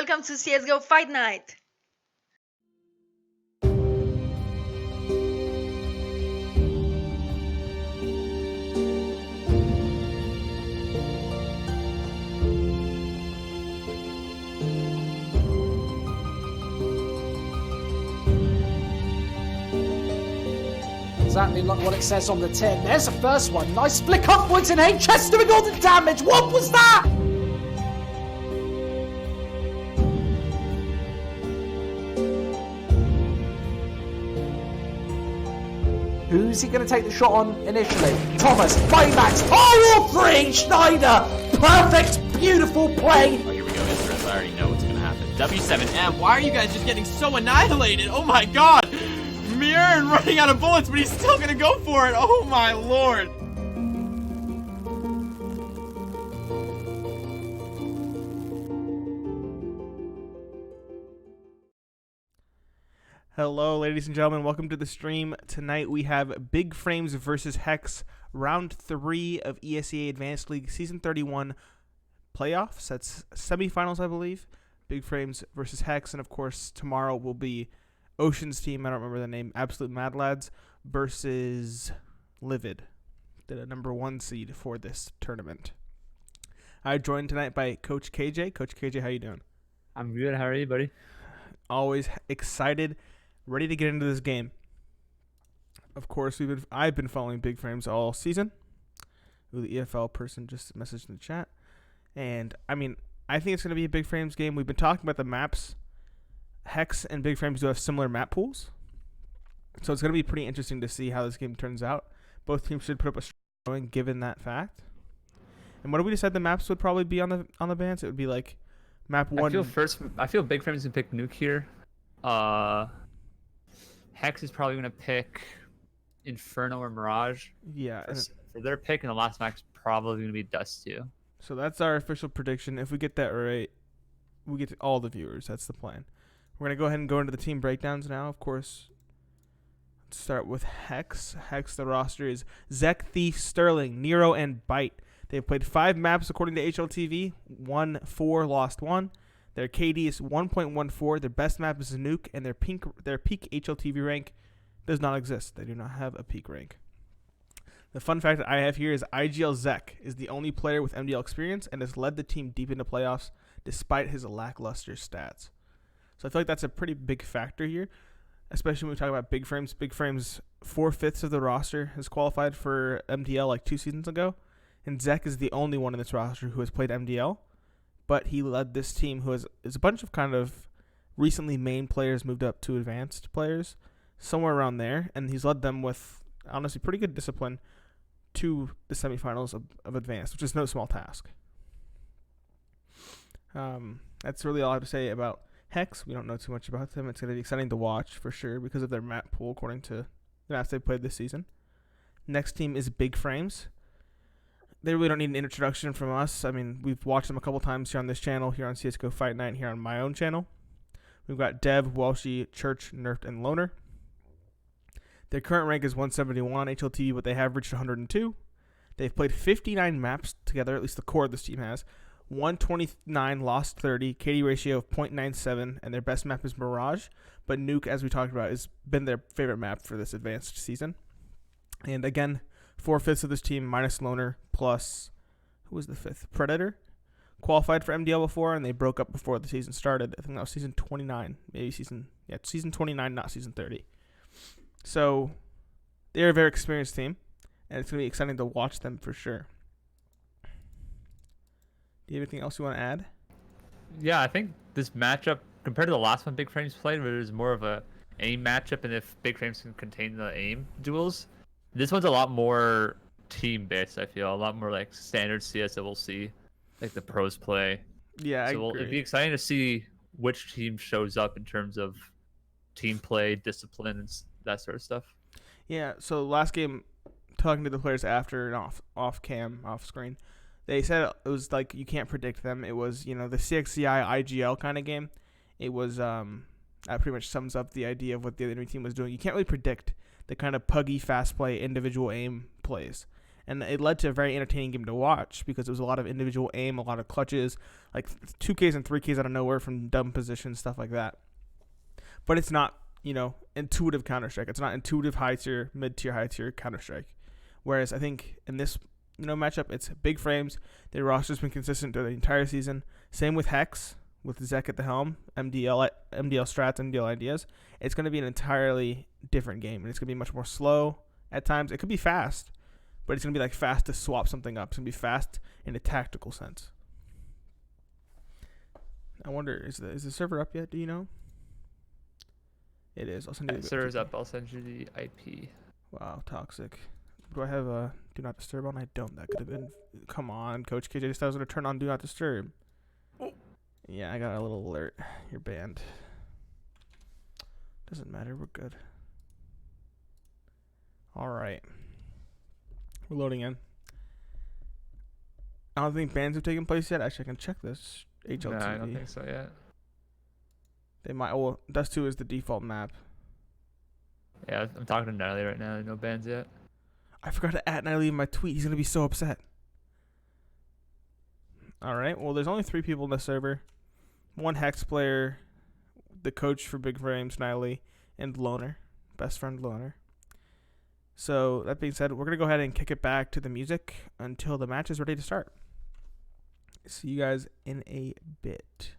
welcome to CSGO Fight Night. Exactly like what it says on the tin. There's the first one. Nice flick upwards and HS doing all the damage. What was that? Who's he going to take the shot on initially? Thomas, Baymax, all three, Schneider. Perfect, beautiful play. Oh, here we go, Israel. I already know what's going to happen. W7M, why are you guys just getting so annihilated? Oh my god! Mirren running out of bullets, but he's still going to go for it. Oh my lord. Hello, ladies and gentlemen. Welcome to the stream. Tonight we have Big Frames versus Hex, Round 3 of ESEA Advanced League Season 31 playoffs. That's semifinals, I believe. Big Frames versus Hex, and of course tomorrow will be Ocean's team, I don't remember the name, Absolute Mad Lads versus Livid, the number 1 seed for this tournament. I'm joined tonight by Coach KJ. Coach KJ, how you doing? I'm good. How are you, buddy? Always excited, ready to get into this game. Of course, I've been following Big Frames all season. Ooh, the EFL person just messaged in the chat. And, I mean, I think it's going to be a Big Frames game. We've been talking about the maps. Hex and Big Frames do have similar map pools. So it's going to be pretty interesting to see how this game turns out. Both teams should put up a strong showing given that fact. And what do we decide the maps would probably be on the bans? It would be like map 1. I feel Big Frames can pick Nuke here. Hex is probably going to pick Inferno or Mirage. Yeah. For their pick, and the last map's probably going to be Dust 2. So that's our official prediction. If we get that right, we get to all the viewers. That's the plan. We're going to go ahead and go into the team breakdowns now, of course. Let's start with Hex. Hex, the roster is Zek, Thief, Sterling, Nero, and Bite. They've played 5 maps according to HLTV. Won 4, lost 1. Their KD is 1.14. Their best map is Nuke, and their peak HLTV rank does not exist. They do not have a peak rank. The fun fact that I have here is IGL Zek is the only player with MDL experience and has led the team deep into playoffs despite his lackluster stats. So I feel like that's a pretty big factor here, especially when we talk about Big Frames. Big Frames, 4/5 of the roster has qualified for MDL like 2 seasons ago, and Zek is the only one in this roster who has played MDL, but he led this team who is a bunch of kind of recently main players moved up to advanced players, somewhere around there, and he's led them with, honestly, pretty good discipline to the semifinals of advanced, which is no small task. That's really all I have to say about Hex. We don't know too much about them. It's going to be exciting to watch for sure because of their map pool according to the maps they've played this season. Next team is Big Frames. They really don't need an introduction from us. I mean, we've watched them a couple times here on this channel, here on CSGO Fight Night, here on my own channel. We've got Dev, Walshy, Church, Nerfed, and Loner. Their current rank is 171 HLTV, but they have reached 102. They've played 59 maps together, at least the core of this team has. 129, lost 30, KD ratio of 0.97, and their best map is Mirage. But Nuke, as we talked about, has been their favorite map for this advanced season. And again, 4/5 of this team, minus Loner, plus, who was the 5th? Predator. Qualified for MDL before, and they broke up before the season started. I think that was season 29. Maybe season 29, not season 30. So, they're a very experienced team, and it's going to be exciting to watch them for sure. Do you have anything else you want to add? Yeah, I think this matchup, compared to the last one Big Frames played, where there's more of a aim matchup, and if Big Frames can contain the aim duels, this one's a lot more team-based, I feel. A lot more like standard CS that we'll see, like the pros play. Yeah, so it'd be exciting to see which team shows up in terms of team play, discipline, and that sort of stuff. Yeah, so last game, talking to the players after and off screen, they said it was like you can't predict them. It was, the CXCI IGL kind of game. It was that pretty much sums up the idea of what the enemy team was doing. You can't really predict the kind of puggy fast play individual aim plays. And it led to a very entertaining game to watch because it was a lot of individual aim, a lot of clutches, like 2Ks and 3Ks out of nowhere from dumb positions, stuff like that. But it's not, intuitive Counter-Strike. It's not intuitive high-tier, mid-tier, high-tier Counter-Strike. Whereas I think in this matchup, it's big frames. Their roster's been consistent through the entire season. Same with Hex, with Zek at the helm, MDL strats, MDL ideas. It's going to be an entirely different game, and it's going to be much more slow at times. It could be fast, but it's going to be like fast to swap something up. It's going to be fast in a tactical sense. I wonder, is the server up yet? Do you know? It is. I'll send you the Server's up. I'll send you the IP. Wow, toxic. Do I have a Do Not Disturb on? I don't. That could have been... Come on, Coach KJ. Just I was going to turn on Do Not Disturb. Yeah, I got a little alert. You're banned. Doesn't matter. We're good. All right. We're loading in. I don't think bans have taken place yet. Actually, I can check this. HLTV. No, I don't think so yet. They might. Well, Dust 2 is the default map. Yeah, I'm talking to Natalie right now. No bans yet. I forgot to add Natalie in my tweet. He's going to be so upset. All right. Well, there's only 3 people in the server. 1 Hex player, the coach for Big Frames, Natalie, and Loner. Best friend Loner. So, that being said, we're going to go ahead and kick it back to the music until the match is ready to start. See you guys in a bit.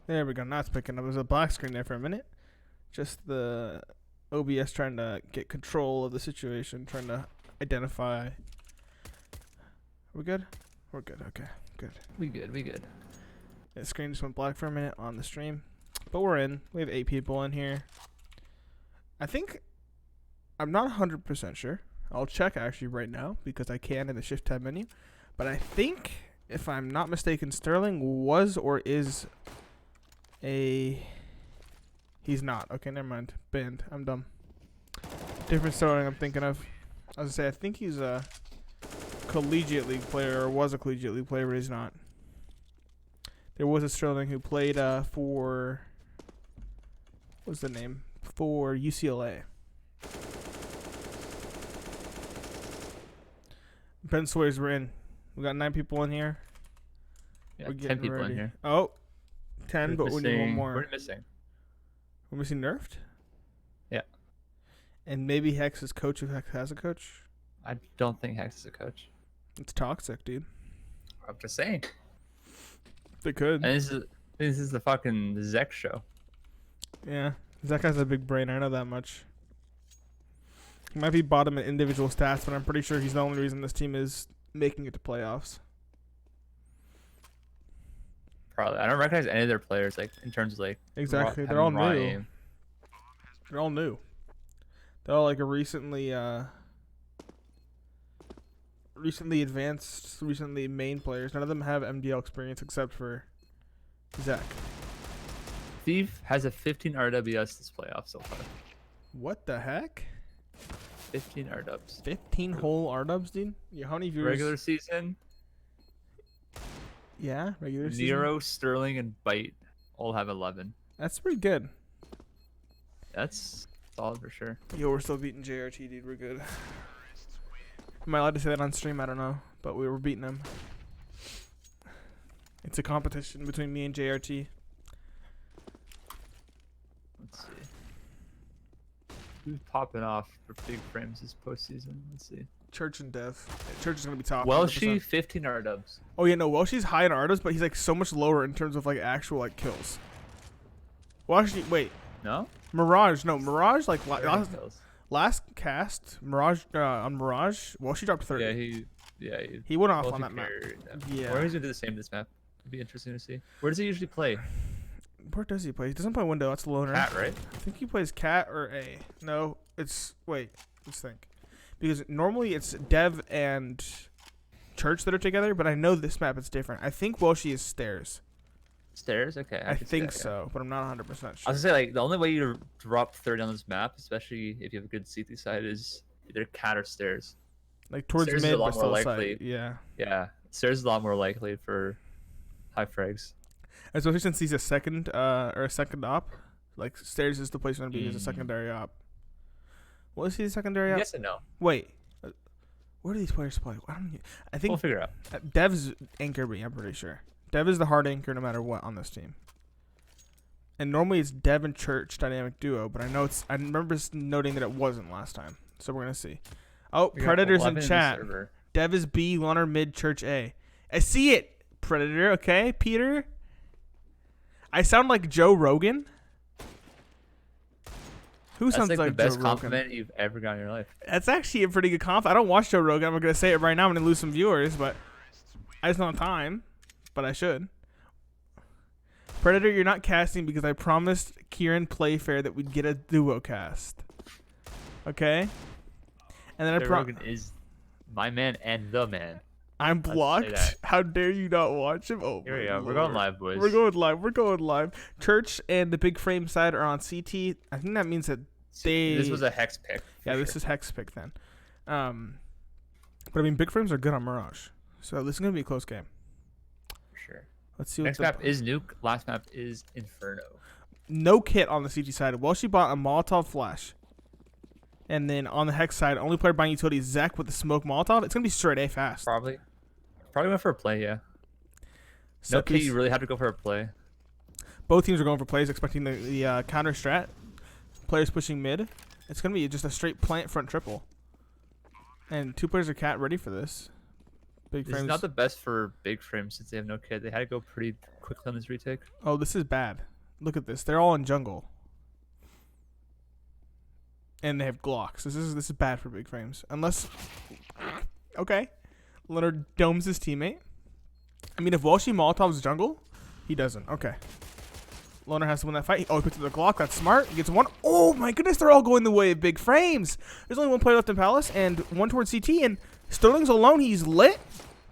There we go. Now it's picking up. There's a black screen there for a minute. Just the OBS trying to get control of the situation, trying to identify. Are we good? We're good. Okay, good. We good. The screen just went black for a minute on the stream. But we're in. We have 8 people in here. I think... I'm not 100% sure. I'll check actually right now because I can in the Shift tab menu. But I think, if I'm not mistaken, Sterling was or is a... He's not. Okay, never mind. Banned. I'm dumb. Different Sterling I'm thinking of. I was going to say, I think he's a collegiate league player or was a collegiate league player, but he's not. There was a Sterling who played for... What's the name? For UCLA. Ben Sawyers, we're in. We got 9 people in here. Yeah, We're 10 getting people ready. in here. Oh, 10, We're but we need one more. We're missing. We're missing Nerfed? Yeah. And maybe Hex is coach if Hex has a coach? I don't think Hex is a coach. It's toxic, dude. I'm just saying. They could. And this is the fucking Zek show. Yeah. Zach has a big brain, I know that much. He might be bottom in individual stats, but I'm pretty sure he's the only reason this team is making it to playoffs. Probably. I don't recognize any of their players, like, in terms of, like... Exactly. They're all new. They're all new. They're all, like, a recently advanced, recently main players. None of them have MDL experience except for Zach. Thief has a 15 RWS this playoff so far. What the heck? 15 RWs. 15 whole R-dubs, dude? Yeah, how many viewers? Regular season, Yeah, regular season. Nero, Sterling, and Bite all have 11. That's pretty good. That's solid for sure. Yo, we're still beating JRT, dude. We're good. Am I allowed to say that on stream? I don't know. But we were beating them. It's a competition between me and JRT. Let's see. Who's popping off for big frames this postseason? Let's see. Church and Dev. Church is going to be top. Welshie, 100%. 15 R-dubs. Oh, yeah, no. Welshie's high in R-dubs, but he's like so much lower in terms of like actual like kills. Welshie, wait. No? Mirage. No, Mirage, like Thirty kills. last cast, Mirage, on Mirage, Welshie dropped 30. He went off on that map. Yeah. Or he's going to do the same this map. It'd be interesting to see. Where does he usually play? Where does he play? He doesn't play window. That's the loner. Cat, right? I think he plays cat or A. No, it's wait. Let's think. Because normally it's Dev and Church that are together, but I know this map is different. I think Welshie is stairs. Stairs? Okay. I can see think that, yeah. so, but I'm not 100% sure. I was gonna say, like, the only way you drop 30 on this map, especially if you have a good CT side, is either cat or stairs. Like towards stairs is mid, a lot but still more side. likely. Yeah. Yeah, stairs is a lot more likely for high frags. Especially since he's a second op. Like stairs is the place you want to be as a secondary op. What is he a secondary op? Yes and no. Wait. Where do these players play? I think We'll figure it out. Dev's anchor B, I'm pretty sure. Dev is the hard anchor no matter what on this team. And normally it's Dev and Church dynamic duo, but I remember noting that it wasn't last time. So we're going to see. Oh, We got Predator's 11 in the chat. server. Dev is B, Lunner mid, Church A. I see it, Predator, okay? Peter? I sound like Joe Rogan? Who That's sounds like like the best Joe Rogan? compliment you've ever gotten in your life. That's actually a pretty good compliment. I don't watch Joe Rogan. I'm going to say it right now. I'm going to lose some viewers, but I just don't have time. But I should. Predator, you're not casting because I promised Kieran Playfair that we'd get a duo cast. Okay? And then Joe Rogan is my man and the man. I'm Let's say blocked. that. How dare you not watch him? Oh, Here we my go. We're Lord. going live, boys. We're going live. Church and the big frame side are on CT. I think that means that they... This was a hex pick. Yeah, this is Hex pick then. But I mean, big frames are good on Mirage. So this is going to be a close game. For sure. Let's see Next what map is Nuke. Last map is Inferno. no kit on the CT side. Well, she bought a Molotov flash. And then on the Hex side, only player buying utility is Zach with the smoke Molotov. It's going to be straight A fast. Probably went for a play, yeah. So No key, you really have to go for a play. both teams are going for plays, expecting the counter strat. Players pushing mid. It's going to be just a straight plant front triple. And 2 players are cat ready for this. Big This is frames. not the best for big frames since they have no kit. They had to go pretty quickly on this retake. Oh, this is bad. Look at this. They're all in jungle. And they have Glocks. This is bad for big frames. Unless okay. Leonard domes his teammate. I mean, if Walshy Molotov's jungle, he doesn't. Okay. Loner has to win that fight. Oh, he picks up the Glock. That's smart. He gets one. Oh, my goodness. They're all going the way of big frames. There's only one player left in Palace and one towards CT. And Sterling's alone. He's lit.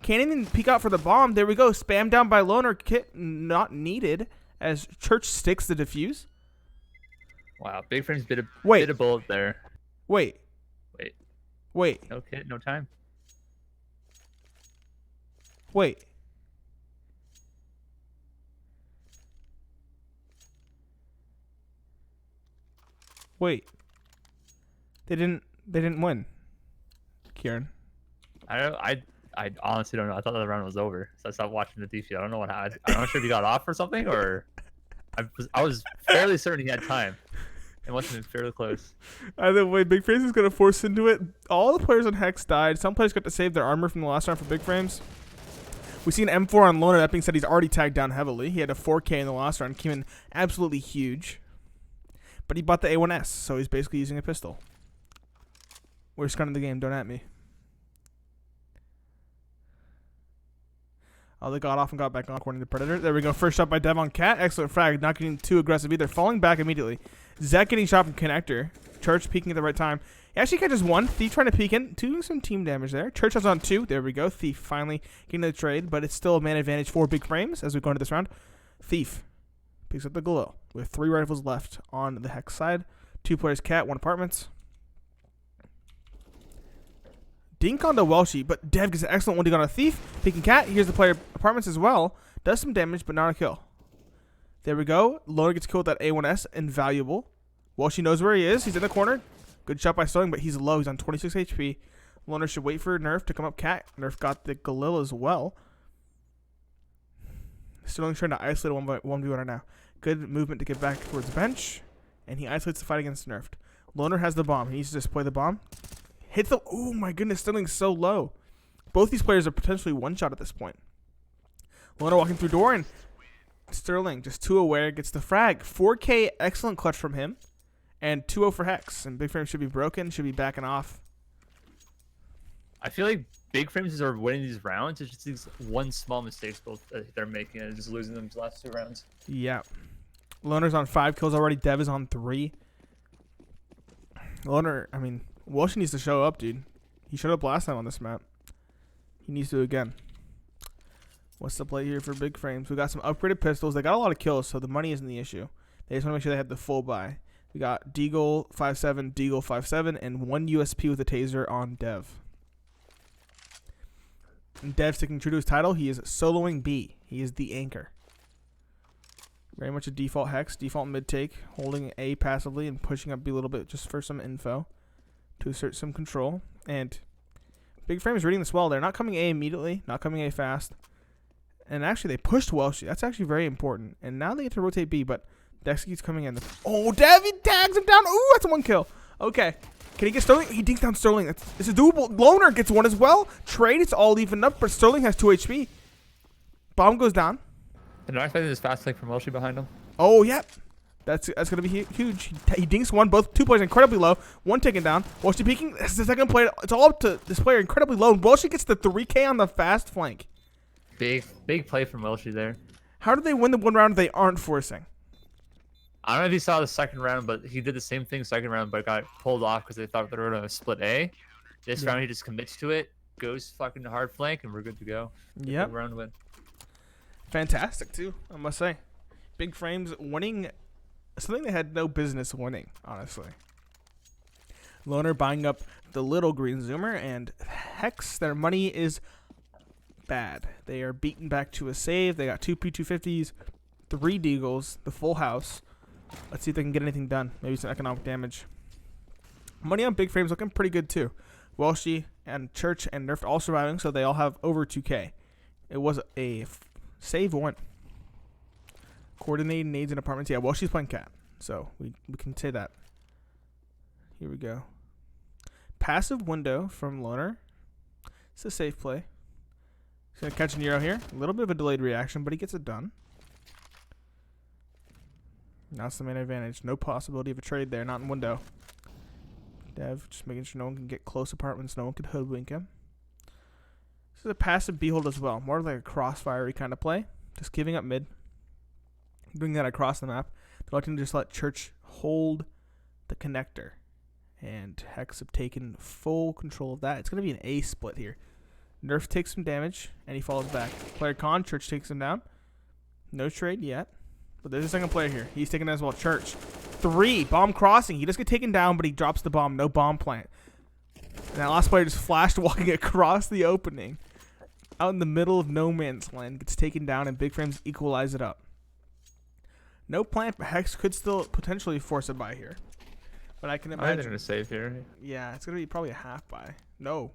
Can't even peek out for the bomb. There we go. Spam down by Loner. Kit not needed as Church sticks the defuse. Wow, big frames bit a bullet there. Wait. No kit, no time. Wait. They didn't win. Kieran. I honestly don't know. I thought the round was over, so I stopped watching the defeat. I don't know what happened. I'm not sure if he got off or something, or I was fairly certain he had time. It must have been fairly close. Either way, Big Frames is going to force into it. All the players on Hex died. Some players got to save their armor from the last round for Big Frames. We see an M4 on Loner. That being said, he's already tagged down heavily. He had a 4K in the last round. Came in absolutely huge. But he bought the A1S, so he's basically using a pistol. We're just the game. Don't at me. Oh, they got off and got back on according to Predator. There we go. First shot by Dev on Cat. Excellent frag. Not getting too aggressive either. Falling back immediately. Zach getting shot from Connector. Church peeking at the right time. He actually catches one. Thief trying to peek in. Doing some team damage there. Church has on 2. There we go. Thief finally getting the trade, but it's still a man advantage for Big Frames as we go into this round. Thief picks up the glow with 3 rifles left on the Hex side. 2 players Cat, 1 apartments. Dink on the Welshie, but Dev gets an excellent one dink on a Thief. Picking Cat. Here's the player apartments as well. Does some damage, but not a kill. There we go. Loner gets killed with that A1S. Invaluable. Welshie knows where he is. He's in the corner. Good shot by Sterling, but he's low. He's on 26 HP. Loner should wait for Nerf to come up. Cat. Nerf got the Galil as well. Sterling's trying to isolate a 1v1 now. Good movement to get back towards the bench. And he isolates the fight against Nerfed. Loner has the bomb. He needs to just play the bomb. Hits the... Oh my goodness, Sterling's so low. Both these players are potentially one-shot at this point. Loner walking through door, and Sterling just too aware, gets the frag. 4K, excellent clutch from him. And 2-0 for Hex. And Big Frame should be broken, should be backing off. I feel like big frames are winning these rounds. It's just these one small mistakes both they're making and just losing them the last 2 rounds. Yeah. Loner's on 5 kills already. Dev is on 3. Loner, I mean, Walsh needs to show up, dude. He showed up last time on this map. He needs to again. What's the play here for Big Frames? We got some upgraded pistols. They got a lot of kills, so the money isn't the issue. They just want to make sure they have the full buy. We got Deagle 5.7, Deagle 5.7, and 1 USP with a taser on Dev. And Dev sticking true to his title. He is soloing B. He is the anchor. Very much a default Hex, default mid take, holding A passively and pushing up B a little bit just for some info to assert some control. And Big Frame is reading this well. They're not coming A immediately, not coming A fast. And actually, they pushed Welsh. That's actually very important. And now they get to rotate B, but Dex keeps coming in. Oh, Dev, he tags him down. Ooh, that's a 1 kill. Okay. Can he get Sterling? He dinks down Sterling. It's a doable. Loner gets 1 as well. Trade, it's all evened up, but Sterling has 2 HP. Bomb goes down. They're not expecting this fast take from Welshie behind him. Oh, yeah. That's going to be huge. He dinks 1. Both 2 players incredibly low. 1 taken down. Welshie peeking. That's the second player. It's all up to this player incredibly low. Welshie gets the 3K on the fast flank. Big play from Welshie there. How do they win the 1 round they aren't forcing? I don't know if you saw the second round, but he did the same thing second round, but got pulled off because they thought they were going to split A. This round he just commits to it, goes fucking hard flank, and we're good to go. Yep. Good round win. Fantastic, too, I must say. Big Frames winning something they had no business winning, honestly. Loner buying up the little green zoomer, and Hex, their money is bad. They are beaten back to a save. They got 2 P250s, 3 Deagles, the full house. Let's see if they can get anything done. Maybe some economic damage. Money on Big Frames looking pretty good, too. Welshie and Church and Nerfed all surviving, so they all have over 2K. It was a save win. Coordinating nades and apartments. Yeah, Welshie's playing Cat, so we can say that. Here we go. Passive window from Loner. It's a safe play. He's going to catch Nero here. A little bit of a delayed reaction, but he gets it done. Now it's the main advantage. No possibility of a trade there. Not in window. Dev just making sure no one can get close apartments. No one can hoodwink him. This is a passive behold as well. More like a crossfire-y kind of play. Just giving up mid. Doing that across the map. They're looking to just let Church hold the connector. And Hex have taken full control of that. It's going to be an A split here. Nerf takes some damage, and he falls back. Player con, Church takes him down. No trade yet. But there's a second player here. He's taking it as well. Church. 3. Bomb crossing. He does get taken down, but he drops the bomb. No bomb plant. And that last player just flashed walking across the opening. Out in the middle of no man's land. Gets taken down, and Big Frames equalize it up. No plant, but Hex could still potentially force a buy here. But I can imagine. I think they're going to save here. Yeah, it's going to be probably a half buy. No.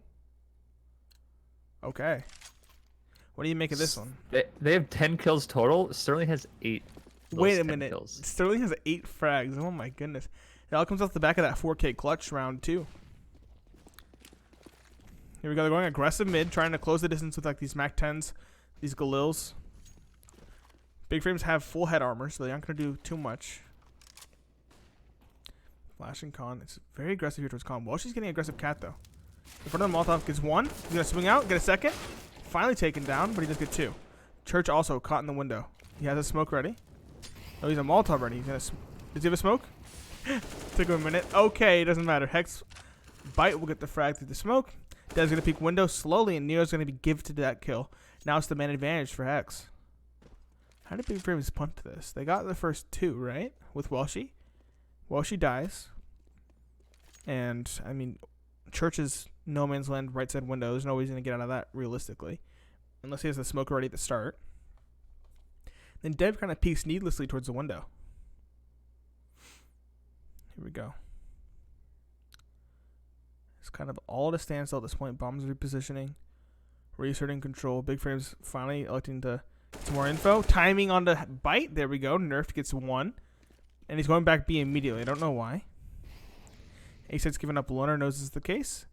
Okay. What do you make of this one? They have 10 kills total. Sterling has 8. Wait a minute. Sterling has 8 frags. Oh my goodness. It all comes off the back of that 4K clutch round 2. Here we go. They're going aggressive mid, trying to close the distance with like these Mac 10s, these Galils. Big Frames have full head armor, so they aren't going to do too much. Flashing Con. It's very aggressive here towards Con. Well, she's getting aggressive cat though. In front of the Molotov gets 1. He's going to swing out, get a second. Finally taken down, but he does get 2. Church also caught in the window. He has a smoke ready. Oh, he's a Molotov ready. Does he have a smoke? Took him a minute. Okay, it doesn't matter. Hex Bite will get the frag through the smoke. Dev's going to peek window slowly, and Nero's going to be gifted that kill. Now it's the man advantage for Hex. How did Big Frames punt this? They got the first 2, right? With Welshie. Welshie dies. And, I mean, Church's no man's land right side window. There's no way he's going to get out of that realistically. Unless he has the smoke ready at the start. Then Dev kind of peeks needlessly towards the window. Here we go. It's kind of all at a standstill at this point. Bombs repositioning. Reasserting control. Big Frames finally electing to get some more info. Timing on the bite. There we go. Nerfed gets 1. And he's going back B immediately. I don't know why. A6's giving up. Loner knows this is the case.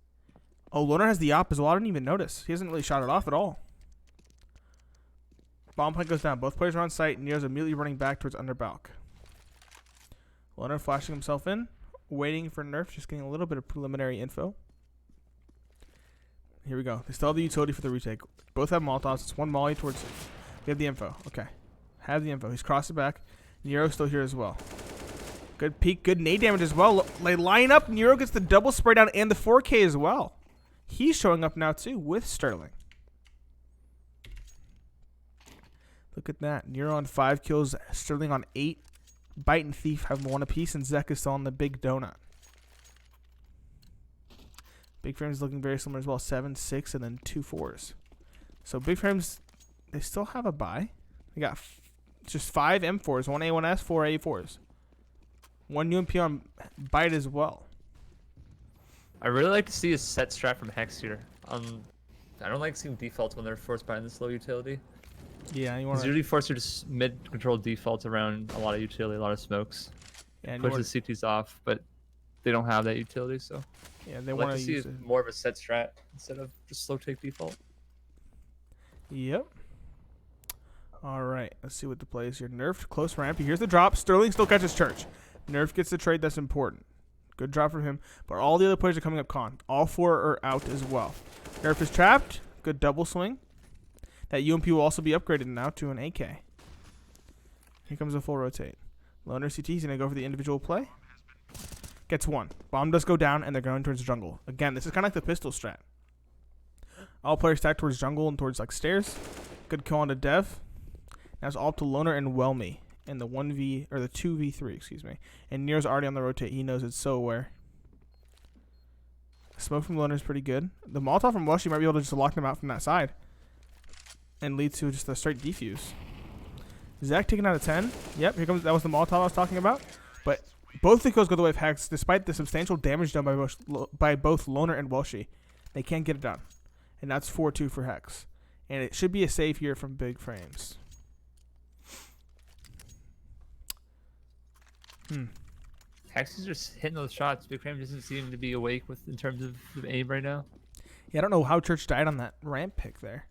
Oh, Loner has the op as well. I didn't even notice. He hasn't really shot it off at all. Bomb plant goes down. Both players are on site. Nero's immediately running back towards underbalk. Loner flashing himself in. Waiting for Nerf. Just getting a little bit of preliminary info. Here we go. They still have the utility for the retake. Both have Molotovs. It's 1 molly towards... We have the info. Okay. Have the info. He's crossed it back. Nero's still here as well. Good peek. Good nade damage as well. They line up. Nero gets the double spray down and the 4K as well. He's showing up now too with Sterling. Look at that. Nero on 5 kills. Sterling on 8. Bite and Thief have 1 apiece, and Zek is still on the big donut. Big Frames looking very similar as well. 7, 6, and then 2 4s. So Big Frames, they still have a buy. They got just 5 M4s, 1 A1S, 4 A4s. 1 UMP on Bite as well. I really like to see a set strat from Hex here. I don't like seeing defaults when they're forced behind this low utility. Yeah, you want to usually force your mid-control defaults around a lot of utility, a lot of smokes. Yeah, push the CTs off, but they don't have that utility, so yeah, they I'd want like to see more of a set strat instead of just slow take default. Yep. All right, let's see what the play is here. Nerfed, close ramp. Here's the drop. Sterling still catches Church. Nerf gets the trade. That's important. Good drop from him. But all the other players are coming up con. All 4 are out as well. Nerf is trapped. Good double swing. That UMP will also be upgraded now to an AK. Here comes a full rotate. Loner CT is going to go for the individual play. Gets 1. Bomb does go down, and they're going towards jungle. Again, this is kind of like the pistol strat. All players stack towards jungle and towards like stairs. Good kill on to Dev. Now it's all up to Loner and Whelmy in the 1v, or the 2v3, excuse me. And Nero's already on the rotate. He knows it's so aware. Smoke from Loner is pretty good. The Molotov from Welshie might be able to just lock them out from that side. And lead to just a straight defuse. Zach taking out a 10. Yep, here comes. That was the Molotov I was talking about. But both the kills go the way of Hex, despite the substantial damage done by both Loner and Welshie. They can't get it done. And that's 4-2 for Hex. And it should be a save here from Big Frames. Hex is just hitting those shots. Big Frame doesn't seem to be awake in terms of aim right now. Yeah, I don't know how Church died on that ramp pick there.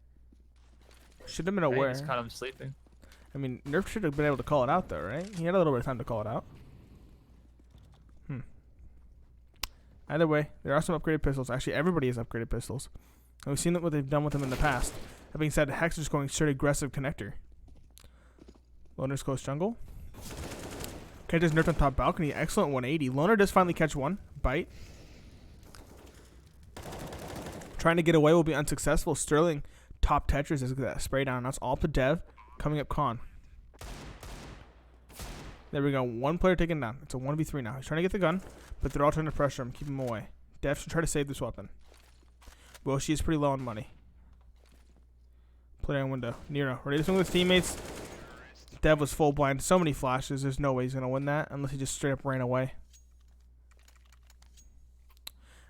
Should have been Yeah, he aware. just caught him sleeping. I mean, Nerf should have been able to call it out, though, right? He had a little bit of time to call it out. Either way, there are some upgraded pistols. Actually, everybody has upgraded pistols. And we've seen what they've done with them in the past. That being said, Hex is just going straight aggressive connector. Loner's close jungle. Catches Nerf on top balcony. Excellent 180. Loner does finally catch one. Bite. Trying to get away will be unsuccessful. Sterling top Tetris as that spray down. That's all to Dev. Coming up Con. There we go. One player taken down. It's a 1v3 now. He's trying to get the gun, but they're all trying to pressure him. Keep him away. Dev should try to save this weapon. Well, she's pretty low on money. Player on window. Nero. Ready to swing with his teammates. Dev was full blind. So many flashes. There's no way he's going to win that unless he just straight up ran away.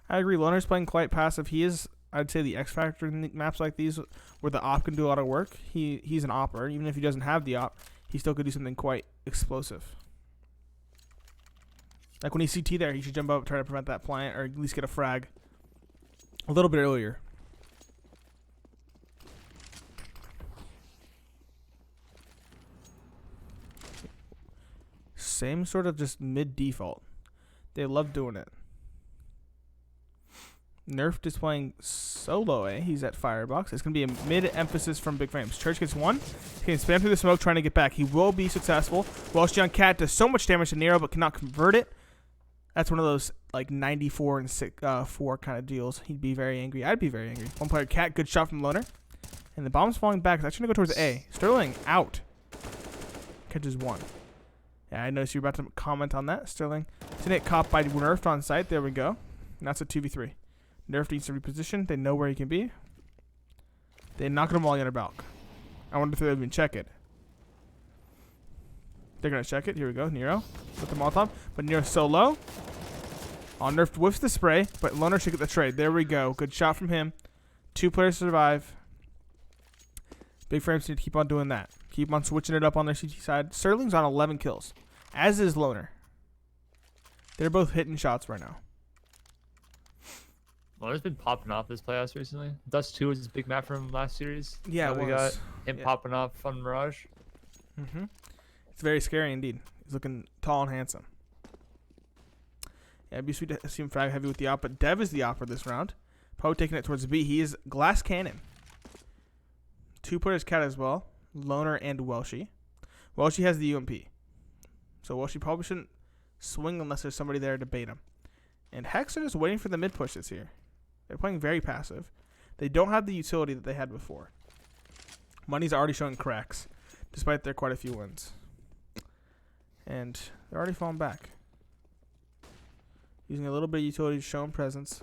I agree. Loner's playing quite passive. He is, I'd say, the X factor in maps like these where the op can do a lot of work. He's an opper. Even if he doesn't have the op, he still could do something quite explosive. Like when he CT there, he should jump up, try to prevent that plant, or at least get a frag a little bit earlier. Same sort of just mid default. They love doing it. Nerf displaying solo A. He's at Firebox. It's going to be a mid-emphasis from Big Frames. Church gets one. He can spam through the smoke trying to get back. He will be successful. Welsh Young Cat does so much damage to Nero but cannot convert it. That's one of those like 94 and 4 kind of deals. He'd be very angry. I'd be very angry. One player Cat. Good shot from Loner. And the bomb's falling back. It's actually going to go towards A. Sterling out. Catches one. Yeah, I noticed you were about to comment on that. Sterling. It's going to get caught by Nerf on site. There we go. And that's a 2v3. Nerf needs to reposition. They know where he can be. They knock him all the other balk. I wonder if they'll even check it. They're going to check it. Here we go. Nero with the Molotov. But Nero's so low. On Nerf whiffs the spray. But Loner should get the trade. There we go. Good shot from him. 2 players survive. Big Frames need to keep on doing that. Keep on switching it up on their CT side. Sterling's on 11 kills. As is Loner. They're both hitting shots right now. Loner's been popping off this playoffs recently. Dust 2 was his big map from last series. Yeah, we got him popping off on Mirage. It's very scary indeed. He's looking tall and handsome. Yeah, it'd be sweet to see him frag heavy with the op, but Dev is the op for this round. Probably taking it towards B. He is Glass Cannon. 2 players Cat as well. Loner and Welshie. Welshie has the UMP. So Welshie probably shouldn't swing unless there's somebody there to bait him. And Hex are just waiting for the mid pushes here. They're playing very passive. They don't have the utility that they had before. Money's already showing cracks, despite their quite a few wins. And they're already falling back. Using a little bit of utility to show him presence.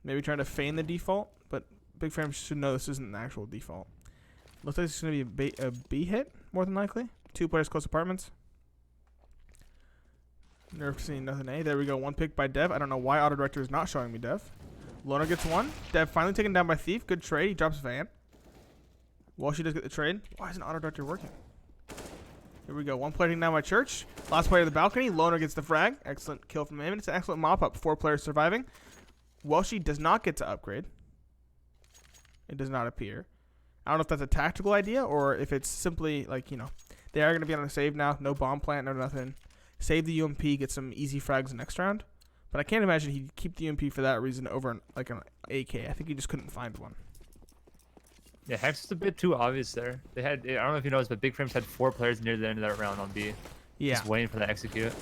Maybe trying to feign the default, but Big Frame should know this isn't an actual default. Looks like it's going to be a B hit, more than likely. 2 players close apartments. Nerf seeing nothing A. There we go. 1 pick by Dev. I don't know why Auto Director is not showing me Dev. Loner gets 1. Dev finally taken down by Thief. Good trade. He drops Van. Walshy does get the trade. Why isn't Auto Director working? Here we go. 1 player taken down by Church. Last player of the balcony. Loner gets the frag. Excellent kill from him. And it's an excellent mop up. 4 players surviving. Walshy does not get to upgrade. It does not appear. I don't know if that's a tactical idea or if it's simply like, you know, they are going to be on a save now. No bomb plant, no nothing. Save the UMP, get some easy frags next round. But I can't imagine he'd keep the UMP for that reason over like an AK. I think he just couldn't find one. Yeah, Hex is a bit too obvious there. They had, I don't know if you noticed, but Big Frames had 4 players near the end of that round on B. Yeah. Just waiting for the execute.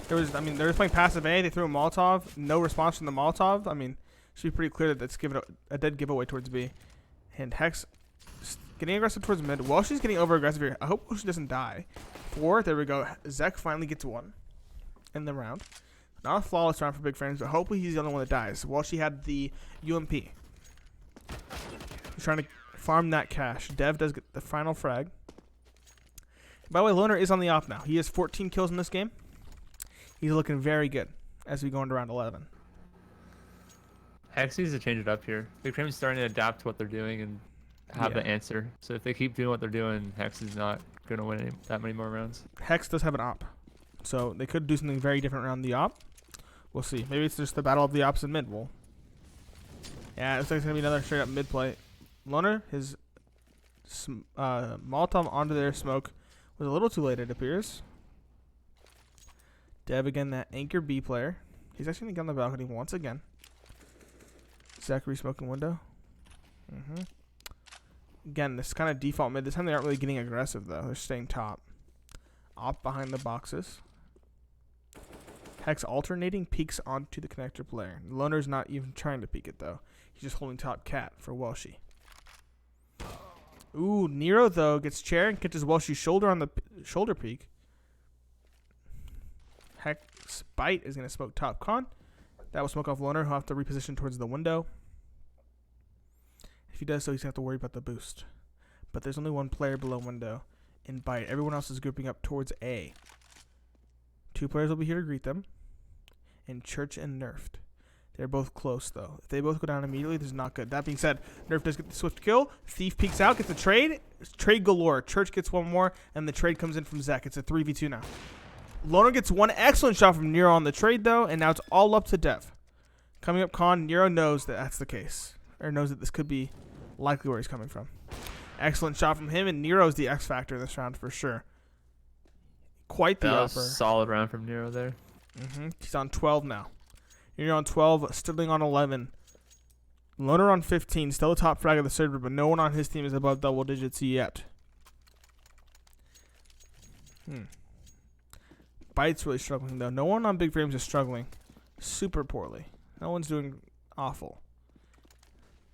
They were just playing passive A. They threw a Molotov. No response from the Molotov. I mean, it should be pretty clear that that's a dead giveaway towards B. And Hex getting aggressive towards mid. Walshy's getting over aggressive here. I hope Walshy doesn't die. 4. There we go. Zek finally gets 1 in the round. Not a flawless round for Big Frames, but hopefully he's the only one that dies. Walshy had the UMP. He's trying to farm that cash. Dev does get the final frag. By the way, Loner is on the op now. He has 14 kills in this game. He's looking very good as we go into round 11. Hex needs to change it up here. Big Frames is starting to adapt to what they're doing and have the answer. So if they keep doing what they're doing, Hex is not going to win that many more rounds. Hex does have an op. So they could do something very different around the op. We'll see. Maybe it's just the battle of the ops in mid. Yeah, it looks like it's going to be another straight up mid play. Loner, his Molotov onto their smoke was a little too late, it appears. Dev again, that anchor B player. He's actually going to get on the balcony once again. Zachary smoking window. Again, this kind of default mid. This time they aren't really getting aggressive, though. They're staying top. Off behind the boxes. Hex alternating, peeks onto the connector player. Loner's not even trying to peek it, though. He's just holding top cat for Welshie. Ooh, Nero, though, gets chair and catches Welshie's shoulder on the shoulder peek. Hex Bite is going to smoke top con. That will smoke off Loner, who'll have to reposition towards the window. If he does so, he's going to have to worry about the boost. But there's only one player below window in Bite. Everyone else is grouping up towards A. 2 players will be here to greet them. And Church and Nerfed. They're both close, though. If they both go down immediately, this is not good. That being said, Nerf does get the swift kill. Thief peeks out, gets a trade. Trade galore. Church gets one more, and the trade comes in from Zach. It's a 3v2 now. Loner gets one excellent shot from Nero on the trade, though, and now it's all up to Dev. Coming up con, Nero knows that that's the case. Or knows that this could be likely where he's coming from. Excellent shot from him, and Nero's the X factor in this round for sure. Quite the That offer. was a solid round from Nero there. He's on 12 now. Nero on 12, Sterling on 11. Loner on 15, still the top frag of the server, but no one on his team is above double digits yet. Bite's really struggling, though. No one on Big Frames is struggling super poorly. No one's doing awful.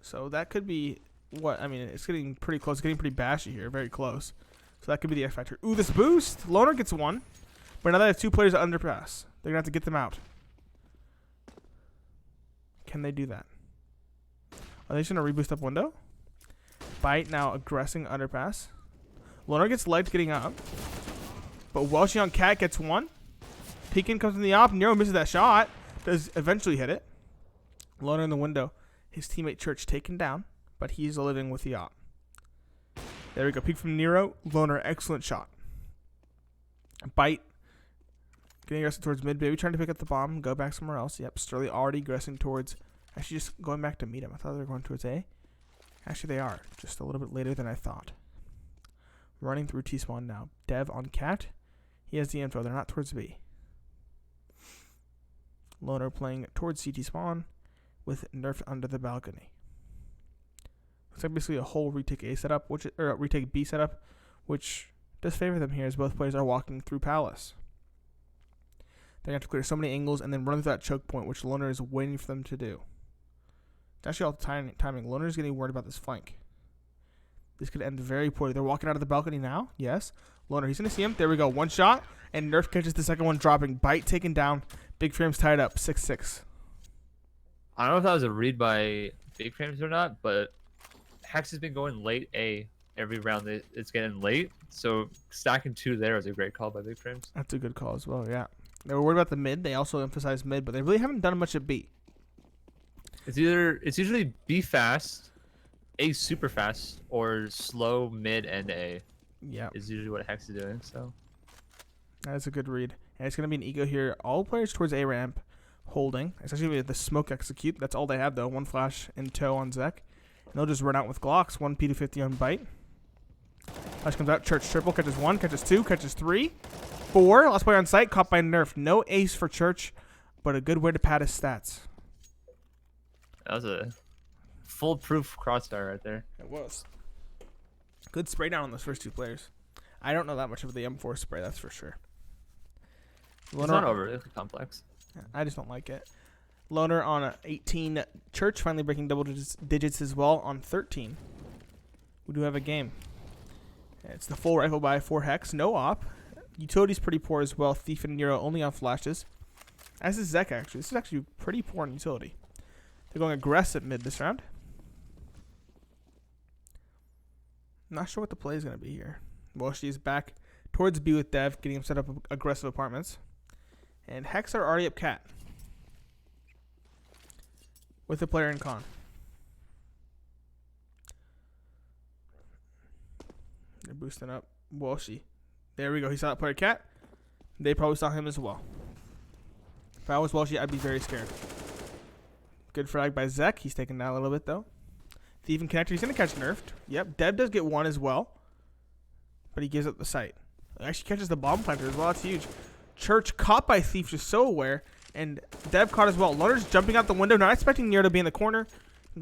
So that could be what, I mean, it's getting pretty close. It's getting pretty bashy here. Very close. So that could be the X factor. Ooh, this boost. Loner gets one. But now they have 2 players at underpass. They're going to have to get them out. Can they do that? Are they just going to reboost up window? Bite now aggressing underpass. Loner gets legged getting up. But Welshie on Cat gets one. Peekin comes in the op. Nero misses that shot. Does eventually hit it. Loner in the window. His teammate Church taken down. But he's living with the op. There we go. Peek from Nero. Loner, excellent shot. Bite. Getting aggressive towards mid. Baby trying to pick up the bomb. Go back somewhere else. Yep. Sterling already aggressing towards. Actually, just going back to meet him. I thought they were going towards A. Actually, they are. Just a little bit later than I thought. Running through T-spawn now. Dev on Cat. He has the info. They're not towards B. Loner playing towards CT spawn with Nerf under the balcony. Looks like basically a whole retake A setup, or retake B setup, which does favor them here as both players are walking through Palace. They're going to have to clear so many angles and then run through that choke point, which Loner is waiting for them to do. It's actually all timing. Loner is getting worried about this flank. This could end very poorly. They're walking out of the balcony now. Yes. Loner, he's going to see him. There we go. One shot. And Nerf catches the second one dropping. Bite taken down. Big Frames tied up. 6-6. I don't know if that was a read by Big Frames or not, but Hex has been going late A every round. It's getting late. So stacking 2 there is a great call by Big Frames. That's a good call as well, yeah. They were worried about the mid. They also emphasized mid, but they really haven't done much at B. It's usually B fast, A super fast, or slow mid and A. Yeah. Is usually what Hex is doing. So that's a good read. And it's going to be an eco here. All players towards A ramp holding. Essentially with the smoke execute. That's all they have though. One flash in tow on Zek. And they'll just run out with Glocks. 1 P250 on Bite. Flash comes out. Church triple. Catches 1. Catches 2. Catches 3. 4. Last player on site. Caught by Nerf. No ace for Church. But a good way to pad his stats. that was a foolproof crossfire right there. It was. Good spray down on those first 2 players. I don't know that much of the M4 spray, that's for sure. It's not overly complex. I just don't like it. Loner on 18. Church finally breaking double digits as well on 13. We do have a game. It's the full rifle buy for Hex. No op. Utility's pretty poor as well. Thief and Nero only on flashes. As is Zek, actually. This is actually pretty poor in utility. They're going aggressive mid this round. Not sure what the play is going to be here. Well, she's back towards B with Dev, getting him set up aggressive apartments. And Hex are already up cat. With the player in con. They're boosting up Walshy. There we go. He saw that player cat. They probably saw him as well. If I was Walshy, I'd be very scared. Good frag by Zek. He's taken down a little bit, though. Thief and Connector. He's going to catch nerfed. Yep, Dev does get one as well. But he gives up the site. Actually catches the bomb planter as well. That's huge. Church caught by Thief, just so aware. And Dev caught as well. Loner's jumping out the window, not expecting Nero to be in the corner.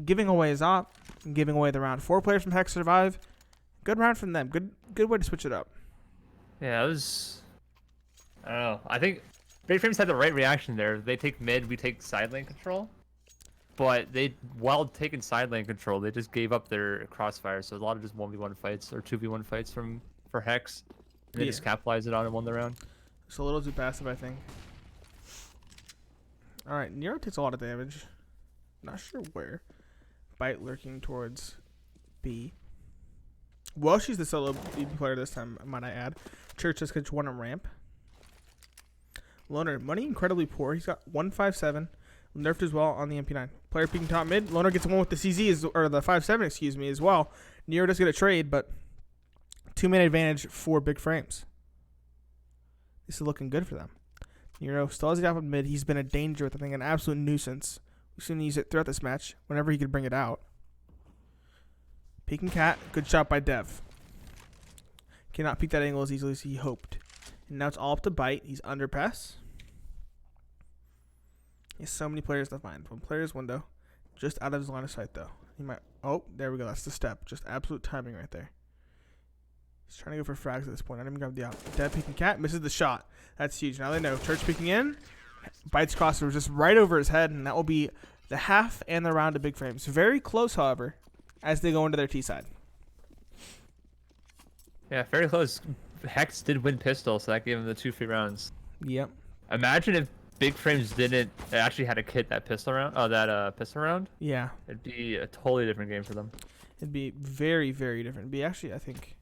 Giving away his op. And giving away the round. 4 players from Hex survive. Good round from them. Good way to switch it up. Yeah, it was... I don't know. I think Big Frames had the right reaction there. They take mid, we take side lane control. But while taking side lane control, they just gave up their crossfire. So a lot of just 1v1 fights or 2v1 fights for Hex. And they just capitalized it on and won the round. It's a little too passive, I think. Alright, Nero takes a lot of damage. Not sure where. Bite lurking towards B. Well, she's the solo B player this time, might I add. Church just gets one on ramp. Loner, money incredibly poor. He's got 157. Nerfed as well on the MP9. Player peeking top mid. Loner gets one with the CZ, or the 5-7, excuse me, as well. Nero does get a trade, but 2-man advantage for Big Frames. This is looking good for them. Nero still has it out mid. He's been a danger with, I think, an absolute nuisance. We've seen him use it throughout this match, whenever he could bring it out. Peeking cat. Good shot by Dev. Cannot peek that angle as easily as he hoped. And now it's all up to Bite. He's under pass. He has so many players to find. One player's window. Just out of his line of sight, though. He might... Oh, there we go. That's the step. Just absolute timing right there. He's trying to go for frags at this point. I didn't even grab the out. Dev peeking cat. Misses the shot. That's huge. Now they know. Church peeking in. Bite's crosser was just right over his head. And that will be the half and the round of Big Frames. Very close, however, as they go into their T side. Yeah, very close. Hex did win pistol, so that gave him the 2 free rounds. Yep. Imagine if Big Frames didn't actually had to kit that pistol round. Oh, that pistol round. Yeah. It'd be a totally different game for them. It'd be very, very different. It'd be actually, I think,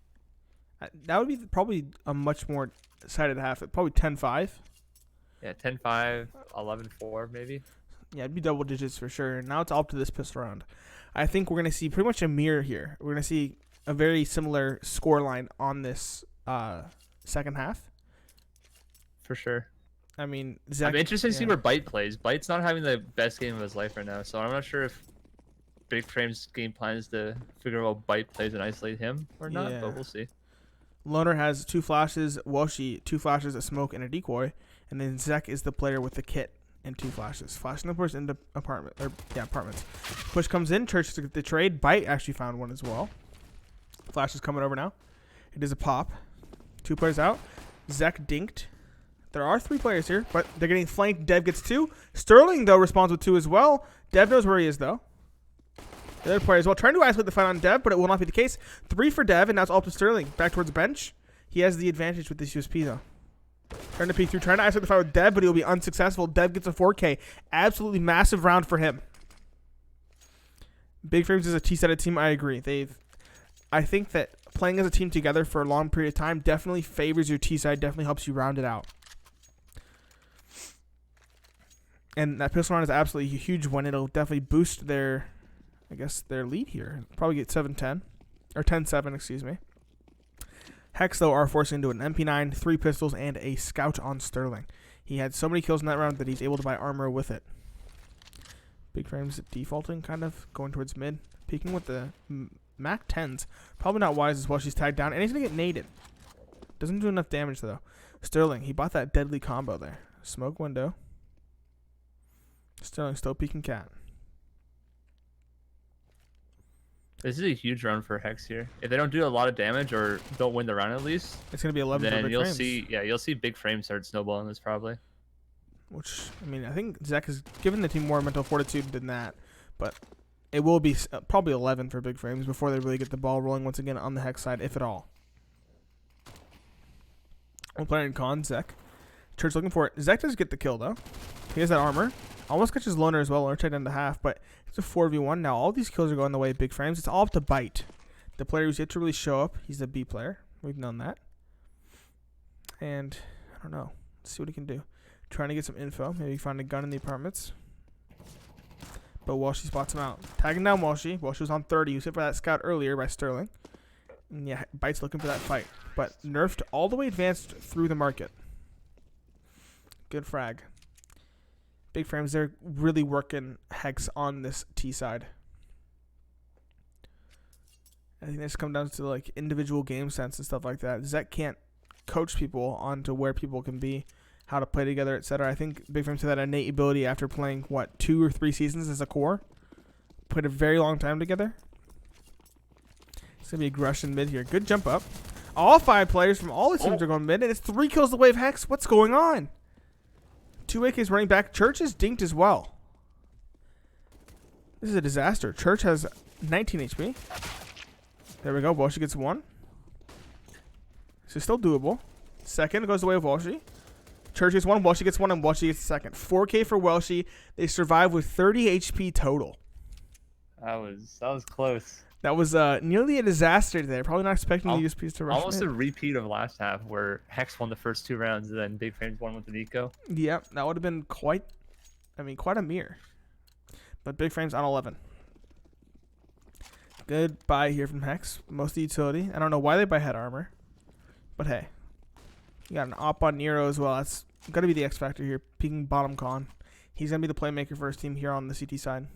that would be probably a much more sided half. Probably 10-5. Yeah, 10-5, 11-4 maybe. Yeah, it'd be double digits for sure. Now it's all up to this pistol round. I think we're going to see pretty much a mirror here. We're going to see a very similar score line on this second half. For sure. I mean, Zach, I'm interested to see where Bite plays. Bite's not having the best game of his life right now, so I'm not sure if Big Frame's game plan is to figure out Bite plays and isolate him or not, but we'll see. Loner has 2 flashes, Walshy 2 flashes, a smoke, and a decoy, and then Zek is the player with the kit and 2 flashes. Flashing the person into apartments. Push comes in, Church to get the trade. Bite actually found one as well. Flash is coming over now. It is a pop. 2 players out. Zek dinked. There are 3 players here, but they're getting flanked. Dev gets 2. Sterling, though, responds with 2 as well. Dev knows where he is, though. The other player as well. Trying to isolate the fight on Dev, but it will not be the case. 3 for Dev, and now it's all up to Sterling. Back towards the bench. He has the advantage with this USP, though. Trying to peek through. Trying to isolate the fight with Dev, but he'll be unsuccessful. Dev gets a 4K. Absolutely massive round for him. Big Frames is a T-sided team. I agree. I think that playing as a team together for a long period of time definitely favors your T-side. Definitely helps you round it out. And that pistol round is absolutely a huge one. It'll definitely boost their, I guess, their lead here. Probably get 7-10. Or 10-7, excuse me. Hex, though, are forcing into an MP9, 3 pistols, and a scout on Sterling. He had so many kills in that round that he's able to buy armor with it. Big Frames defaulting, kind of, going towards mid. Peeking with the Mac 10s. Probably not wise as well. She's tagged down, and he's going to get naded. Doesn't do enough damage, though. Sterling, he bought that deadly combo there. Smoke window. Sterling still peeking cat. This is a huge round for Hex here. If they don't do a lot of damage or don't win the round at least, It's going to be 11 for then Big you'll Frames. you'll see Big Frame start snowballing this probably. Which, I mean, I think Zach has given the team more mental fortitude than that. But it will be probably 11 for Big Frames before they really get the ball rolling once again on the Hex side, if at all. One player in con, Zek. Church looking for it. Zek does get the kill, though. He has that armor. Almost catches Loner as well. Loner checked into half, but it's a 4v1. Now all these kills are going the way of Big Frames. It's all up to Bite. The player who's yet to really show up. He's the B player. We've known that. And, I don't know. Let's see what he can do. Trying to get some info. Maybe find a gun in the apartments. But Walshy spots him out. Tagging down Walshy. Walshy was on 30. He was hit for that scout earlier by Sterling. And yeah, Bite's looking for that fight. But nerfed all the way advanced through the market. Good frag. Big Frames, they're really working Hex on this T side. I think this comes down to like individual game sense and stuff like that. Zach can't coach people onto where people can be, how to play together, etc. I think Big Frames have that innate ability after playing 2 or 3 seasons as a core. Played a very long time together. It's gonna be aggression mid here. Good jump up. All 5 players from all the teams are going mid, and it's 3 kills the wave Hex. What's going on? 2 AKs running back. Church is dinked as well. This is a disaster. Church has 19 HP. There we go. Walshy gets 1. This is still doable. Second goes the way of Walshy. Church gets 1. Walshy gets 1, and Walshy gets 2nd. 4K for Walshy. They survive with 30 HP total. That was close. That was nearly a disaster there. Probably not expecting the USPs to rush Almost mid. a repeat of last half where Hex won the first 2 rounds and then Big Frames won with the Nico. Yep, that would have been quite a mirror. But Big Frames on 11. Good buy here from Hex. Most of the utility. I don't know why they buy head armor. But hey. You got an op on Nero as well. That's got to be the X factor here. Peeking bottom con. He's going to be the playmaker for his team here on the CT side.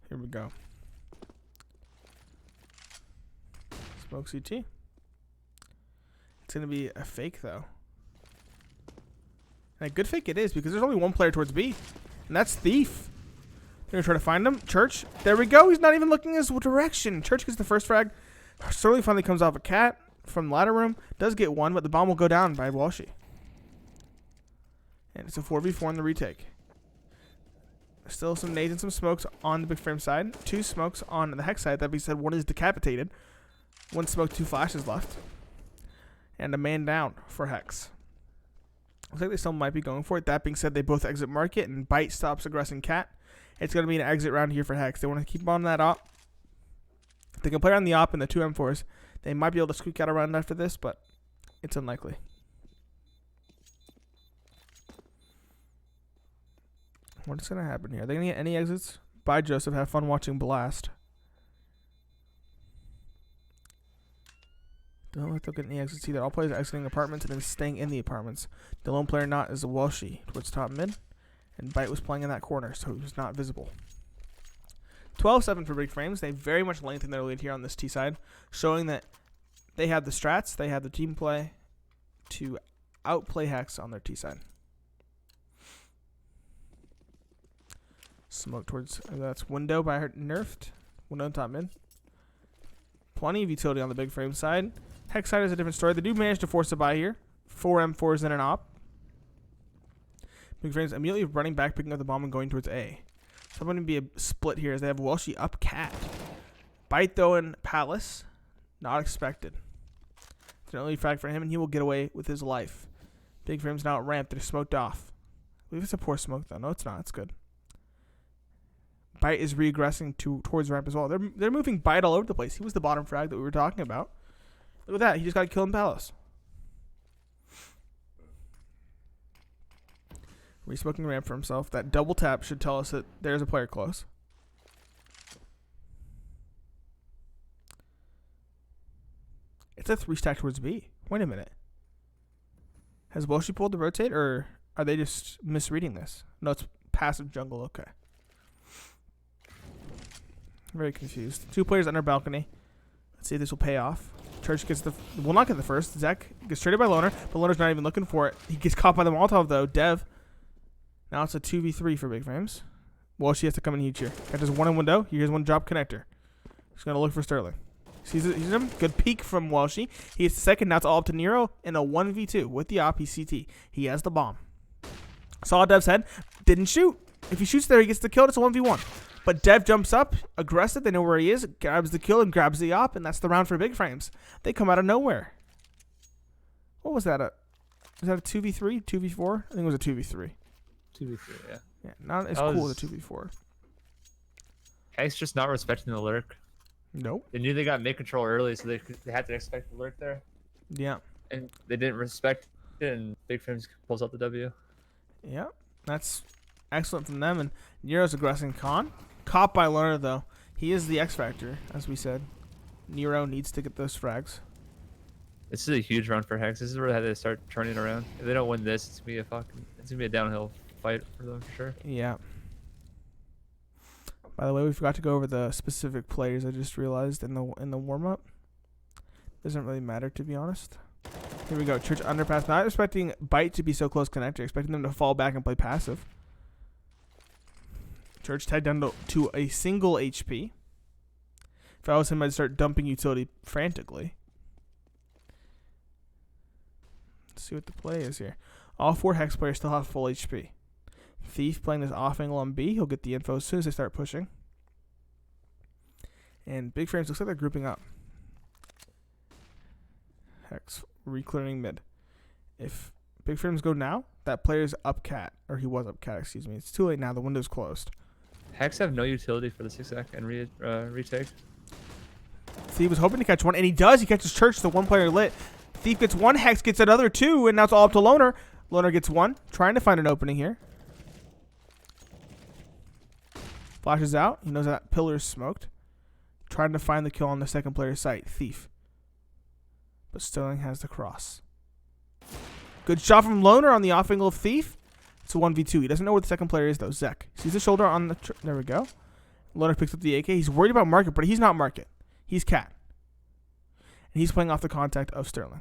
Here we go. Smoke CT. It's going to be a fake, though. And a good fake it is, because there's only 1 player towards B. And that's Thief. They're going to try to find him. Church. There we go. He's not even looking his direction. Church gets the first frag. Sterling finally comes off a cat from the ladder room. Does get 1, but the bomb will go down by Walshy. And it's a 4v4 in the retake. Still some nades and some smokes on the Big Frame side. 2 smokes on the Hex side. That being said, 1 is decapitated. 1 smoke, 2 flashes left. And a man down for Hex. Looks like they still might be going for it. That being said, they both exit market and Bite stops aggressing Cat. It's going to be an exit round here for Hex. They want to keep on that op. If they can play around the op and the 2 M4s, they might be able to squeak out a round after this, but it's unlikely. What is going to happen here? Are they going to get any exits? Bye, Joseph. Have fun watching Blast. Don't let them get any exits either. All players are exiting apartments and then staying in the apartments. The lone player not is Walshy towards top mid. And Bite was playing in that corner, so he was not visible. 12-7 for Big Frames. They very much lengthened their lead here on this T side, showing that they have the strats, they have the team play to outplay Hex on their T side. Smoke towards, that's window by her nerfed. Window on top mid. Plenty of utility on the Big Frame side. Hex side is a different story. They do manage to force a buy here. 4 M4s and an op. Big Frames immediately running back, picking up the bomb and going towards A. So I'm going to be a split here as they have Walshy up Cat. Bite though in Palace. Not expected. It's an early frag for him and he will get away with his life. Big Frames now at ramp. They're smoked off. I believe it's a poor smoke though. No, it's not. It's good. Bite is regressing towards ramp as well. They're moving Bite all over the place. He was the bottom frag that we were talking about. Look at that. He just got killed in Palace. Resmoking ramp for himself. That double tap should tell us that there's a player close. It's a 3 stack towards B. Wait a minute. Has Walshy pulled the rotate or are they just misreading this? No, it's passive jungle. Okay. Very confused. 2 players under balcony. Let's see if this will pay off. Church gets the... will not get the first. Zach gets traded by Loner, but Loner's not even looking for it. He gets caught by the Molotov, though. Dev. Now it's a 2v3 for Big Frames. Well, she has to come in huge here. Got just 1 in window. Here's 1 drop connector. He's going to look for Sterling. Sees him. Good peek from Walshy. He is second. Now it's all up to Nero in a 1v2 with the op. He's CT. He has the bomb. Saw Dev's head. Didn't shoot. If he shoots there, he gets the kill. It's a 1v1. But Dev jumps up, aggressive. They know where he is. Grabs the kill and grabs the op. And that's the round for Big Frames. They come out of nowhere. What was that? Was that a 2v3? 2v4? I think it was a 2v3. 2v3, yeah. Yeah, not as cool as a 2v4. Hex just not respecting the lurk. Nope. They knew they got mid control early, so they had to expect the lurk there. Yeah. And they didn't respect it, and Big Frames pulls out the W. Yeah, that's excellent from them. And Nero's aggressing Khan. Caught by Lerner, though. He is the X Factor, as we said. Nero needs to get those frags. This is a huge run for Hex. This is where they have to start turning around. If they don't win this, it's gonna be a downhill fight for them for sure. Yeah. By the way, we forgot to go over the specific players. I just realized in the warm up. Doesn't really matter, to be honest. Here we go. Church underpass. Not expecting Bite to be so close connector. Expecting them to fall back and play passive. Church tied down to a single HP. If I was him, I'd start dumping utility frantically. Let's see what the play is here. All 4 Hex players still have full HP. Thief playing this off angle on B. He'll get the info as soon as they start pushing. And Big Frames looks like they're grouping up. Hex reclearing mid. If Big Frames go now, that player's up cat. Or he was up cat, excuse me. It's too late now. The window's closed. Hex have no utility for the 6-sec and retake. Thief was hoping to catch one, and he does. He catches Church, the 1 player lit. Thief gets 1, Hex gets another 2, and now it's all up to Loner. Loner gets 1, trying to find an opening here. Flashes out. He knows that pillar's smoked. Trying to find the kill on the second player's site, Thief. But Sterling has the cross. Good shot from Loner on the off angle of Thief. It's a 1v2. He doesn't know where the second player is, though. Zek sees the shoulder on the... there we go. Loner picks up the AK. He's worried about Market, but he's not Market. He's Cat. And he's playing off the contact of Sterling.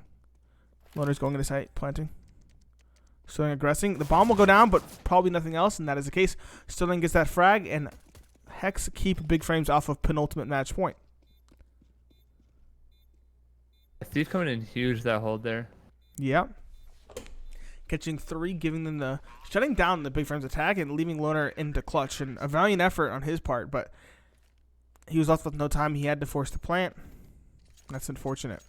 Loner's going into site, planting. Sterling aggressing. The bomb will go down, but probably nothing else, and that is the case. Sterling gets that frag, and Hex keep Big Frames off of penultimate match point. Thief coming in huge, that hold there. Yep. Catching 3, giving them the... shutting down the Big Frames attack and leaving Loner into clutch. And a valiant effort on his part, but he was left with no time. He had to force the plant. That's unfortunate.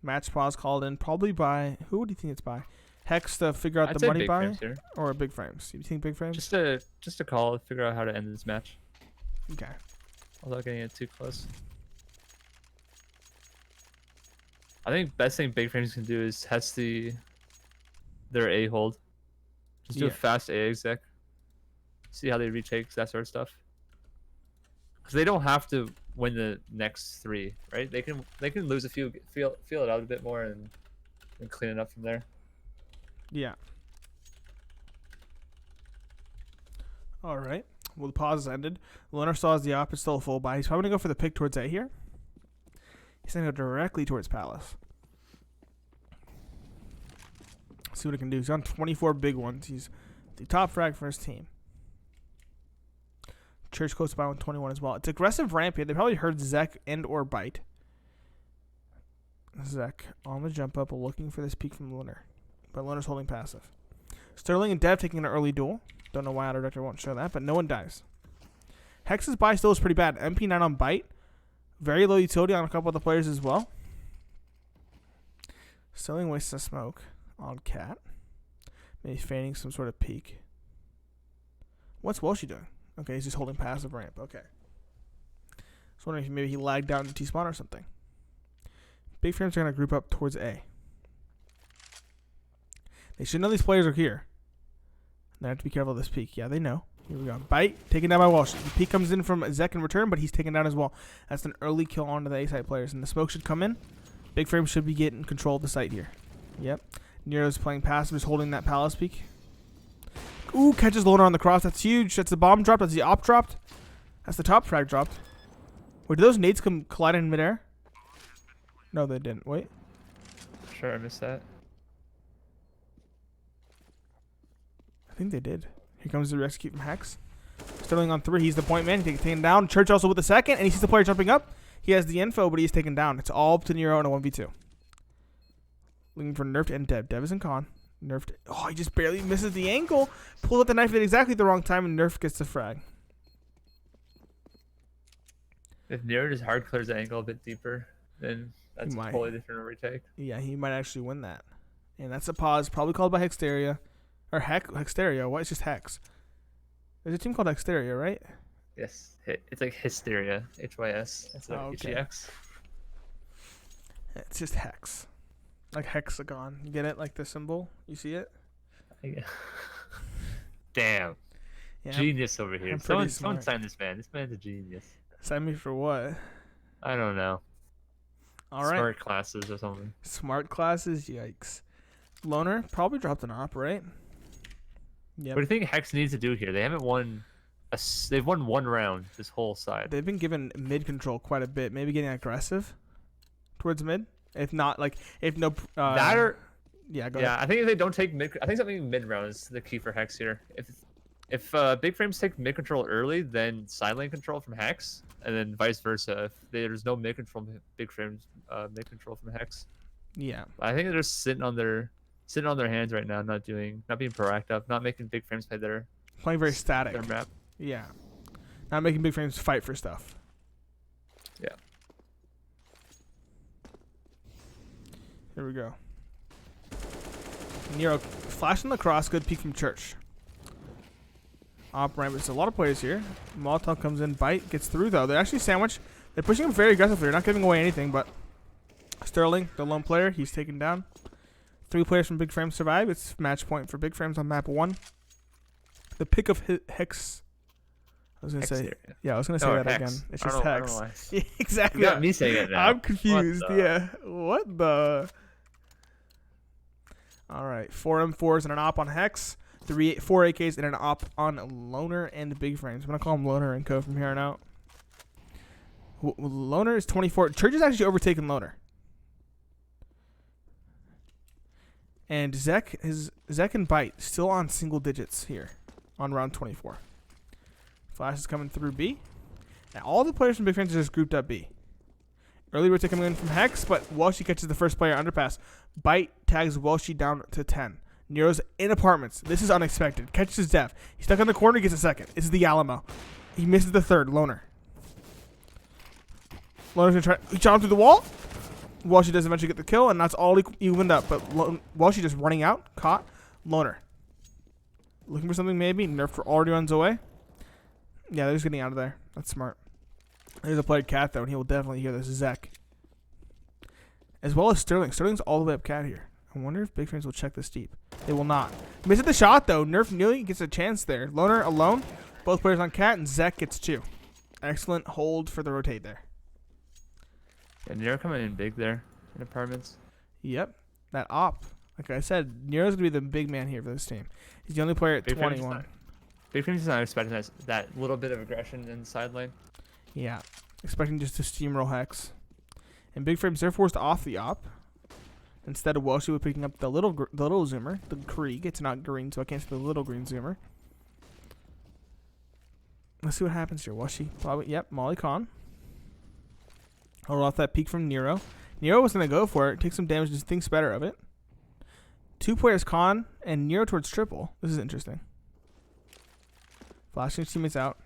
Match pause called in probably by... who do you think it's by? Hex to figure out I'd the say money Big buy? Frames here. Or Big Frames? You think Big Frames? Just a call to figure out how to end this match Okay. without getting it too close. I think best thing Big Frames can do is test their A hold. Just do a fast A exec. See how they retake, that sort of stuff. Because they don't have to win the next 3, right? They can lose a few, feel it out a bit more, and clean it up from there. Yeah. All right. Well, the pause is ended. Loner saw as the op is still a full buy. He's probably going to go for the pick towards A here. He's going to go directly towards Palace. See what he can do. He's on 24 big ones. He's the top frag for his team. Church close by on 21 as well. It's aggressive ramp here. They probably heard Zek and or Bite. Zek on the jump up looking for this peek from Loner. But Loner's holding passive. Sterling and Dev taking an early duel. Don't know why Auto Director won't show that, but no one dies. Hex's buy still is pretty bad. MP9 on Bite. Very low utility on a couple of the players as well. Sterling wastes a smoke on Cat. Maybe feigning some sort of peek. What's Welshie doing? Okay, he's just holding passive ramp. Okay. I was wondering if maybe he lagged out into T-spawn or something. Big Frames are going to group up towards A. They should know these players are here. They have to be careful of this peek. Yeah, they know. Here we go. Bite, taken down by Walsh. The peek comes in from Zek in return, but he's taken down as well. That's an early kill onto the A-side players. And the smoke should come in. Big Frame should be getting control of the site here. Yep. Nero's playing passive, is holding that Palace peek. Ooh, catches Loner on the cross. That's huge. That's the bomb dropped. That's the op dropped. That's the top frag dropped. Wait, did those nades come collide in midair? No, they didn't. Wait. Sure, I missed that. I think they did. Here comes the execute from Hex. Sterling on 3. He's the point man. He's taken down. Church also with the second, and he sees the player jumping up. He has the info, but he's taken down. It's all up to Nero in a 1v2. Looking for Nerfed and Dev. Dev is in con. Nerfed. Oh, he just barely misses the angle. Pulls out the knife at exactly the wrong time, and Nerfed gets the frag. If Nero just hard clears the angle a bit deeper, then that's a totally different retake. Yeah, he might actually win that. And that's a pause, probably called by Hexteria. Or Hexteria. What? It's just Hex. There's a team called Hexteria, right? Yes. It's like Hysteria. HYS. It's like HEX. It's just Hex. Like hexagon. You get it? Like the symbol? You see it? Yeah. Damn. Yeah, genius over here. Someone sign this man. This man's a genius. Sign me for what? I don't know. All right. Smart classes or something. Smart classes? Yikes. Loner probably dropped an op, right? Yep. What do you think Hex needs to do here? They haven't won. They've won one round this whole side. They've been given mid control quite a bit. Maybe getting aggressive towards mid. If not, like if no. That or Yeah. Go yeah, ahead. I think if they don't take mid, I think something mid round is the key for Hex here. If big frames take mid control early, then side lane control from Hex, and then vice versa. If there's no mid control from big frames, mid control from Hex. Yeah. I think they're just sitting on their hands right now, not being proactive, not making big frames play Playing very static. their map. Yeah. Not making big frames fight for stuff. Yeah. Here we go. Nero flashing the cross. Good peek from Church. Op ramp. There's a lot of players here. Molotov comes in. Bite gets through though. They're actually sandwiched. They're pushing him very aggressively. They're not giving away anything, but Sterling, the lone player, he's taken down. 3 players from Big Frames survive. It's match point for Big Frames on map 1. The pick of Hex. I was gonna say, Here, yeah, I was gonna say Oh, that Hex. again. It's I just don't know Hex. why. Yeah, exactly. You got me saying it now. I'm confused. What the- Yeah. What the? All right. 4 M4s and an op on Hex. 4 AKs and an op on Loner and Big Frames. I'm gonna call him Loner and Co from here on out. Loner is 24. Church is actually overtaken Loner. And Zek and Bite still on single digits here on round 24. Flash is coming through B. Now all the players from Big Frames are just grouped up B. Early rotate coming in from Hex, but Welshie catches the first player underpass. Bite tags Welshie down to 10. Nero's in apartments. This is unexpected. Catches Def. He's stuck on the corner, gets a second. This is the Alamo. He misses the third. Loner. Loner's gonna try. He shot him through the wall. Welshie does eventually get the kill, and that's all evened up. But Welshie just running out. Caught. Loner. Looking for something maybe. Nerf already runs away. Yeah, they're just getting out of there. That's smart. There's a player Cat, though, and he will definitely hear this. Zek. As well as Sterling. Sterling's all the way up Cat here. I wonder if Big Frames will check this deep. They will not. Misses the shot, though. Nerf nearly gets a chance there. Loner alone. Both players on Cat, and Zek gets 2. Excellent hold for the rotate there. And Nero coming in big there in apartments. Yep. That op. Like I said, Nero's going to be the big man here for this team. He's the only player at Big Frames 21. Big Frames is not expecting that little bit of aggression in the side lane. Yeah. Expecting just to steamroll Hex. And Big Frames, they're forced off the op. Instead of Welshie, we're picking up the little zoomer, the Krieg. It's not green, so I can't see the little green zoomer. Let's see what happens here. Welshie, probably, yep, Molly Khan. I'll roll off that peek from Nero. Nero was going to go for it. Take some damage, just thinks better of it. 2 players, Khan and Nero towards triple. This is interesting. Flashing his teammates out.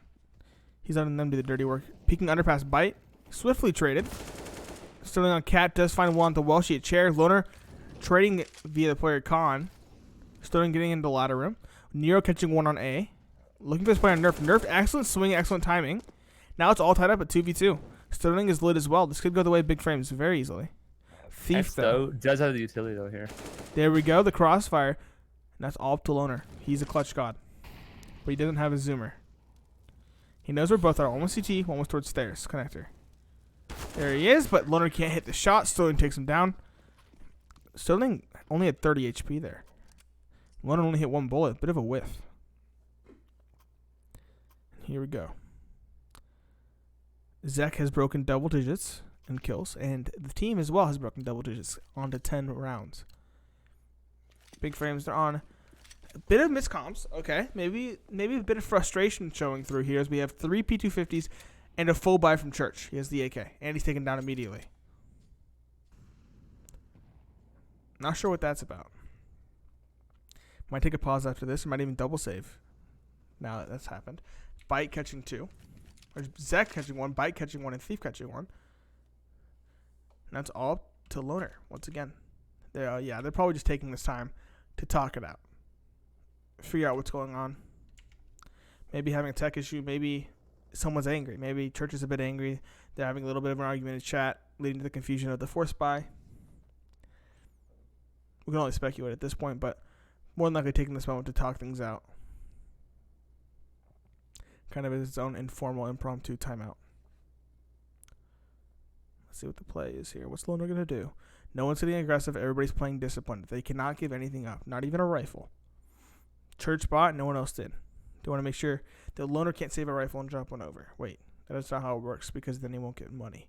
He's letting them do the dirty work. Peeking underpass Bite. Swiftly traded. Sterling on Cat does find one to Welshie at chair. Loner trading via the player Khan. Sterling getting into the ladder room. Nero catching one on A. Looking for this player on Nerf. Nerf, excellent swing, excellent timing. Now it's all tied up at 2v2. Sterling is lit as well. This could go the way of Big Frames very easily. Thief, Hex, though. does have the utility, though, here. There we go. The crossfire. And that's all up to Loner. He's a clutch god. But he doesn't have a zoomer. He knows where both are. One was CT, one was towards stairs. Connector. There he is, but Loner can't hit the shot. Sterling takes him down. Sterling only had 30 HP there. Loner only hit 1 bullet. Bit of a whiff. Here we go. Zek has broken double digits in kills, and the team as well has broken double digits on to 10 rounds. Big Frames, they're on a bit of miscomps. Okay, maybe a bit of frustration showing through here as we have 3 P250s and a full buy from Church. He has the AK, and he's taken down immediately. Not sure what that's about. Might take a pause after this. Might even double save. Now that that's happened. Bite catching 2. Or Zek catching 1, Bite catching 1, and Thief catching 1. And that's all up to Loner once again. They're probably just taking this time to talk it out. Figure out what's going on. Maybe having a tech issue. Maybe someone's angry. Maybe Church is a bit angry. They're having a little bit of an argument in chat, leading to the confusion of the force buy. We can only speculate at this point, but more than likely taking this moment to talk things out. Kind of its own informal, impromptu timeout. Let's see what the play is here. What's Loner going to do? No one's getting aggressive. Everybody's playing disciplined. They cannot give anything up. Not even a rifle. Church bought, no one else did. They want to make sure the loner can't save a rifle and drop one over. Wait, that is not how it works because then he won't get money.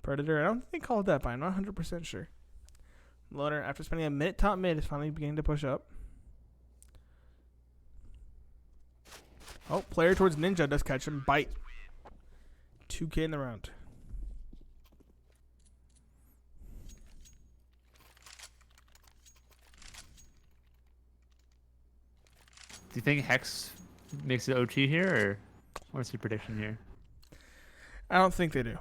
Predator, I don't think they called that, but I'm not 100% sure. Loner, after spending a minute top mid, is finally beginning to push up. Oh, player towards Ninja does catch him. Bite. 2K in the round. Do you think Hex makes it OT here, or what's your prediction here? I don't think they do.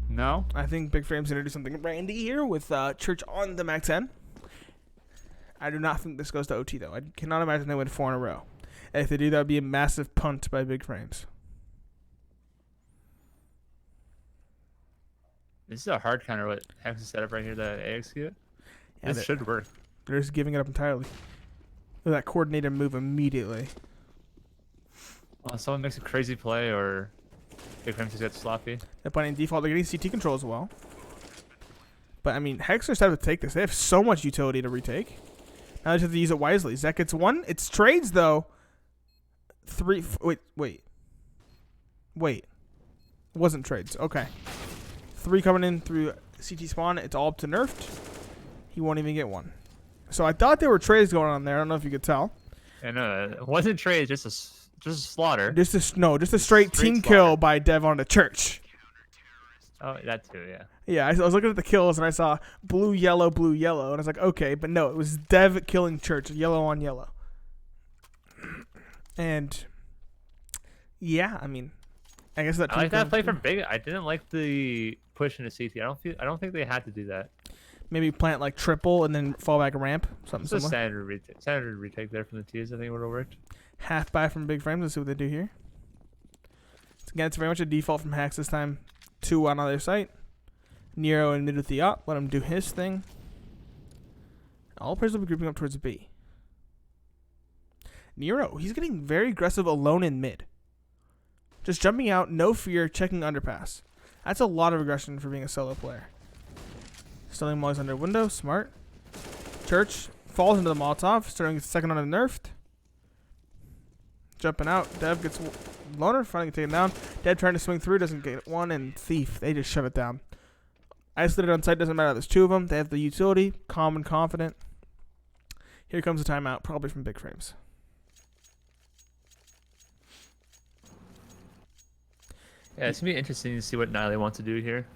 No? I think Big Frame's going to do something brandy here with Church on the Mac 10. I do not think this goes to OT, though. I cannot imagine they win 4 in a row. And if they do, that would be a massive punt by Big Frames. This is a hard counter what Hex is set up right here, the execute. Yeah, this should work. They're just giving it up entirely. Look at that coordinated move immediately. Well, someone makes a crazy play or Big Frames just gets sloppy. They're playing default. They're getting CT control as well. But, I mean, Hex are set up to take this. They have so much utility to retake. Now they just have to use it wisely. Zek gets 1. It's trades, though. 3. Wait. It wasn't trades. Okay. 3 coming in through CT spawn. It's all up to nerfed. He won't even get 1. So I thought there were trades going on there. I don't know if you could tell. I know it wasn't trades, just a slaughter. Just a straight team slaughter. kill by Dev on the Church. Oh, that too, yeah. Yeah, I was looking at the kills and I saw blue, yellow, and I was like, okay, but no, it was Dev killing Church, yellow on yellow. And yeah, I mean, I guess that. I like that play from Big. I didn't like the push into CT. I don't think they had to do that. Maybe plant like triple and then fall back a ramp, something It's a similar. standard retake there from the T's. I think it would have worked. Half buy from Big Frames. Let's see what they do here. Again, it's very much a default from Hacks this time. 2 on other site. Nero and mid with the op. Let him do his thing. All players will be grouping up towards B. Nero, he's getting very aggressive alone in mid. Just jumping out, no fear, checking underpass. That's a lot of aggression for being a solo player. Stunning Molly's under window, smart. Church falls into the Molotov, starting gets second on the nerfed. Jumping out, Dev gets loner, finally taken down. Dev trying to swing through, doesn't get 1, and Thief, they just shut it down. Isolated on site, doesn't matter, there's 2 of them. They have the utility, calm and confident. Here comes a timeout, probably from Big Frames. Yeah, it's gonna be interesting to see what Nile wants to do here.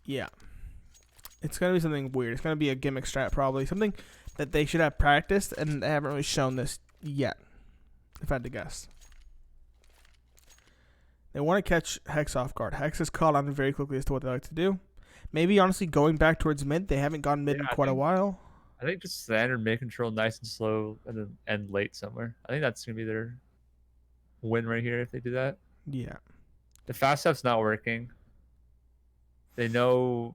Yeah. It's going to be something weird. It's going to be a gimmick strat probably. Something that they should have practiced, and they haven't really shown this yet, if I had to guess. They want to catch Hex off guard. Hex is caught on very quickly as to what they like to do. Maybe, honestly, going back towards mid. They haven't gone mid in quite a while. I think just standard mid control, nice and slow, and then end late somewhere. I think that's going to be their win right here if they do that. Yeah. The fast stuff's not working. They know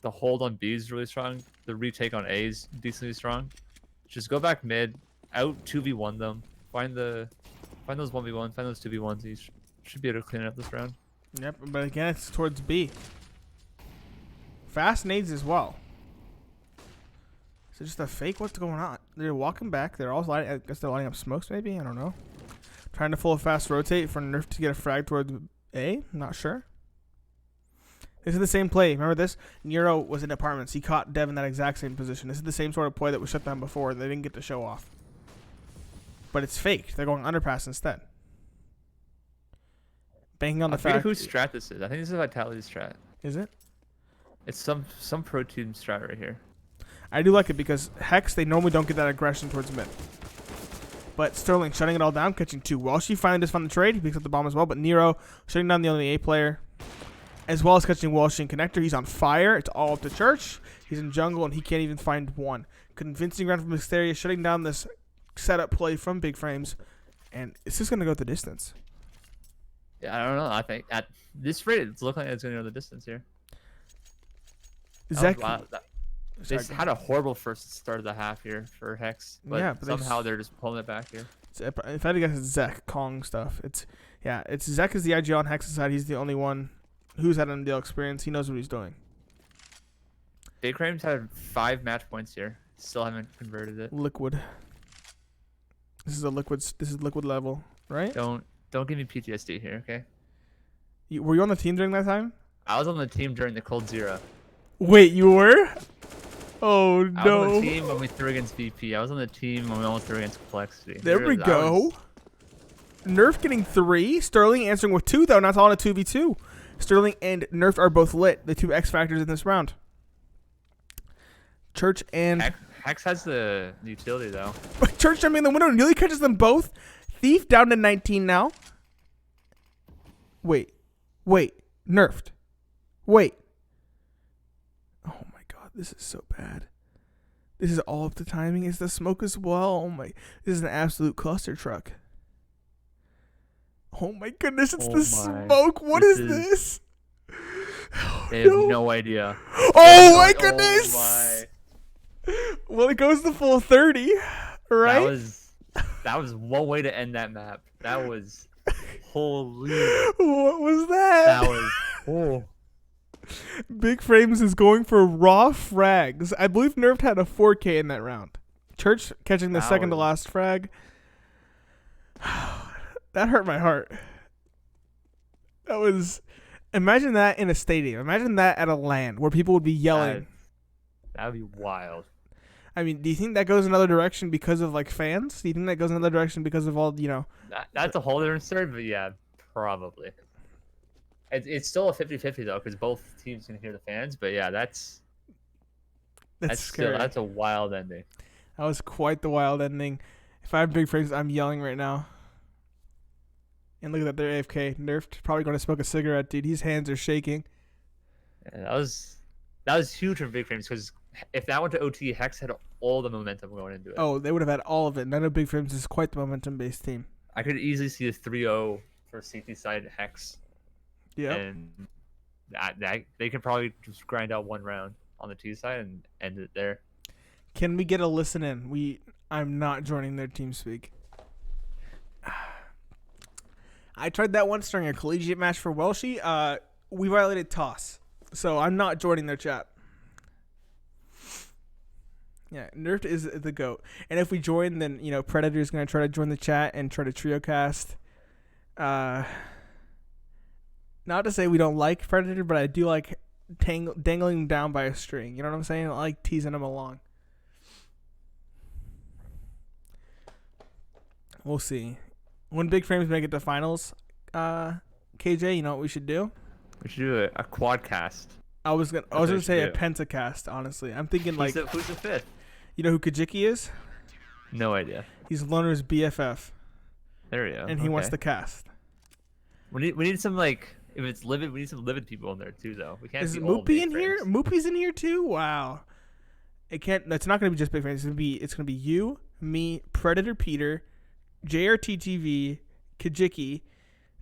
the hold on B is really strong. The retake on A is decently strong. Just go back mid, out 2v1 them. Find those 1v1s, find those 2v1s. You should be able to clean it up this round. Yep, but again, it's towards B. Fast nades as well. Is it just a fake? What's going on? They're walking back. They're all lighting. I guess they're lighting up smokes, maybe? I don't know. Trying to full a fast rotate for Nerf to get a frag towards A? Not sure. This is the same play. Remember this? Nero was in apartments. He caught Dev in that exact same position. This is the same sort of play that was shut down before. They didn't get to show off. But it's faked. They're going underpass instead. Banking on the fact. I forget whose strat this is. I think this is a Vitality strat. Is it? It's some pro team strat right here. I do like it because Hex, they normally don't get that aggression towards mid. But Sterling shutting it all down, catching 2. Walshy finally just found the trade. He picks up the bomb as well. But Nero shutting down the only A player. As well as catching Walshy and Connector. He's on fire. It's all up to Church. He's in jungle and he can't even find 1. Convincing round from Hysteria, shutting down this setup play from Big Frames. And it's just going to go the distance. Yeah, I don't know. I think at this rate, it's looking like it's going to go the distance here. Zek, They had a horrible first start of the half here for Hex, but, yeah, but somehow they're just pulling it back here. If I had to guess, it's Zek Kong stuff. It's Zek is the IG on Hex's side. He's the only one Who's had MDL experience? He knows what he's doing. Big Frames had 5 match points here. Still haven't converted it. Liquid. This is liquid level, right? Don't give me PTSD here, okay? Were you on the team during that time? I was on the team during the Cold Zero. Wait, you were? Oh no. I was on the team when we threw against VP. I was on the team when we almost threw against Complexity. There we go. Nerf getting 3. Sterling answering with 2, though. Not all in a 2v2. Sterling and Nerf are both lit. The 2 X factors in this round. Church and... Hex has the utility, though. Church jumping in the window nearly catches them both. Thief down to 19 now. Wait. Nerfed. Wait. Oh my god, this is so bad. This is all up to timing. Is the smoke as well? Oh my. This is an absolute cluster truck. Oh my goodness, it's the smoke. What is this? They have no idea. Oh my goodness. Oh my. Well, it goes the full 30, right? That was one way to end that map. That was holy. What was that? That was oh. Big Frames is going for raw frags. I believe Nerfed had a 4K in that round. Church catching the second to last frag. That hurt my heart. That was... Imagine that in a stadium. Imagine that at a LAN where people would be yelling. That would be wild. I mean, do you think that goes another direction because of, like, fans? Do you think that goes another direction because of all, you know... That's a whole different story, but yeah, probably. It's still a 50-50, though, because both teams can hear the fans. But yeah, that's scary. That's a wild ending. That was quite the wild ending. If I have Big Frames, I'm yelling right now. And look at that, they're AFK. Nerfed, probably going to smoke a cigarette, dude. His hands are shaking. Yeah, that was huge for Big Frames, because if that went to OT, Hex had all the momentum going into it. Oh, they would have had all of it. None of Big Frames is quite the momentum-based team. I could easily see a 3-0 for CT side Hex. Yeah. And that they could probably just grind out one round on the T side and end it there. Can we get a listen in? I'm not joining their TeamSpeak. I tried that once during a collegiate match for Welshie. We violated toss, so I'm not joining their chat. Yeah, Nerfed is the GOAT. And if we join, then, you know, Predator's going to try to join the chat and try to trio cast. Not to say we don't like Predator, but I do like dangling him down by a string. You know what I'm saying? I like teasing him along. We'll see. When Big Frames make it to finals, KJ, you know what we should do? We should do a quad cast. I was gonna say a pentacast. Honestly, I'm thinking who's the 5th? You know who Kajiki is? No idea. He's Loner's BFF. There we go. And he wants to cast. We need some, like, if it's livid, we need some livid people in there too, though. We can't. Is Moopy in here? Moopy's in here too. Wow. It can't. That's not gonna be just Big Frames. It's gonna be you, me, Predator Peter, JRTTV, Kajiki.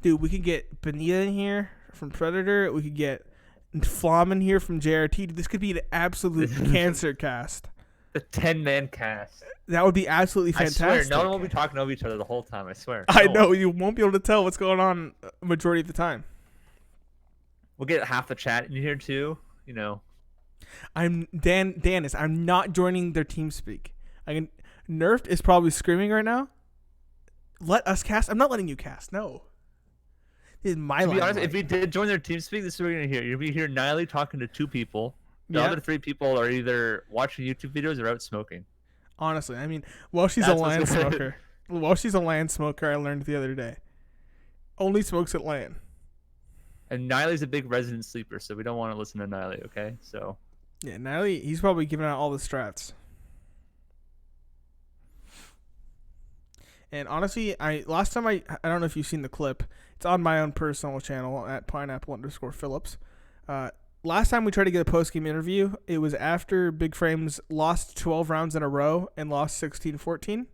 Dude, we could get Benita in here from Predator. We could get Flom in here from JRT. This could be an absolute cancer cast. The 10-man cast. That would be absolutely fantastic. I swear, no one will be talking over each other the whole time. I swear. I know. You won't be able to tell what's going on majority of the time. We'll get half the chat in here too. You know. I'm Danis. I'm not joining their TeamSpeak. Nerfed is probably screaming right now. Let us cast. I'm not letting you cast. No. This is my line. To be honest, if we did join their TeamSpeak, this is what we're gonna hear. You're gonna hear Niley talking to 2 people. The other 3 people are either watching YouTube videos or out smoking. Honestly, I mean, she's a LAN smoker. She's a LAN smoker, I learned the other day. Only smokes at LAN. And Niley's a big resident sleeper, so we don't want to listen to Niley, okay? So. Yeah, Niley, he's probably giving out all the strats. And honestly, last time I don't know if you've seen the clip. It's on my own personal channel at pineapple_Phillips. Last time we tried to get a post-game interview, it was after Big Frames lost 12 rounds in a row and lost 16-14.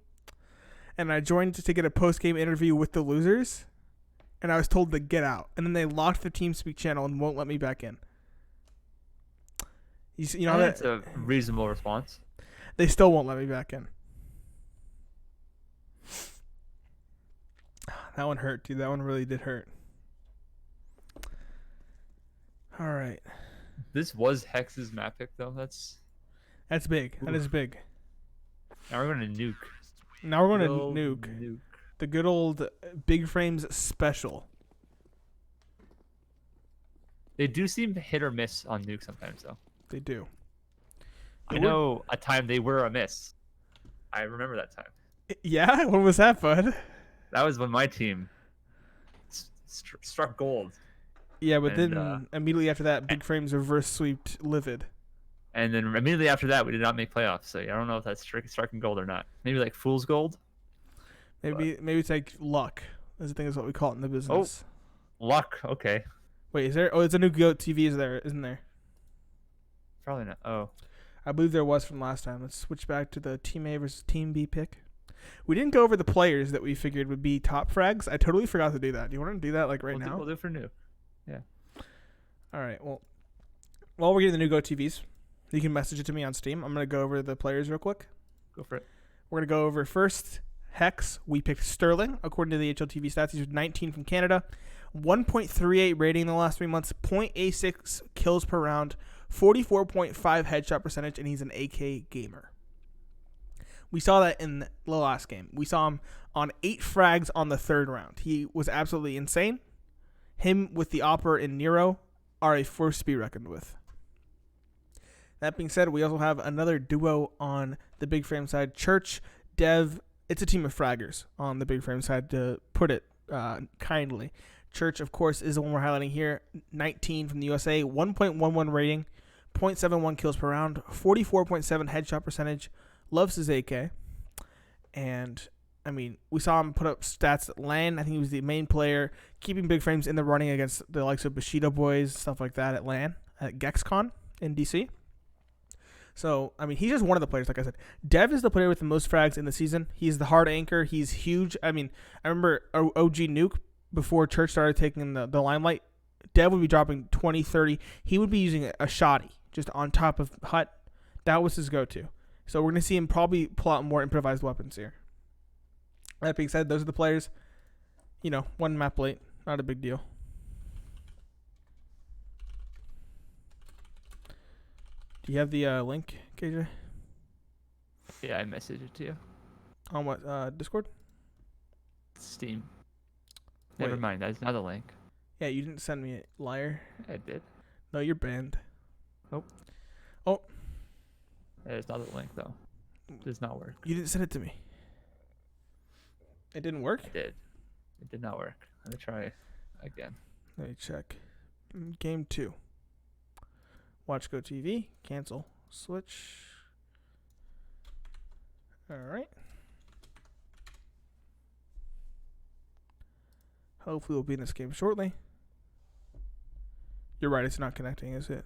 And I joined to get a post-game interview with the losers, and I was told to get out. And then they locked the TeamSpeak channel and won't let me back in. You know that's a reasonable response. They still won't let me back in. That one hurt, dude. That one really did hurt. All right. This was Hex's map pick though. That's That's big. That is big. now we're going to nuke. Now we're going to Good old nuke. The good old Big Frames special. They do seem hit or miss on nuke sometimes though. They do. I know a time they were a miss. I remember that time. Yeah? When was that, bud? That was when my team struck gold. Yeah, but And, then immediately after that, Big Frames reverse sweeped Livid. And then immediately after that, we did not make playoffs. So I don't know if that's striking gold or not. Maybe like fool's gold. Maybe it's like luck. Is the thing is what we call it in the business. Luck. Okay. Wait, is there? Oh, it's a new GOAT TV. Is there? Isn't there? Probably not. Oh. I believe there was from last time. Let's switch back to the Team A versus Team B pick. We didn't go over the players that we figured would be top frags. I totally forgot to do that. Do you want to do that like now? We'll do it for new. Yeah. All right. Well, while we're getting the new GOAT TVs, you can message it to me on Steam. I'm gonna go over the players real quick. Go for it. We're gonna go over first Hex. We picked Sterling according to the HLTV stats. He's 19 from Canada, 1.38 rating in the last 3 months, 0.86 kills per round, 44.5 headshot percentage, and he's an AK gamer. We saw that in the last game. We saw him on 8 frags on the 3rd round. He was absolutely insane. Him with the Opera and Nero are a force to be reckoned with. That being said, we also have another duo on the Big Frame side. Church, Dev, it's a team of fraggers on the Big Frame side, to put it kindly. Church, of course, is the one we're highlighting here. 19 from the USA, 1.11 rating, 0.71 kills per round, 44.7 headshot percentage, loves his AK. And, I mean, we saw him put up stats at LAN. I think he was the main player, keeping Big Frames in the running against the likes of Bushido Boys, stuff like that at LAN, at GexCon in DC. So, I mean, he's just one of the players, like I said. Dev is the player with the most frags in the season. He's the hard anchor. He's huge. I mean, I remember OG Nuke, before Church started taking the limelight, Dev would be dropping 20, 30. He would be using a shoddy just on top of Hut. That was his go-to. So we're going to see him probably pull out more improvised weapons here. That being said, those are the players. You know, one map late. Not a big deal. Do you have the link, KJ? Yeah, I messaged it to you. On what? Discord? Steam. Never Wait. mind. That's not a link. Yeah, you didn't send me it, liar. I did. No, you're banned. Nope. Oh. It's not a link though. It does not work. You didn't send it to me. It didn't work? It did. It did not work. Let me try again. Let me check. Game 2. Watch Go TV. Cancel. Switch. Alright. Hopefully we'll be in this game shortly. You're right, it's not connecting, is it?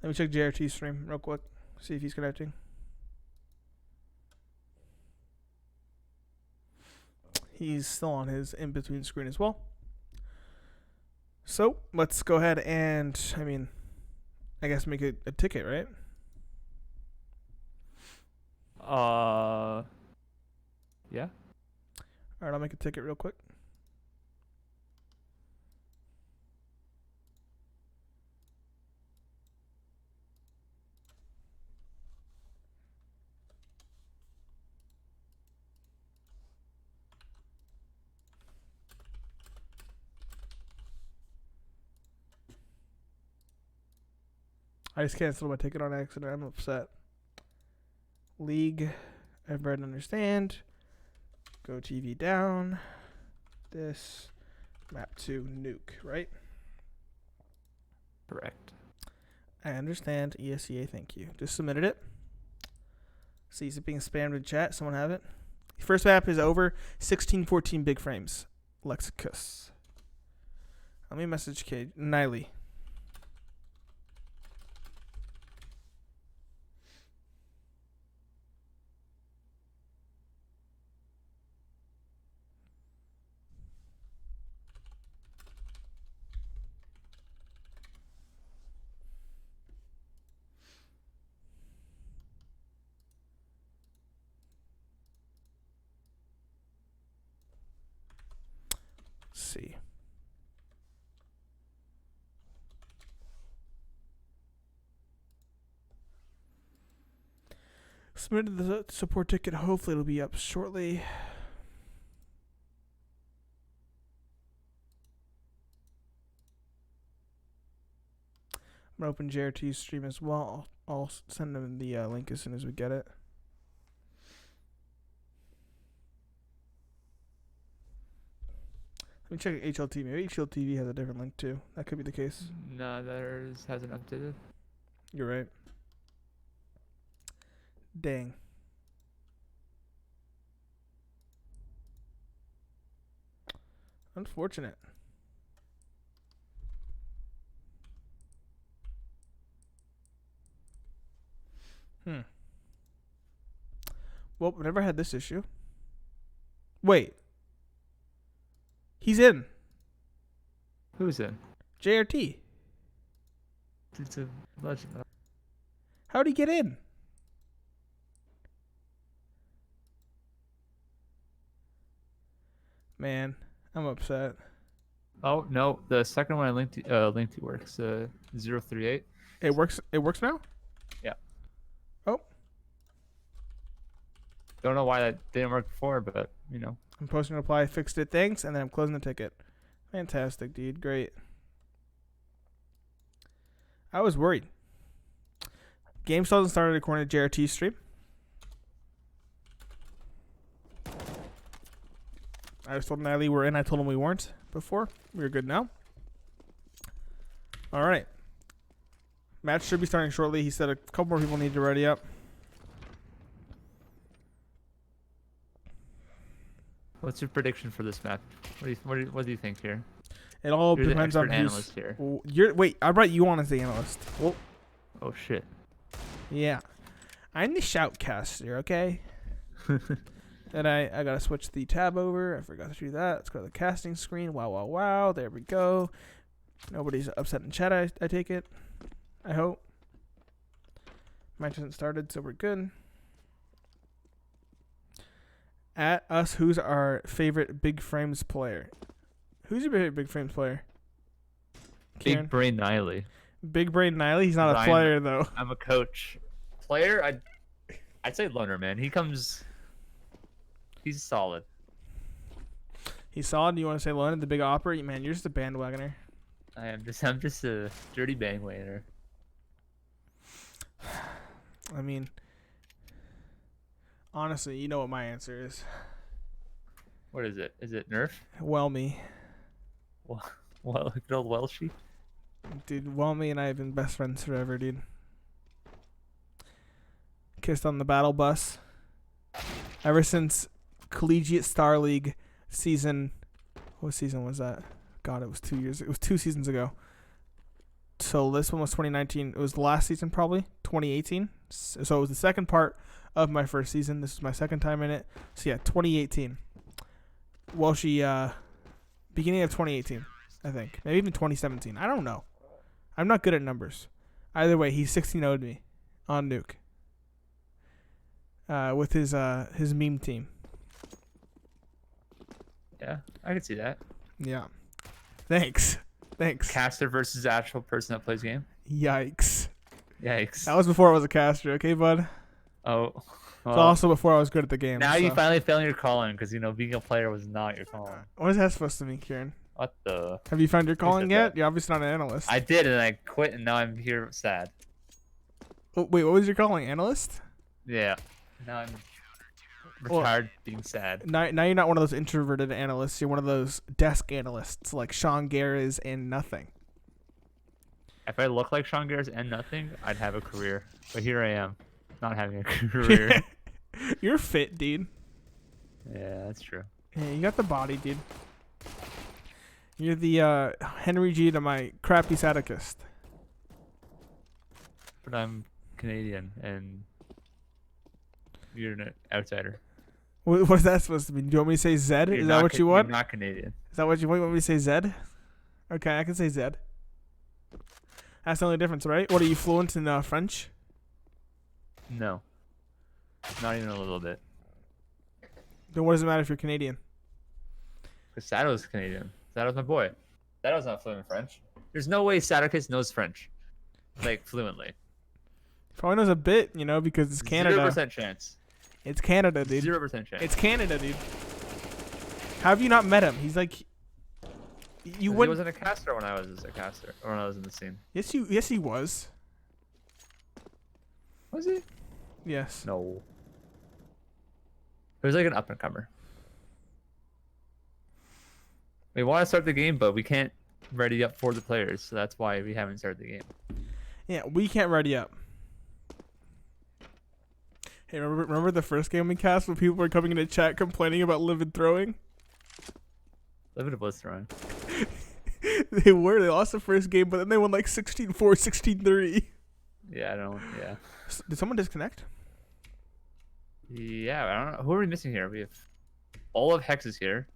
Let me check JRT's stream real quick. See if he's connecting. He's still on his in-between screen as well. So, let's go ahead and, I guess make it a ticket, right? Yeah. Alright, I'll make a ticket real quick. I just canceled my ticket on accident. I'm upset. League, I've read and understand. Go TV down. This map to nuke, right? Correct. I understand. ESEA, thank you. Just submitted it. Sees it being spammed in chat. Someone have it? First map is over. 1614 big frames. Lexicus. Let me message Niley. see. Submitted the support ticket. Hopefully it'll be up shortly. I'm gonna open JRT's stream as well. I'll send them the link as soon as we get it. Let me check HLTV. Maybe HLTV has a different link too. That could be the case. No, theirs hasn't updated. You're right. Dang. Unfortunate. Well, we never had this issue. Wait. He's in. Who's in? JRT. It's a legend. How'd he get in? Man, I'm upset. Oh no, the second one I linked to works. 038. It works. It works now. Yeah. Oh, Don't know why that didn't work before, but you know. I'm posting a reply. Fixed it. Thanks, and then I'm closing the ticket. Fantastic, dude. Great. I was worried. Game still hasn't started according to JRT's stream. I was told Natalie we're in. I told him we weren't before. We were good now. All right. Match should be starting shortly. He said a couple more people need to ready up. What's your prediction for this map? What do you think here? It all You're the depends on expert who's. analyst here. Wait, I brought you on as the analyst. Well, Oh shit. yeah. I'm the shoutcaster, okay? Then I gotta switch the tab over. I forgot to do that. Let's go to the casting screen. Wow, wow, wow. There we go. Nobody's upset in chat, I take it. I hope. Match hasn't started, so we're good. At us, who's our favorite Big Frames player? Who's your favorite Big Frames player? Kieran? Big Brain Niley. Big Brain Niley? He's not a Ryan. player, though. I'm a coach. Player, I'd say Loner, man. He's solid. He's solid. You want to say London, the Big Opera? Man, you're just a bandwagoner. I'm just a dirty bandwagoner. I mean, honestly, you know what my answer is. What is it? Is it Nerf? Well, me. Well, good old Welshie. Dude, well, me and I have been best friends forever, dude. Kissed on the battle bus. Ever since Collegiate Star League season. What season was that? God, it was 2 years. It was 2 seasons ago. So this one was 2019. It was the last season, probably 2018. So it was the second part of my first season. This is my second time in it. So yeah, 2018. Well, beginning of 2018, I think. Maybe even 2017. I don't know. I'm not good at numbers. Either way, he 16-0'd me on Nuke. With his meme team. Yeah, I could see that. Yeah. Thanks. Caster versus actual person that plays game. Yikes. Yikes. That was before I was a caster, okay, bud? Oh. It's also before I was good at the game. Now so. you finally found your calling because being a player was not your calling. What is that supposed to mean, Kieran? What the? Have you found your calling said yet? that? You're obviously not an analyst. I did, and I quit, and now I'm here sad. Oh, wait, what was your calling? Analyst? Yeah. Now I'm retired, being sad. Now you're not one of those introverted analysts. You're one of those desk analysts like Sean Garris and nothing. If I look like Sean Garris and nothing, I'd have a career. But here I am, not having a career. You're fit, dude. Yeah, that's true. Yeah, you got the body, dude. You're the Henry G to my crappy sadicist. But I'm Canadian, and you're an outsider. What is that supposed to mean? Do you want me to say Zed? Is that what you want? You're not Canadian. Is that what you want? You want me to say Zed? Okay, I can say Zed. That's the only difference, right? What, are you fluent in French? No. Not even a little bit. Then what does it matter if you're Canadian? Because Sato's Canadian. That was my boy. That was not fluent French. There's no way Saturkis knows French, like fluently. Probably knows a bit, you know, because it's Canada. 0% chance. It's Canada, dude. 0% chance. It's Canada, dude. How have you not met him? He's like, you He wouldn't. wasn't a caster when I was a caster, or when I was in the scene. Yes, he was. Was he? Yes. No. It was like an up and comer. We want to start the game, but we can't ready up for the players, so that's why we haven't started the game. Yeah, we can't ready up. Hey, remember the first game we cast when people were coming into chat complaining about livid throwing? Livid was throwing. They lost the first game, but then they won like 16-4, 16-3. Yeah, I don't. Yeah. Did someone disconnect? Yeah, I don't know. Who are we missing here? We have all of Hex is here.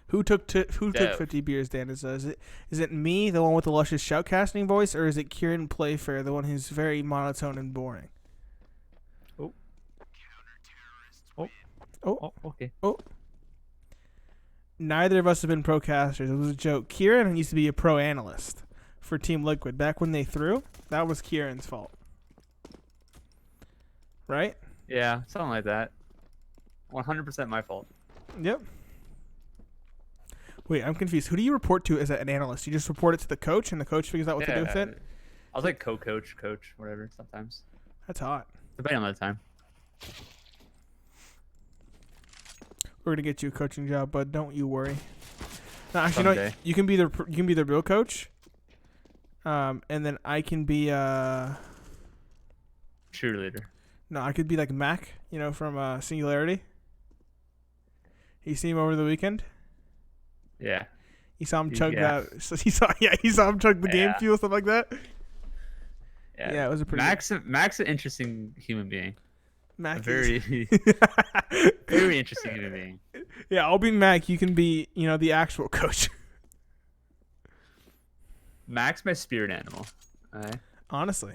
Who took Dev. 50 beers, Dan? Is it me, the one with the luscious shoutcasting voice, or is it Kieran Playfair, the one who's very monotone and boring? Oh, okay. Neither of us have been pro casters. It was a joke. Kieran used to be a pro analyst for Team Liquid. Back when they threw, that was Kieran's fault. Right? Yeah, something like that. 100% my fault. Yep. Wait, I'm confused. Who do you report to as an analyst? You just report it to the coach, and the coach figures out what to do with it? I was like co-coach, coach, whatever, sometimes. That's hot. Depending on the time. We're gonna get you a coaching job, bud. Don't you worry. No, actually, no. Someday. You can be the real coach. And then I can be Cheerleader. No, I could be like Mac, you know, from Singularity. You see him over the weekend? Yeah. You saw him chug Yeah. that. So he saw him chug the game Yeah. fuel, stuff like that. Yeah, it was a pretty. Mac's an interesting human being. Mac A very, is- very interesting human being. Yeah, I'll be Mac. You can be, you know, the actual coach. Mac's my spirit animal. Alright. Honestly,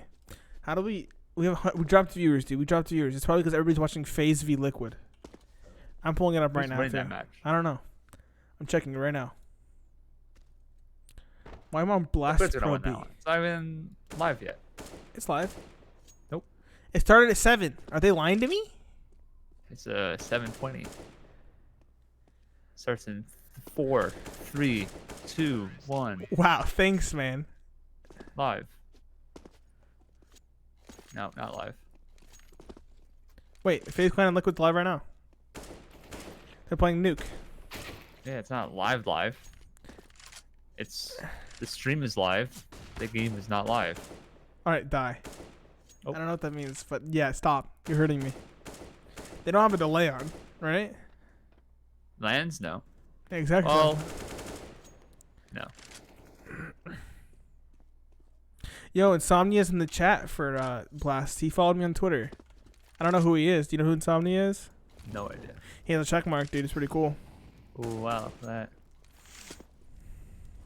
how do we dropped viewers, dude? We dropped viewers. It's probably because everybody's watching FaZe v Liquid. I'm pulling it up right Who's now. winning Too. that match? I don't know. I'm checking it right now. Why am I on Blast Liquid's gonna Pro win B? that one. It's not even live yet. It's live. Nope. It started at 7. Are they lying to me? It's 7:20. Starts in 4, 3, 2, 1. Wow, thanks, man. Live. No, not live. Wait, FaZe Clan and Liquid's live right now. They're playing Nuke. Yeah, it's not live. It's the stream is live. The game is not live. All right, die. Oh. I don't know what that means, but yeah, stop. You're hurting me. They don't have a delay on, right? Lands? No. Exactly. Well, no. Yo, Insomnia's in the chat for Blast. He followed me on Twitter. I don't know who he is. Do you know who Insomnia is? No idea. He has a check mark, dude. It's pretty cool. Oh wow, that.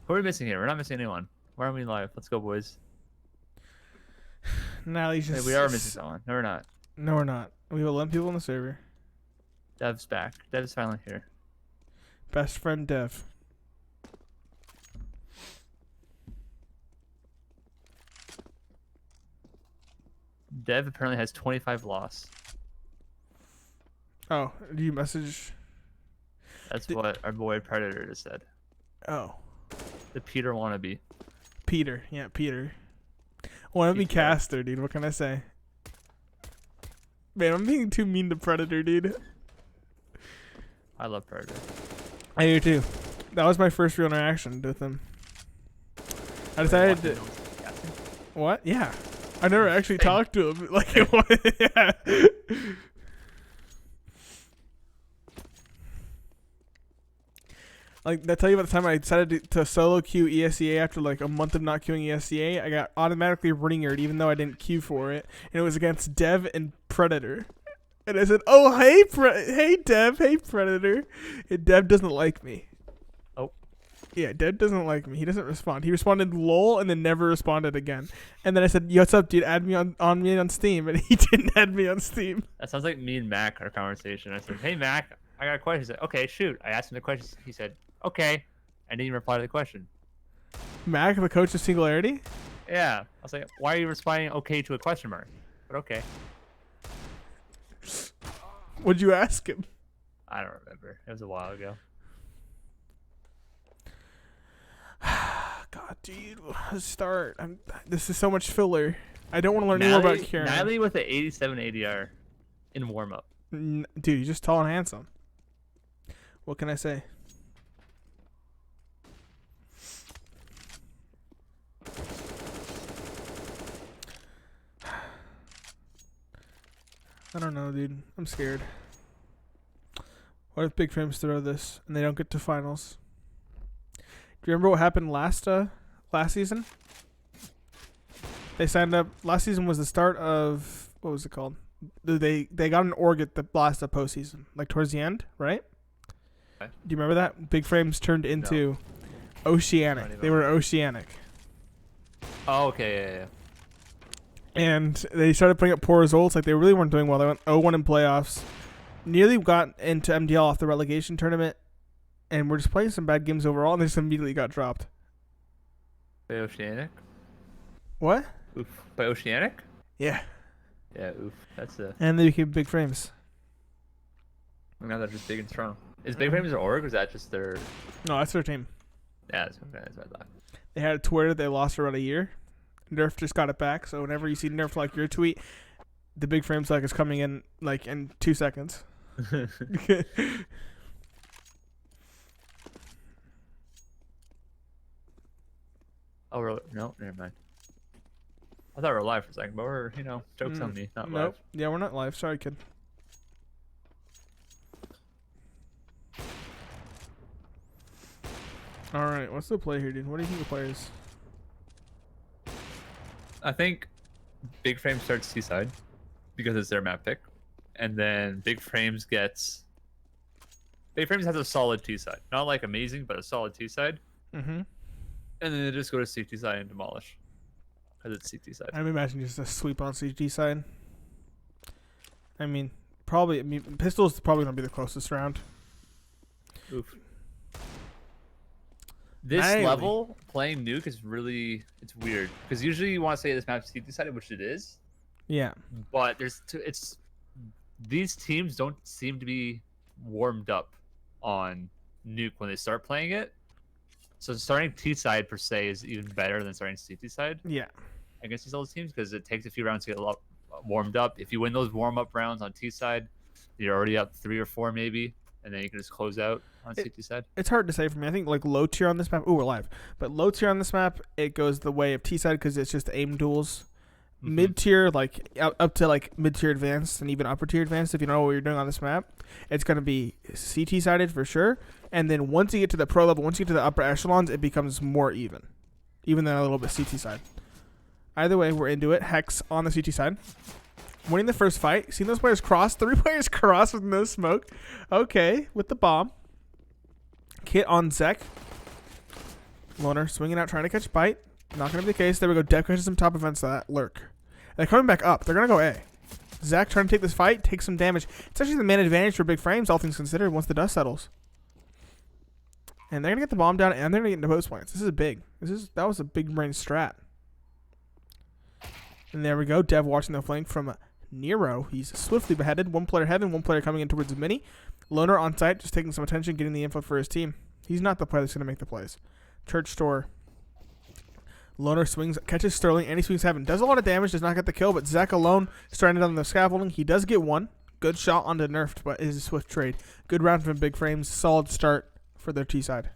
Who are we missing here? We're not missing anyone. Why aren't we live? Let's go, boys. Nally's Hey, just. we are missing someone. No, we're not. No, we're not. We have 11 people on the server. Dev's back. Dev's finally here. Best friend Dev. Dev apparently has 25 loss. Oh, do you message? That's what our boy Predator just said. Oh, The Peter wannabe. Peter. Yeah, Peter. Wanna be Peter. caster, dude. What can I say? Man, I'm being too mean to Predator, dude. I love Predator. I do too. That was my first real interaction with him. I decided to. What? Yeah. I never actually Same. talked to him. Like, yeah. Like, did I tell you about the time I decided to solo queue ESEA after like a month of not queuing ESEA? I got automatically ringered even though I didn't queue for it. And it was against Dev and Predator. And I said, oh, hey Dev, hey Predator. And Dev doesn't like me. Oh. Yeah, Dev doesn't like me. He doesn't respond. He responded lol and then never responded again. And then I said, yo, what's up, dude? Add me on Steam. And he didn't add me on Steam. That sounds like me and Mac, our conversation. I said, hey, Mac, I got a question. He said, okay, shoot. I asked him the question. He said, Okay. I didn't even reply to the question. Mac, the coach of Singularity? Yeah. I was like, why are you responding okay to a question mark? But okay. What'd you ask him? I don't remember. It was a while ago. God, dude. Let's start. This is so much filler. I don't want to learn any more about Kieran. Natalie with the 87 ADR in warm-up. Dude, you're just tall and handsome. What can I say? I don't know, dude. I'm scared. What if Big Frames throw this and they don't get to finals? Do you remember what happened last season? They signed up. Last season was the start of, what was it called? They got an org at the last of postseason, like towards the end, right? Okay. Do you remember that? Big Frames turned into Oceanic. They were Oceanic. Oh, okay, yeah. And they started putting up poor results. Like, they really weren't doing well. They went 0-1 in playoffs. Nearly got into MDL off the relegation tournament. And we're just playing some bad games overall. And they just immediately got dropped. By Oceanic? What? Oof. By Oceanic? Yeah. Yeah, oof. That's a... And they became Big Frames. Now they're just big and strong. Is Big Frames their org, or is that just their... No, that's their team. Yeah, that's what I thought. They had a Twitter. They lost for about a year. Nerf just got it back. So whenever you see Nerf like your tweet, the Big Frames like is coming in like in 2 seconds. Oh, no, never mind. I thought we were live for a second, but we're, jokes on me, not live. Nope. Yeah, we're not live. Sorry, kid. All right, what's the play here, dude? What do you think the play is? I think Big Frame starts Seaside because it's their map pick, and then Big Frames has a solid T side, not like amazing, but a solid T side. Mm-hmm. And then they just go to CT side and demolish because it's CT side. I'm imagining just a sweep on CG side. I mean, Pistol's probably gonna be the closest round. Oof. This level playing Nuke is it's weird because usually you want to say this map's CT sided, which it is. Yeah. But these teams don't seem to be warmed up on Nuke when they start playing it. So starting T side per se is even better than starting CT side. Yeah. Against these old teams because it takes a few rounds to get a lot warmed up. If you win those warm up rounds on T side, you're already up 3 or 4 maybe, and then you can just close out on CT side. It's hard to say for me. I think like low tier on this map. Ooh, we're live. But low tier on this map, it goes the way of T side because it's just aim duels. Mm-hmm. Mid tier, like up to like mid tier advanced and even upper tier advanced. If you know what you're doing on this map, it's gonna be CT sided for sure. And then once you get to the pro level, once you get to the upper echelons, it becomes more even than a little bit CT side. Either way, we're into it. Hex on the CT side. Winning the first fight. Seeing those players cross. 3 players cross with no smoke. Okay, with the bomb. Kit on Zek. Loner swinging out, trying to catch bite. Not going to be the case. There we go. Dev catches some top events to that lurk. They're coming back up. They're going to go A. Zach trying to take this fight. Take some damage. It's actually the main advantage for Big Frames, all things considered, once the dust settles. And they're going to get the bomb down, and they're going to get into post points. This is big. That was a big brain strat. And there we go. Dev watching the flank from Nero. He's swiftly beheaded. 1 player heaven, 1 player coming in towards the mini. Loner on site, just taking some attention, getting the info for his team. He's not the player that's going to make the plays. Church Store. Loner swings, catches Sterling, and he swings heaven. Does a lot of damage, does not get the kill, but Zach alone stranded on the scaffolding. He does get 1. Good shot onto Nerfed, but it is a swift trade. Good round from Big Frames. Solid start for their T side.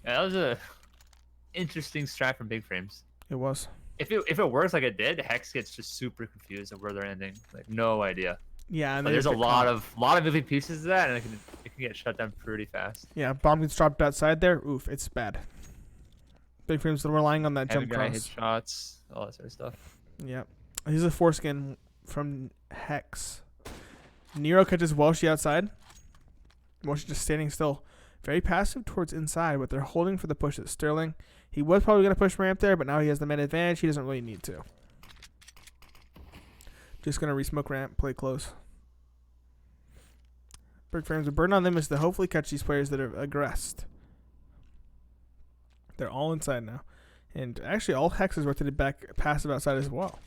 Yeah, that was a interesting strat from Big Frames. It was. If it works like it did, Hex gets just super confused of where they're ending. Like no idea. Yeah, and there's a lot of moving pieces to that, and it can get shut down pretty fast. Yeah, bomb gets dropped outside there. Oof, it's bad. Big Frames still relying on that jump cross. Hit shots, all that sort of stuff. Yep. Here's a foreskin from Hex. Nero catches Welsh outside. Welsh just standing still. Very passive towards inside, but they're holding for the push at Sterling. He was probably going to push ramp there, but now he has the man advantage. He doesn't really need to. Just going to re-smoke ramp, play close. Big Frames, the burden on them is to hopefully catch these players that are aggressed. They're all inside now. And actually, all Hexes rotated back passive outside as well.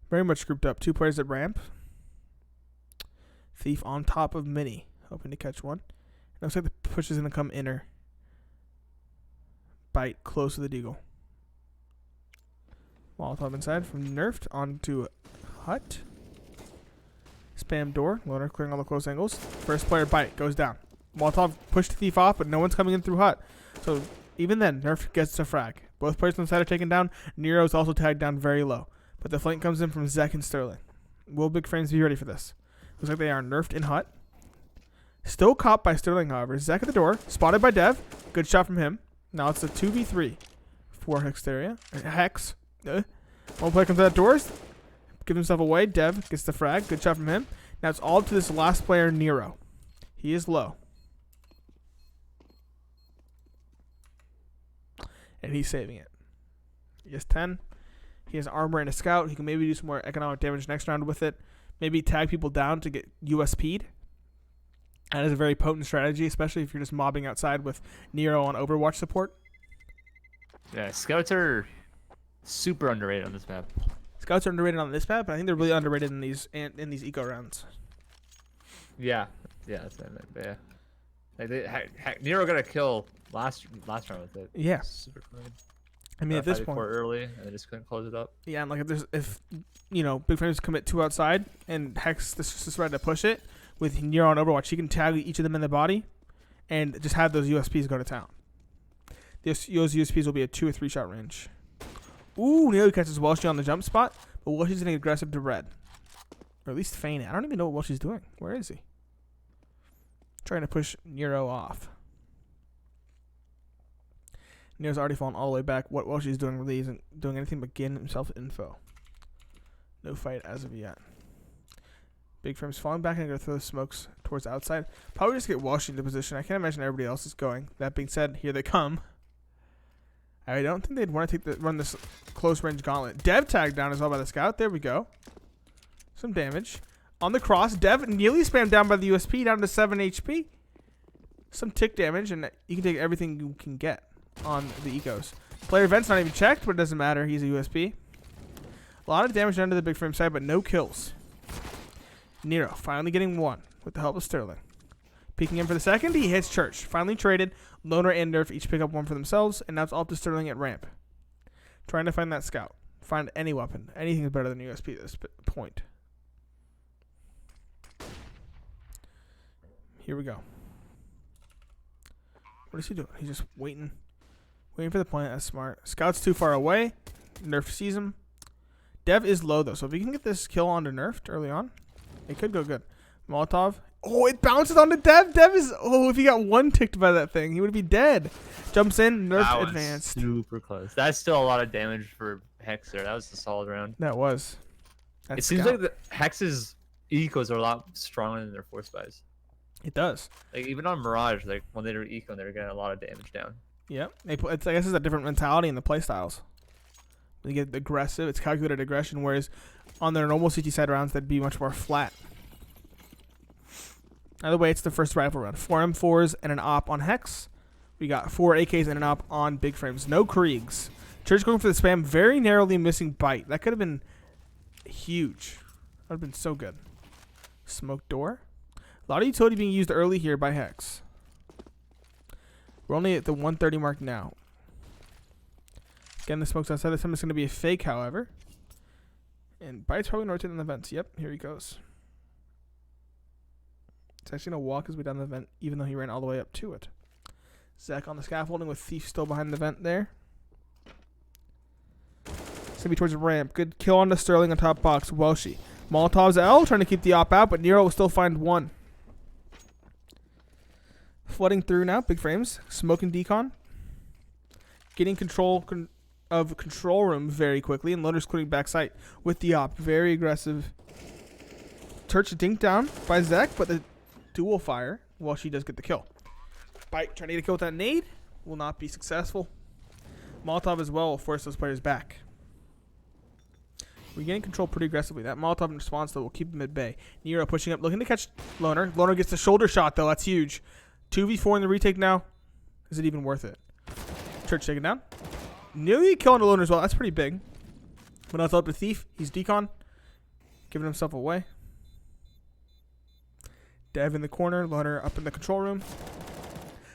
Very much grouped up. 2 players at ramp. Thief on top of Mini, hoping to catch one. Looks like the push is going to come inner. Bite close to the Deagle. Molotov inside from Nerfed onto Hut. Spam door. Loner clearing all the close angles. First player Bite goes down. Molotov pushed Thief off, but no one's coming in through Hut. So even then, Nerf gets a frag. Both players on the side are taken down. Nero is also tagged down very low. But the flank comes in from Zek and Sterling. Will Big Frames be ready for this? Looks like they are Nerfed in Hut. Still caught by Sterling, however. Zek at the door. Spotted by Dev. Good shot from him. Now it's a 2v3 for Hexteria. Hex. One player comes out of doors. Gives himself away. Dev gets the frag. Good shot from him. Now it's all to this last player, Nero. He is low. And he's saving it. He has 10. He has armor and a scout. He can maybe do some more economic damage next round with it. Maybe tag people down to get USP'd. That is a very potent strategy, especially if you're just mobbing outside with Nero on Overwatch support. Yeah, scouts are super underrated on this map. Scouts are underrated on this map, but I think they're really underrated in these eco rounds. Yeah, that's what I meant. Yeah, like Nero got a kill last round with it. Yeah, super clean. I mean, at this point, early, and they just couldn't close it up. Yeah, and like if Big Frames commit 2 outside and Hex decided to push it with Nero on Overwatch, he can tag each of them in the body and just have those USPs go to town. Those USPs will be a 2 or 3 shot range. Ooh, nearly catches Welshie on the jump spot, but Welshie's getting aggressive to red. Or at least feigning. I don't even know what Welshie's doing. Where is he? Trying to push Nero off. Nero's already fallen all the way back. What Welshie's doing really isn't doing anything but getting himself info. No fight as of yet. Big Frame's falling back and going to throw the smokes towards outside. Probably just get Welshie into position. I can't imagine everybody else is going. That being said, here they come. I don't think they'd want to run this close range gauntlet. Dev tagged down as well by the scout. There we go. Some damage. On the cross, Dev nearly spammed down by the USP down to 7 HP. Some tick damage, and you can take everything you can get on the ecos. Player event's not even checked, but it doesn't matter. He's a USP. A lot of damage done to the Big Frame side, but no kills. Nero finally getting 1 with the help of Sterling. Peeking in for the second, he hits Church. Finally traded. Loner and Nerf each pick up 1 for themselves, and now it's all up to Sterling at ramp. Trying to find that scout. Find any weapon. Anything is better than USP at this point. Here we go. What is he doing? He's just waiting. Waiting for the point. That's smart. Scout's too far away. Nerf sees him. Dev is low, though, so if he can get this kill onto Nerfed early on, it could go good. Molotov. Oh, it bounces onto Dev. Dev is... Oh, if he got 1 ticked by that thing, he would be dead. Jumps in. Nerfed advanced. Super close. That's still a lot of damage for Hex there. That was a solid round. That was. It seems like the Hex's ecos are a lot stronger than their force buys. It does. Like even on Mirage, like when they were eco, they were getting a lot of damage down. Yep. I guess it's a different mentality in the playstyles. They get aggressive. It's calculated aggression, whereas on their normal CT side rounds, that'd be much more flat. Either way, it's the first rifle round. 4 M4s and an op on Hex. We got 4 AKs and an op on Big Frames. No Kriegs. Church going for the spam, very narrowly missing Bite. That could have been huge. That would have been so good. Smoke door. A lot of utility being used early here by Hex. We're only at the 130 mark now. Again, the smoke's outside. This time it's going to be a fake, however. And Bite's probably going to rotate on the vents. Yep, here he goes. It's actually going to walk his way down the vent, even though he ran all the way up to it. Zach on the scaffolding with Thief still behind the vent there. It's going to be towards the ramp. Good kill on the Sterling on top box. Welshie. Molotov's L trying to keep the op out, but Nero will still find 1. Flooding through now. Big Frames. Smoking decon. Getting control of control room very quickly, and Loner's clearing backside with the op. Very aggressive. Church dinked down by Zek, but the dual fire, well, she does get the kill. Bite trying to get a kill with that nade. Will not be successful. Molotov as well will force those players back. We're getting control pretty aggressively. That Molotov in response, though, will keep him at bay. Nero pushing up, looking to catch Loner. Loner gets the shoulder shot, though. That's huge. 2v4 in the retake now. Is it even worth it? Church taken down. Nearly killing the Loner as well. That's pretty big. But now it's up to Thief. He's decon. Giving himself away. Dev in the corner. Loner up in the control room.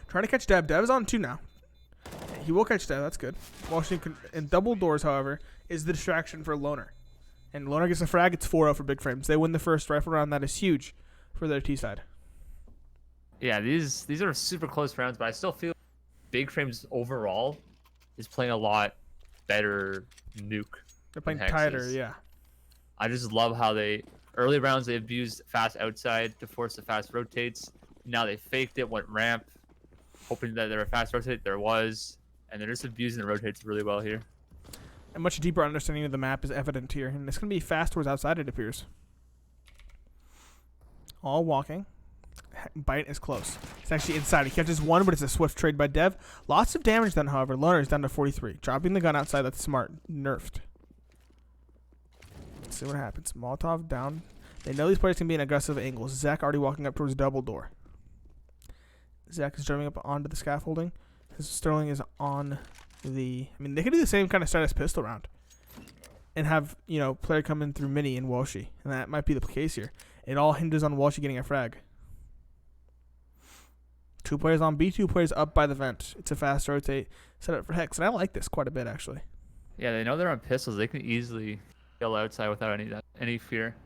Trying to catch Dev. Dev is on 2 now. He will catch Dev. That's good. Washington in double doors, however, is the distraction for Loner. And Loner gets a frag. It's 4-0 for Big Frames. They win the first rifle round. That is huge for their T side. Yeah, these are super close rounds, but I still feel Big Frames overall is playing a lot better nuke. They're playing than tighter, Hex's. yeah. I just love how early rounds they abused fast outside to force the fast rotates. Now they faked it, went ramp, hoping that there were fast rotate. There was, and they're just abusing the rotates really well here. A much deeper understanding of the map is evident here, and it's going to be fast towards outside, it appears. All walking. Bite is close. It's actually inside. He catches one, but it's a swift trade by Dev. Lots of damage done, however. Loner is down to 43. Dropping the gun outside. That's smart. Nerfed. Let's see what happens. Molotov down. They know these players can be in aggressive angles. Zach already walking up towards double door. Zach is jumping up onto the scaffolding. Sterling is on the... I mean, they could do the same kind of start as pistol round. And have, player come in through mini and Walshy. And that might be the case here. It all hinges on Walshy getting a frag. 2 players on B, 2 players up by the vent. It's a fast rotate set up for Hex. And I like this quite a bit, actually. Yeah, they know they're on pistols. They can easily kill outside without any fear.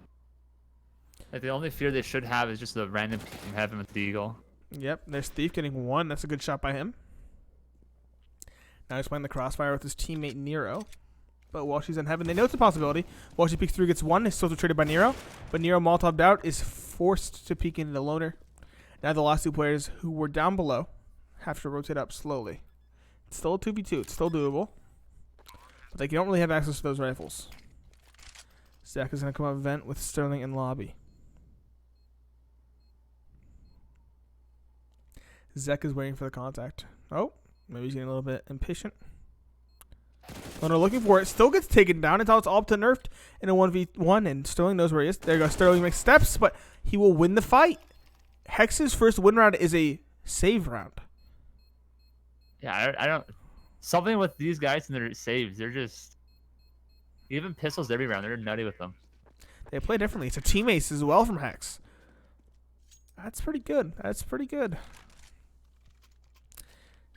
Like, the only fear they should have is just the random peek from heaven with the eagle. Yep, there's Thief getting 1. That's a good shot by him. Now he's playing the crossfire with his teammate Nero. But Walshy's in heaven. They know it's a possibility. Walshy peeks through, gets 1. Is still traded by Nero. But Nero, Molotov'd out, is forced to peek into the Loner. Now the last 2 players who were down below have to rotate up slowly. It's still a 2v2. It's still doable. But they don't really have access to those rifles. Zach is going to come up vent with Sterling in lobby. Zach is waiting for the contact. Oh, maybe he's getting a little bit impatient. Loner looking for it. Still gets taken down until it's all up to Nerfed in a 1v1. And Sterling knows where he is. There you go. Sterling makes steps, but he will win the fight. Hex's first win round is a save round. Yeah, I don't... Something with these guys and their saves. They're just... Even pistols every round. They're nutty with them. They play differently. It's a team ace as well from Hex. That's pretty good. That's pretty good.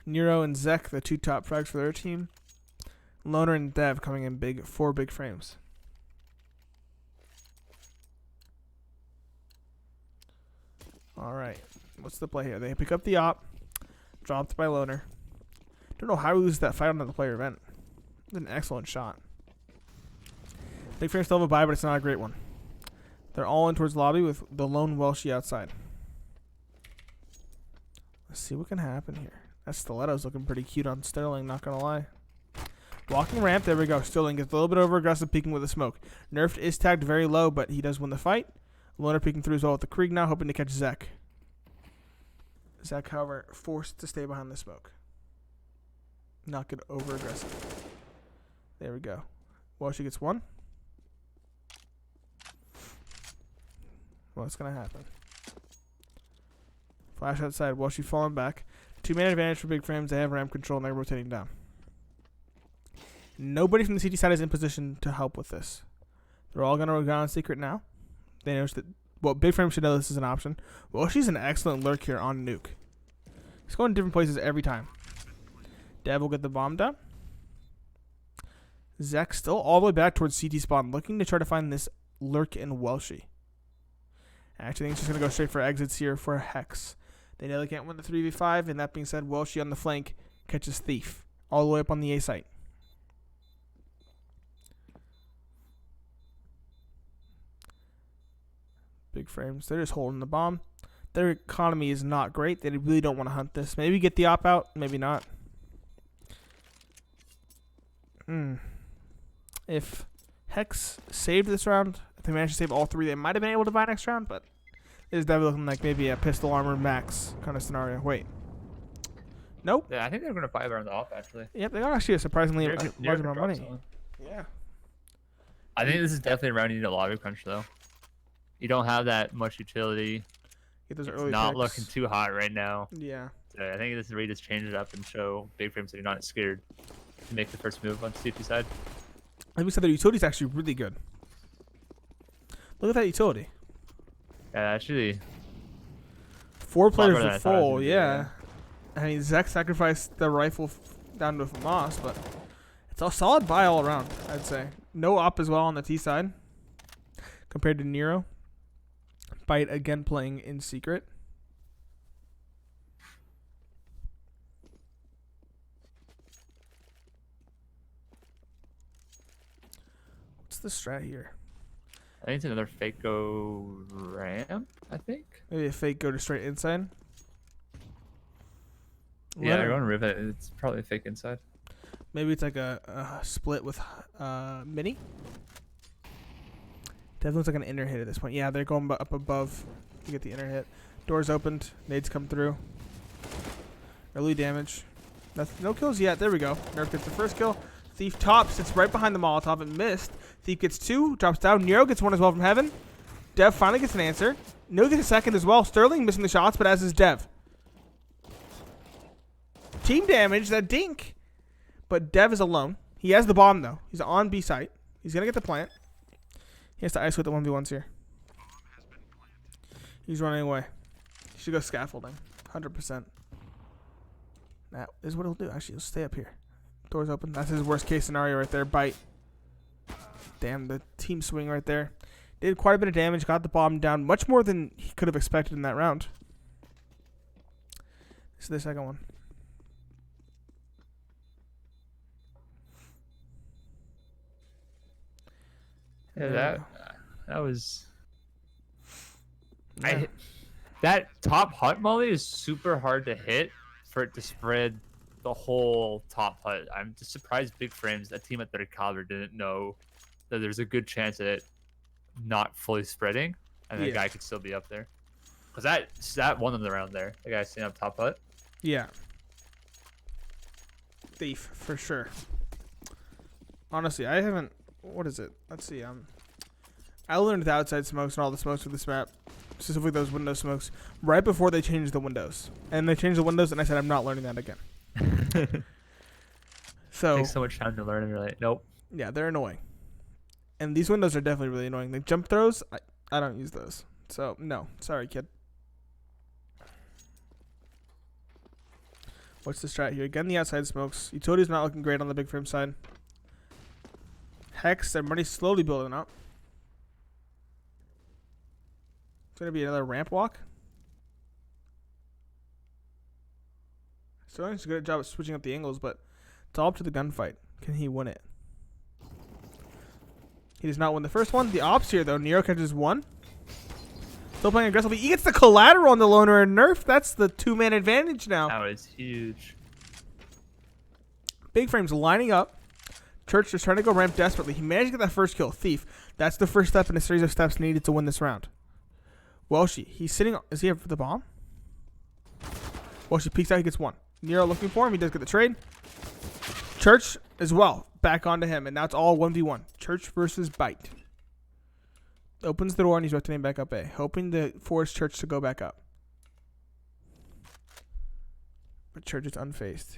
Nero and Zek, the 2 top frags for their team. Loner and Dev coming in big, 4 big frames. Alright. What's the play here? They pick up the op. Dropped by Loner. Don't know how we lose that fight on the player event. It's an excellent shot. Big frame still have a buy, but it's not a great one. They're all in towards lobby with the lone Welshie outside. Let's see what can happen here. That stiletto's looking pretty cute on Sterling, not gonna lie. Walking ramp, there we go. Sterling gets a little bit over aggressive, peeking with the smoke. Nerfed is tagged very low, but he does win the fight. Loner peeking through as well with the Krieg now, hoping to catch Zek. Zek, however, forced to stay behind the smoke. Not get over aggressive. There we go. Walshy gets 1. What's gonna happen? Flash outside. Walshy falling back. 2-man advantage for big frames. They have ramp control and they're rotating down. Nobody from the CT side is in position to help with this. They're all gonna go on secret now. They know that. Well, big frame should know this is an option. Walshy's an excellent lurk here on nuke. He's going to different places every time. Dev will get the bomb down. Zach still all the way back towards CT spawn, looking to try to find this lurk in Welshie. I actually think he's just going to go straight for exits here for Hex. They know they can't win the 3v5, and that being said, Welshie on the flank catches Thief all the way up on the A site. Big frames. They're just holding the bomb. Their economy is not great. They really don't want to hunt this. Maybe get the op out. Maybe not. If Hex saved this round, if they managed to save all 3, they might have been able to buy next round, but it is definitely looking like maybe a pistol armor max kind of scenario. Wait. Nope. Yeah, I think they're going to buy around the op, actually. Yep, they got actually a surprisingly large amount of money. So. Yeah. I think this is definitely a round you need a lobby crunch though. You don't have that much utility. Get those It's early not picks. looking too hot right now. Yeah. So I think this is where you just change it up and show big frames that you're not scared to make the first move on CT side. Like we said, the utility's actually really good. Look at that utility. Yeah, actually. 4 Lot players better than are I thought it was full, gonna be, yeah. I mean, Zek sacrificed the rifle down to Moss, but it's a solid buy all around, I'd say. No up as well on the T side compared to Nero. Bite again playing in secret. What's the strat here? I think it's another fake go ramp, I think. Maybe a fake go to straight inside. Yeah, Let they're him- going rivet. It's probably fake inside. Maybe it's like a split with Mini. Definitely looks like an inner hit at this point. Yeah, they're going up above to get the inner hit. Doors opened. Nades come through. Early damage. No kills yet. There we go. Nerf gets the first kill. Thief top sits right behind the Molotov and missed. Thief gets 2. Drops down. Nero gets 1 as well from Heaven. Dev finally gets an answer. Nero gets a second as well. Sterling missing the shots, but as is Dev. Team damage. That dink. But Dev is alone. He has the bomb, though. He's on B site. He's going to get the plant. He has to ice with the 1v1s here. He's running away. He should go scaffolding. 100%. That is what he'll do. Actually, he'll stay up here. Doors open. That's his worst case scenario right there. Bite. Damn, the team swing right there. Did quite a bit of damage. Got the bomb down. Much more than he could have expected in that round. This is the second one. Yeah, that was. Yeah. That top hut molly is super hard to hit for it to spread the whole top hut. I'm just surprised Big Frames, a team at their caliber, didn't know that there's a good chance of it not fully spreading, and the Yeah. guy could still be up there. Cause that one of the round there, the guy sitting up top hut. Yeah. Thief, for sure. Honestly, I haven't... What is it? Let's see. I learned the outside smokes and all the smokes for this map, specifically those window smokes, right before they changed the windows. And they changed the windows, and I said, I'm not learning that again. So, Takes so much time to learn, and you're like, nope. yeah, they're annoying. And these windows are definitely really annoying. The jump throws, I don't use those. So, no. Sorry, kid. What's the strat here? Again, the outside smokes. Utility's not looking great on the big frame side. Hex, everybody's slowly building up. It's going to be another ramp walk. Sterling's a good job at switching up the angles, but it's all up to the gunfight. Can he win it? He does not win the first one. The ops here, though. Nero catches 1. Still playing aggressively. He gets the collateral on the loner and nerf. That's the 2-man advantage now. That was huge. Big Frame's lining up. Church is trying to go ramp desperately. He managed to get that first kill. Thief. That's the first step in a series of steps needed to win this round. Welshi. He's sitting. Is he up for the bomb? Welshi peeks out. He gets 1. Nero looking for him. He does get the trade. Church as well. Back onto him. And now it's all 1v1. Church versus Bite. Opens the door and he's rotating back up A. Hoping to force Church to go back up. But Church is unfazed.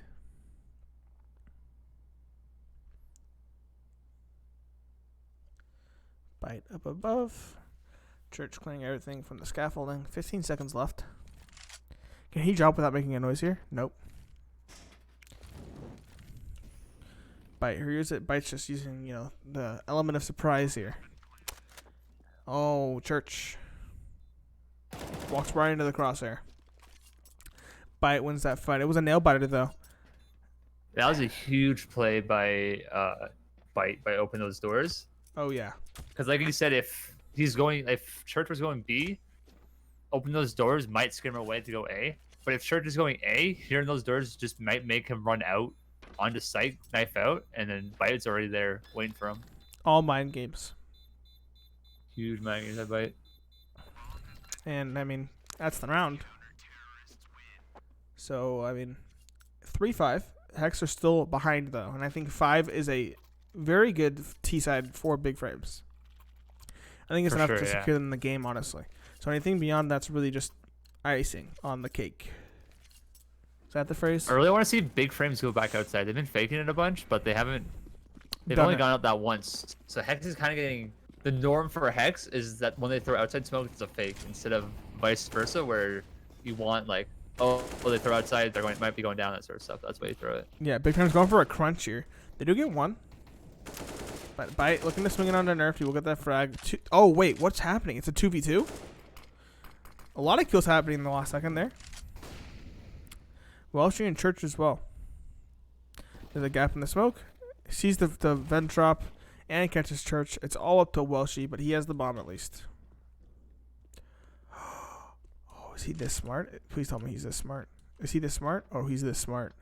Bite up above. Church clearing everything from the scaffolding. 15 seconds left. Can he drop without making a noise here? Nope. Bite. Who is it? Bite's just using, the element of surprise here. Oh, Church. Walks right into the crosshair. Bite wins that fight. It was a nail biter, though. That was a huge play by Bite by opening those doors. Oh, yeah. Because like you said, if Church was going B, open those doors might scare him away to go A. But if Church is going A, hearing those doors just might make him run out onto site, knife out, and then Bite's already there waiting for him. All mind games. Huge mind games, that Bite. And, I mean, that's the round. So, I mean, 3-5. Hex are still behind, though. And I think 5 is a very good T side for big frames. I think it's For enough sure, to yeah. secure them in the game, honestly. So anything beyond that's really just icing on the cake. Is that the phrase? I really want to see big frames go back outside. They've been faking it a bunch, but they haven't. They've Done only it. gone out that once. So Hex is kind of getting the norm for Hex is that when they throw outside smoke, it's a fake instead of vice versa, where you want like, oh, well, they throw outside, they're going might be going down, that sort of stuff. That's why you throw it. Yeah, big frames going for a crunch here. They do get one. But Bite looking to swing it on the nerf. You will get that frag. Oh, wait. What's happening? It's a 2v2? A lot of kills happening in the last second there. Welshie and Church as well. There's a gap in the smoke. Sees the vent drop and catches Church. It's all up to Welshie, but he has the bomb at least. Oh, is he this smart? Please tell me he's this smart. Is he this smart? Oh, he's this smart.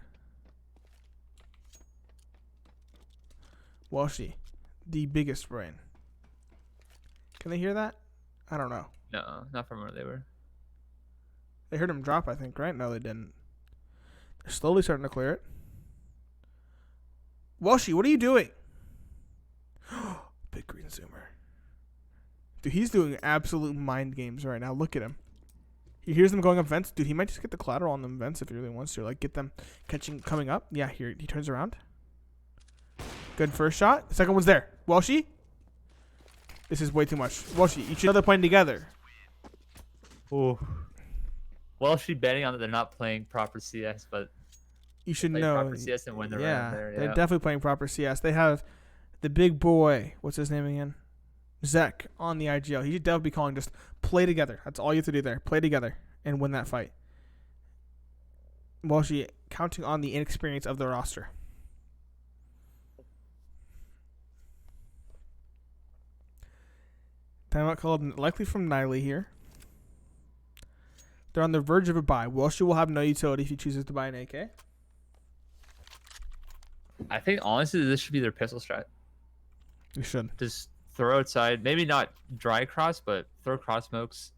Welshie. The biggest brain. Can they hear that? I don't know. No, not from where they were. They heard him drop, I think, right? No, they didn't. They're slowly starting to clear it. Welshie, what are you doing? Big green zoomer. Dude, he's doing absolute mind games right now. Look at him. He hears them going up vents. Dude, he might just get the collateral on them vents if he really wants to. Like, get them coming up. Yeah, here, he turns around. Good first shot. The second one's there. Welshie? This is way too much. Welshie, you should know they're playing together. Ooh. Well, she betting on that they're not playing proper CS, but You should play know. proper CS and win the round there. They're Yeah. definitely playing proper CS. They have the big boy. What's his name again? Zek on the IGL. He should definitely be calling just play together. That's all you have to do there. Play together and win that fight. Welshie counting on the inexperience of the roster. Timeout called likely from Niley here. They're on the verge of a buy. Welshie will have no utility if he chooses to buy an AK. I think honestly this should be their pistol strat. You should. Just throw outside, maybe not dry cross, but throw cross smokes.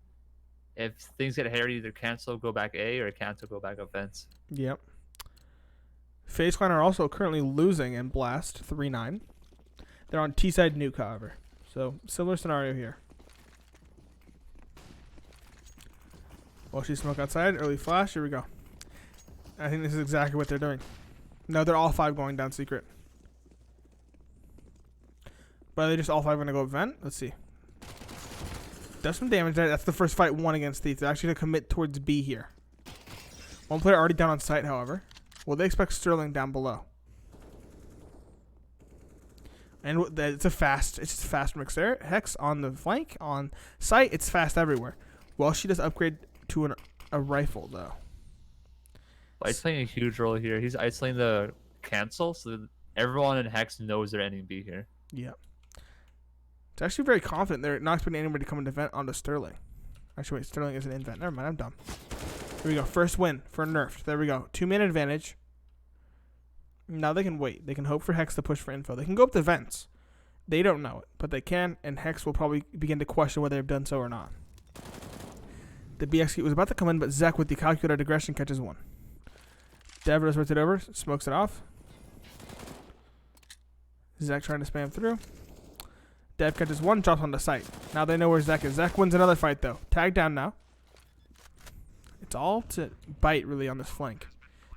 If things get hairy, either cancel, go back A, or cancel, go back up fence. Yep. FaZe Clan are also currently losing in Blast 3-9. They're on T-side nuke, however. So, similar scenario here. Welshie smoke outside, early flash, here we go. I think this is exactly what they're doing. No, they're all five going down secret. But are they just all five going to go vent? Let's see. Does some damage there. That's the first fight won against Thief. They're actually going to commit towards B here. One player already down on site, however. Well, they expect Sterling down below. And it's just a fast mix there. Hex on the flank, on site, it's fast everywhere. Well, she does upgrade to a rifle, though. He's playing a huge role here. He's isolating the cancel, so that everyone in Hex knows they're ending B here. Yep. It's actually very confident. They're not expecting anybody to come into vent onto Sterling. Actually, wait, Sterling isn't in vent. Never mind, I'm dumb. Here we go. First win for Nerfed. There we go. 2-man advantage. Now they can wait. They can hope for Hex to push for info. They can go up the vents. They don't know it, but they can, and Hex will probably begin to question whether they've done so or not. The BX was about to come in, but Zek with the calculated aggression catches one. Dev rotates it over, smokes it off. Zek trying to spam through. Dev catches one, drops on the site. Now they know where Zek is. Zek wins another fight, though. Tag down now. It's all to bite, really, on this flank.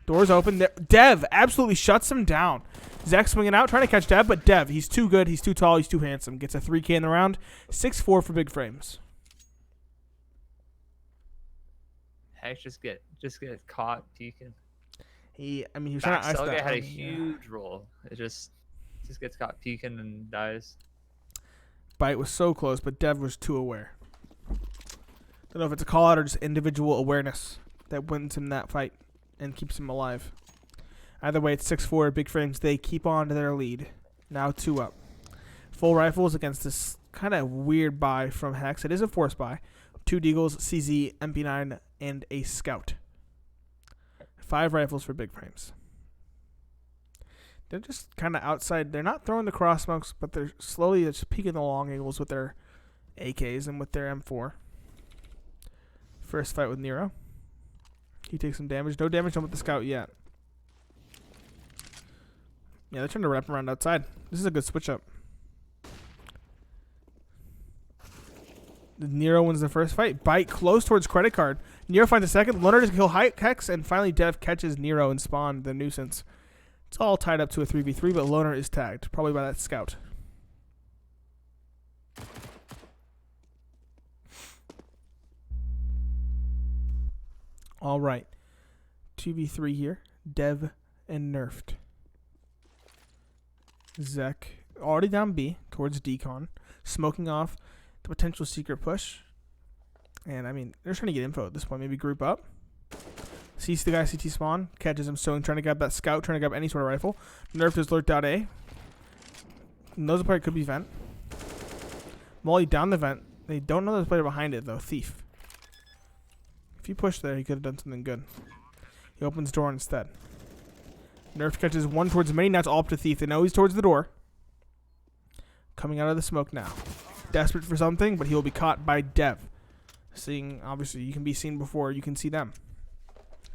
Doors open. Dev absolutely shuts him down. Zek swinging out, trying to catch Dev, but Dev, he's too good, he's too tall, he's too handsome. Gets a 3K in the round. 6-4 for big frames. Hex just get caught peeking. He was trying to ice Selga that had a one, huge role. It just gets caught peeking and dies. Bite was so close, but Dev was too aware. Don't know if it's a call out or just individual awareness that wins him that fight and keeps him alive. Either way, it's 6-4. Big frames, they keep on to their lead. Now 2 up. Full rifles against this kind of weird buy from Hex. It is a force buy. 2 Deagles, CZ, MP9, and a Scout. 5 rifles for big frames. They're just kind of outside. They're not throwing the cross smokes, but they're slowly just peeking the long angles with their AKs and with their M4. First fight with Nero. He takes some damage. No damage done with the Scout yet. Yeah, they're trying to wrap around outside. This is a good switch up. Nero wins the first fight. Bite close towards credit card. Nero finds a second. Loner to kill Hex, and finally Dev catches Nero and Spawn, the nuisance. It's all tied up to a 3v3, but Loner is tagged, probably by that scout. All right. 2v3 here. Dev and Nerfed. Zek already down B towards Decon, smoking off the potential secret push. And I mean, they're trying to get info at this point. Maybe group up. Sees the guy CT spawn, catches him sewing, trying to grab that scout, trying to grab any sort of rifle. Nerfed is lurked out A. Knows the player could be vent. Molly down the vent. They don't know there's a player behind it though. Thief. If he pushed there, he could have done something good. He opens door instead. Nerf catches one towards mini. Now it's all up to Thief. They know he's towards the door. Coming out of the smoke now. Desperate for something, but he'll be caught by Dev. Seeing, obviously, you can be seen before you can see them.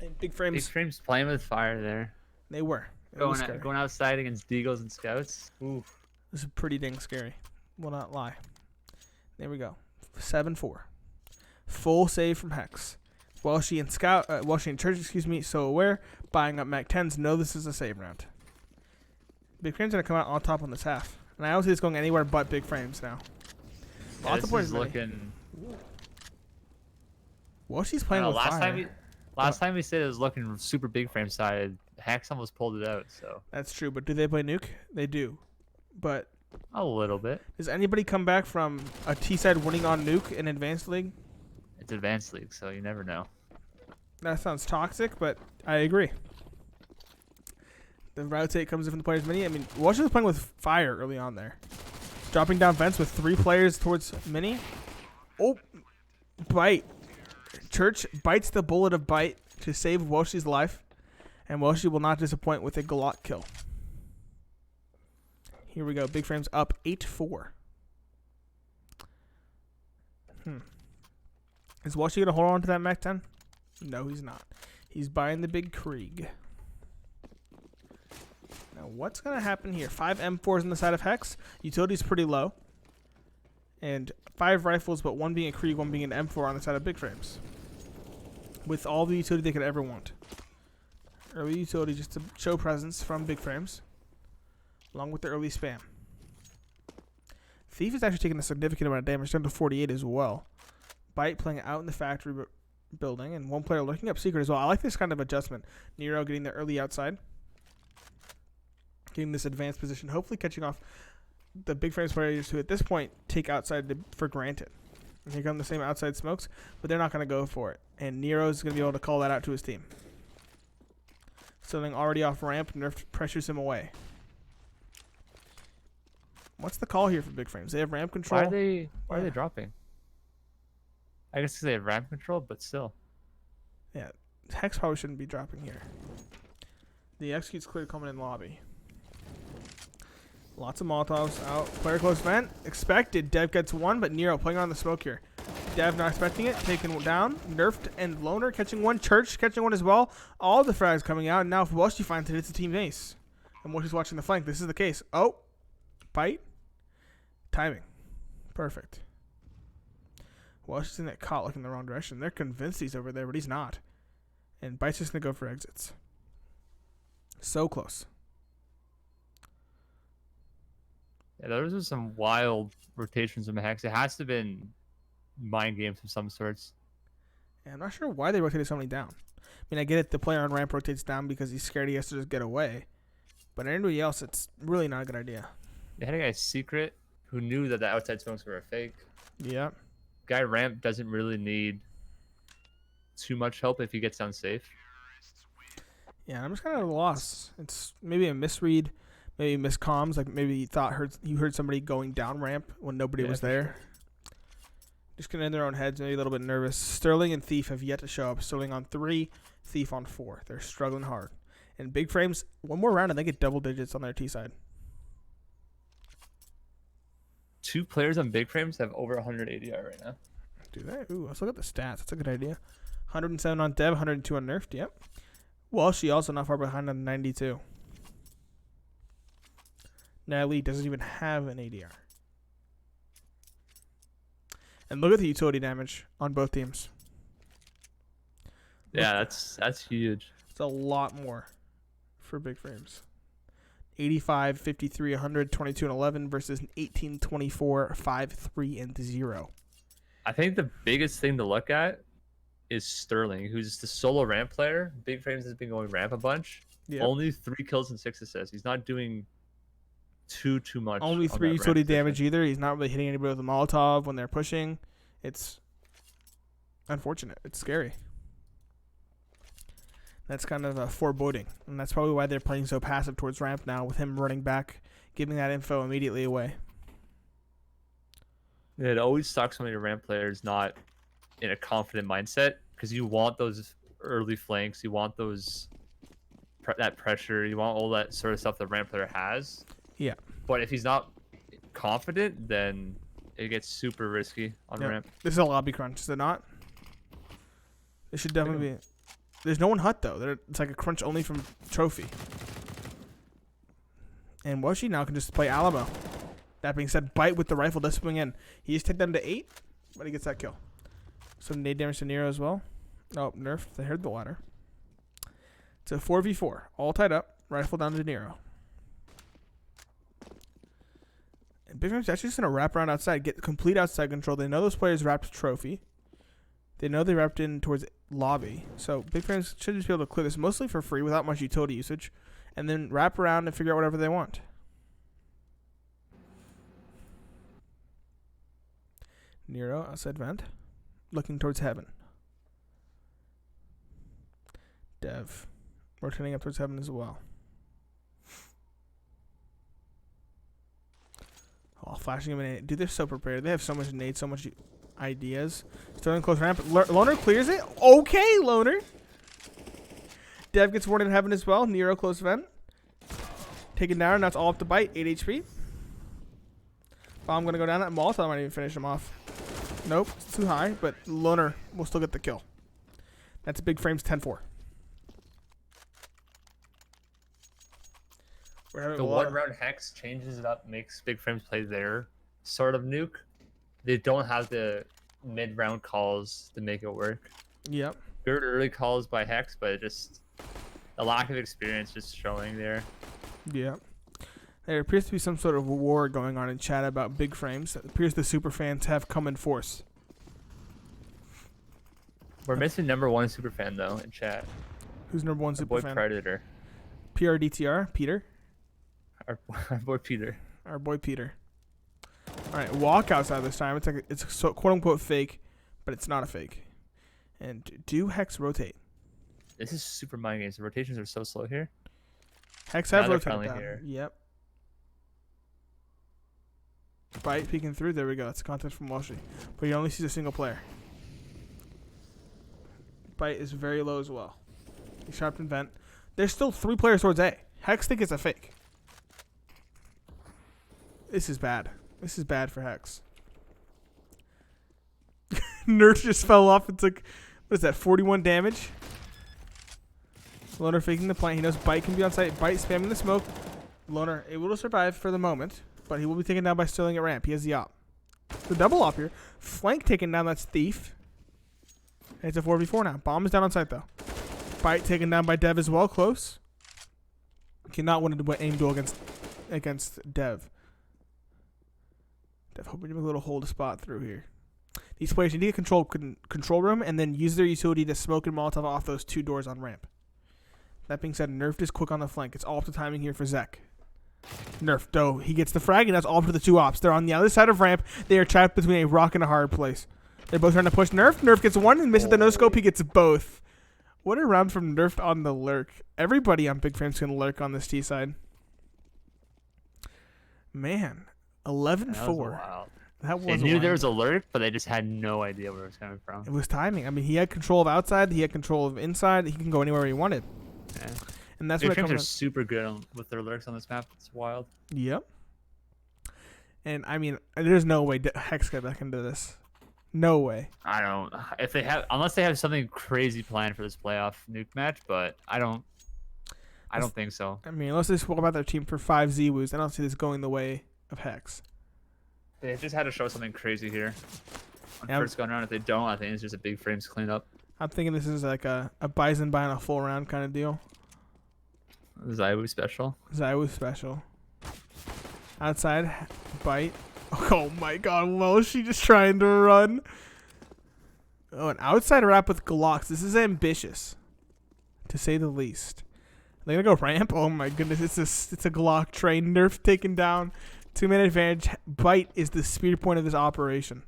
And Big Frames. Big Frames playing with fire there. They were. Going outside against Deagles and Scouts. Ooh. This is pretty dang scary. Will not lie. There we go. 7-4. Full save from Hex. Welshie and Church, so aware. Buying up Mac 10s. Know this is a save round. Big Frames going to come out on top on this half. And I don't see this going anywhere but Big Frames now. Yeah, Lots of points looking. Welshie's playing with fire. Last time we said it was looking super Big Frame side. Hex almost pulled it out. So that's true. But do they play Nuke? They do. But a little bit. Does anybody come back from a T side winning on Nuke in Advanced League? It's Advanced League, so you never know. That sounds toxic, but I agree. The rotate comes in from the players' mini. I mean, Welshie was playing with fire early on there. Dropping down vents with 3 players towards mini. Oh, Bite. Church bites the bullet of Bite to save Welshie's life. And Welshie will not disappoint with a Glock kill. Here we go. Big Frames up 8-4. Is Welshie going to hold on to that Mac 10? No, he's not. He's buying the big Krieg. Now, what's going to happen here? 5 M4s on the side of Hex. Utility's pretty low. And 5 rifles, but 1 being a Krieg, 1 being an M4 on the side of Big Frames. With all the utility they could ever want. Early utility just to show presence from Big Frames. Along with the early spam. Thief is actually taking a significant amount of damage, down to 48 as well. Bite playing out in the factory building, and 1 player looking up secret as well. I like this kind of adjustment. Nero getting the early outside. Getting this advanced position, hopefully catching off the Big Frames players who at this point take outside for granted. And here come the same outside smokes, but they're not going to go for it. And Nero's going to be able to call that out to his team. Sterling already off ramp, Nerf pressures him away. What's the call here for Big Frames? They have ramp control. Why are they dropping? I guess they have ramp control, but still. Yeah, Hex probably shouldn't be dropping here. The execute's clear coming in lobby. Lots of Molotovs out. Player close vent. Expected. Dev gets 1, but Nero playing on the smoke here. Dev not expecting it. Taken down. Nerfed and Loner catching 1. Church catching 1 as well. All the frags coming out. And now if Welshie finds it, it's a team ace. And Welshie's watching the flank. This is the case. Oh. Bite. Timing. Perfect. Welshie's in that caught looking the wrong direction. They're convinced he's over there, but he's not. And Bite's just going to go for exits. So close. Yeah, those are some wild rotations from Hex. It has to have been mind games of some sorts. Yeah, I'm not sure why they rotated somebody down. I mean, I get it. The player on ramp rotates down because he's scared he has to just get away. But anybody else, it's really not a good idea. They had a guy secret who knew that the outside smokes were a fake. Yeah. Guy ramp doesn't really need too much help if he gets down safe. Yeah, I'm just kind of at a loss. It's maybe a misread, maybe miscomms. Like maybe he heard somebody going down ramp when nobody was there. Sure. Just getting in their own heads, maybe a little bit nervous. Sterling and Thief have yet to show up. Sterling on 3, Thief on 4. They're struggling hard. And Big Frames, 1 more round and they get double digits on their T side. 2 players on Big Frames have over 100 ADI right now. Do they? Ooh, let's look at the stats. That's a good idea. 107 on Dev, 102 on Nerfed. Yep. Well, she also not far behind on 92. Natalie doesn't even have an ADR. And look at the utility damage on both teams. Yeah, that's huge. It's a lot more for big frames. 85, 53, 100, 22, and 11 versus an 18, 24, 5, 3, and 0. I think the biggest thing to look at is Sterling, who's the solo ramp player. Big Frames has been going ramp a bunch. Yep. Only 3 kills and 6 assists. He's not doing too much. Only on 3 that utility ramp damage position. either. He's not really hitting anybody with a Molotov when they're pushing. It's unfortunate. It's scary. That's kind of foreboding. And that's probably why they're playing so passive towards ramp now, with him running back, giving that info immediately away. It always sucks when your ramp player is not in a confident mindset, because you want those early flanks, you want those that pressure, you want all that sort of stuff the ramp player has. Yeah. But if he's not confident, then it gets super risky on Yep. ramp. This is a lobby crunch, is it not? It should definitely be. There's no one hut though. It's like a crunch only from Trophy. And Washi now can just play Alamo. That being said, Bite with the rifle does swing in. He just take them to 8, but he gets that kill. Some nade damage to Nero as well. Oh, nerfed. They heard the ladder. It's a 4v4. All tied up. Rifle down to Nero. And Big Ram's actually just going to wrap around outside. Get complete outside control. They know those players wrapped Trophy. They know they wrapped in towards lobby. So Big Frames should just be able to clear this mostly for free without much utility usage. And then wrap around and figure out whatever they want. Nero outside vent. Looking towards heaven. Dev. Rotating up towards heaven as well. Oh, flashing him in. Dude, they're so prepared. They have so much nades, so much ideas. Still in close ramp. Loner clears it. Okay, Loner. Dev gets warned in heaven as well. Nero close vent. Taken down. That's all up to Bite. 8 HP. Bomb going to go down. That Molotov might even finish him off. Nope. It's too high. But Loner will still get the kill. That's Big Frames 10-4. The one round hex changes it up, makes Big Frames play their sort of nuke. They don't have the mid round calls to make it work. Yep. Good early calls by hex, but just a lack of experience just showing there. Yeah. There appears to be some sort of war going on in chat about Big Frames. It appears the super fans have come in force. We're missing number 1 super fan though in chat. Who's number 1 Our super boy fan? Predator. PRDTR? Peter? Our boy Peter. Our boy Peter. Alright, walk outside this time. It's a quote unquote fake, but it's not a fake. And do Hex rotate? This is super mind games. The rotations are so slow here. Hex Now have they're rotated finally down. here. Yep. Bite peeking through. There we go. That's content from Washi. But he only sees a single player. Bite is very low as well. He's sharp in vent. There's still 3 players towards A. Hex think it's a fake. This is bad. This is bad for Hex. Nerd just fell off and took, what is that, 41 damage? Loner faking the plant. He knows Bite can be on site. Bite spamming the smoke. Loner able to survive for the moment, but he will be taken down by Sterling at ramp. He has the op. The double op here. Flank taken down. That's Thief. And it's a 4v4 now. Bomb is down on site, though. Bite taken down by Dev as well. Close. Cannot win an aim duel against Dev. Dev hoping to make a little hold a spot through here. These players need to get control room and then use their utility to smoke and Molotov off those 2 doors on ramp. That being said, Nerfed is quick on the flank. It's all up to timing here for Zek. Nerfed, though. He gets the frag, and that's all for the 2 ops. They're on the other side of ramp. They are trapped between a rock and a hard place. They're both trying to push Nerfed. Nerfed gets 1 and misses the no-scope. He gets both. What a round from Nerfed on the lurk. Everybody on Big Frame's going to lurk on this T side. Man, 11-4. That was They knew there wild. was a lurk, but they just had no idea where it was coming from. It was timing. I mean, he had control of outside. He had control of inside. He can go anywhere he wanted. Yeah. And that's Big what it Frames comes are super good with their lurks on this map. It's wild. Yep. And, I mean, there's no way Hex got back into this. No way. I don't. If they have, unless they have something crazy planned for this playoff nuke match, but I don't I don't think so. I mean, unless they swap out their team for 5 Z-Woos, I don't see this going the way of Hex. They just had to show something crazy here. On Yeah. first going around, if they don't, I think it's just a big frames cleanup. I'm thinking this is like a Bison buying a full round kind of deal. Zaiwu special. ZywOo special. Outside, bite. Oh my god, well, she just trying to run. Oh, an outside wrap with Glocks. This is ambitious, to say the least. They're gonna go ramp. Oh my goodness, it's a Glock train. Nerf taken down. 2-man advantage. Bite is the spear point of this operation.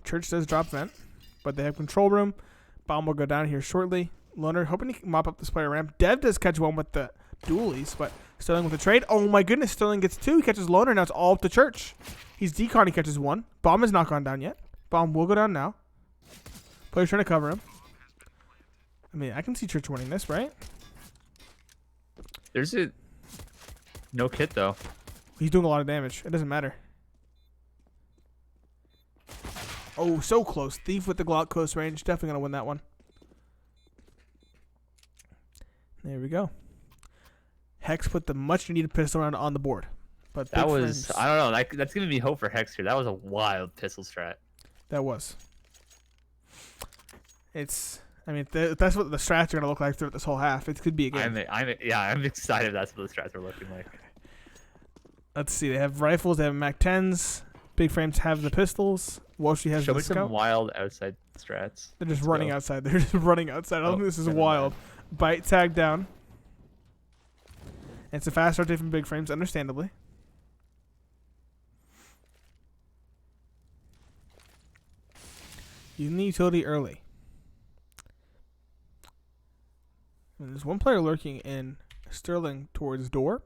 Church does drop vent, but they have control room. Bomb will go down here shortly. Loner hoping to mop up this player ramp. Dev does catch one with the dualies, but Sterling with the trade. Oh my goodness, Sterling gets 2. He catches Loner. Now it's all up to Church. He's decon. He catches 1. Bomb has not gone down yet. Bomb will go down now. Player's trying to cover him. I mean, I can see Church winning this, right? There's a no kit though. He's doing a lot of damage. It doesn't matter. Oh, so close. Thief with the Glock close range. Definitely going to win that one. There we go. Hex put the much needed pistol round on the board. But That Big was Frames- I don't know. That's giving me hope for Hex here. That was a wild pistol strat. That was. It's. I mean, that's what the strats are going to look like throughout this whole half. It could be a game. I'm excited. That's what the strats are looking like. Let's see. They have rifles. They have Mac 10s. Big Frames have the pistols. Walshy has Show the me some scout. wild outside strats. They're just Let's running go. outside. They're just running outside. I don't Oh, think this is never wild. mind. Bite tag down. It's a fast rotate from Big Frames, understandably. Using the utility early. And there's one player lurking in Sterling towards door.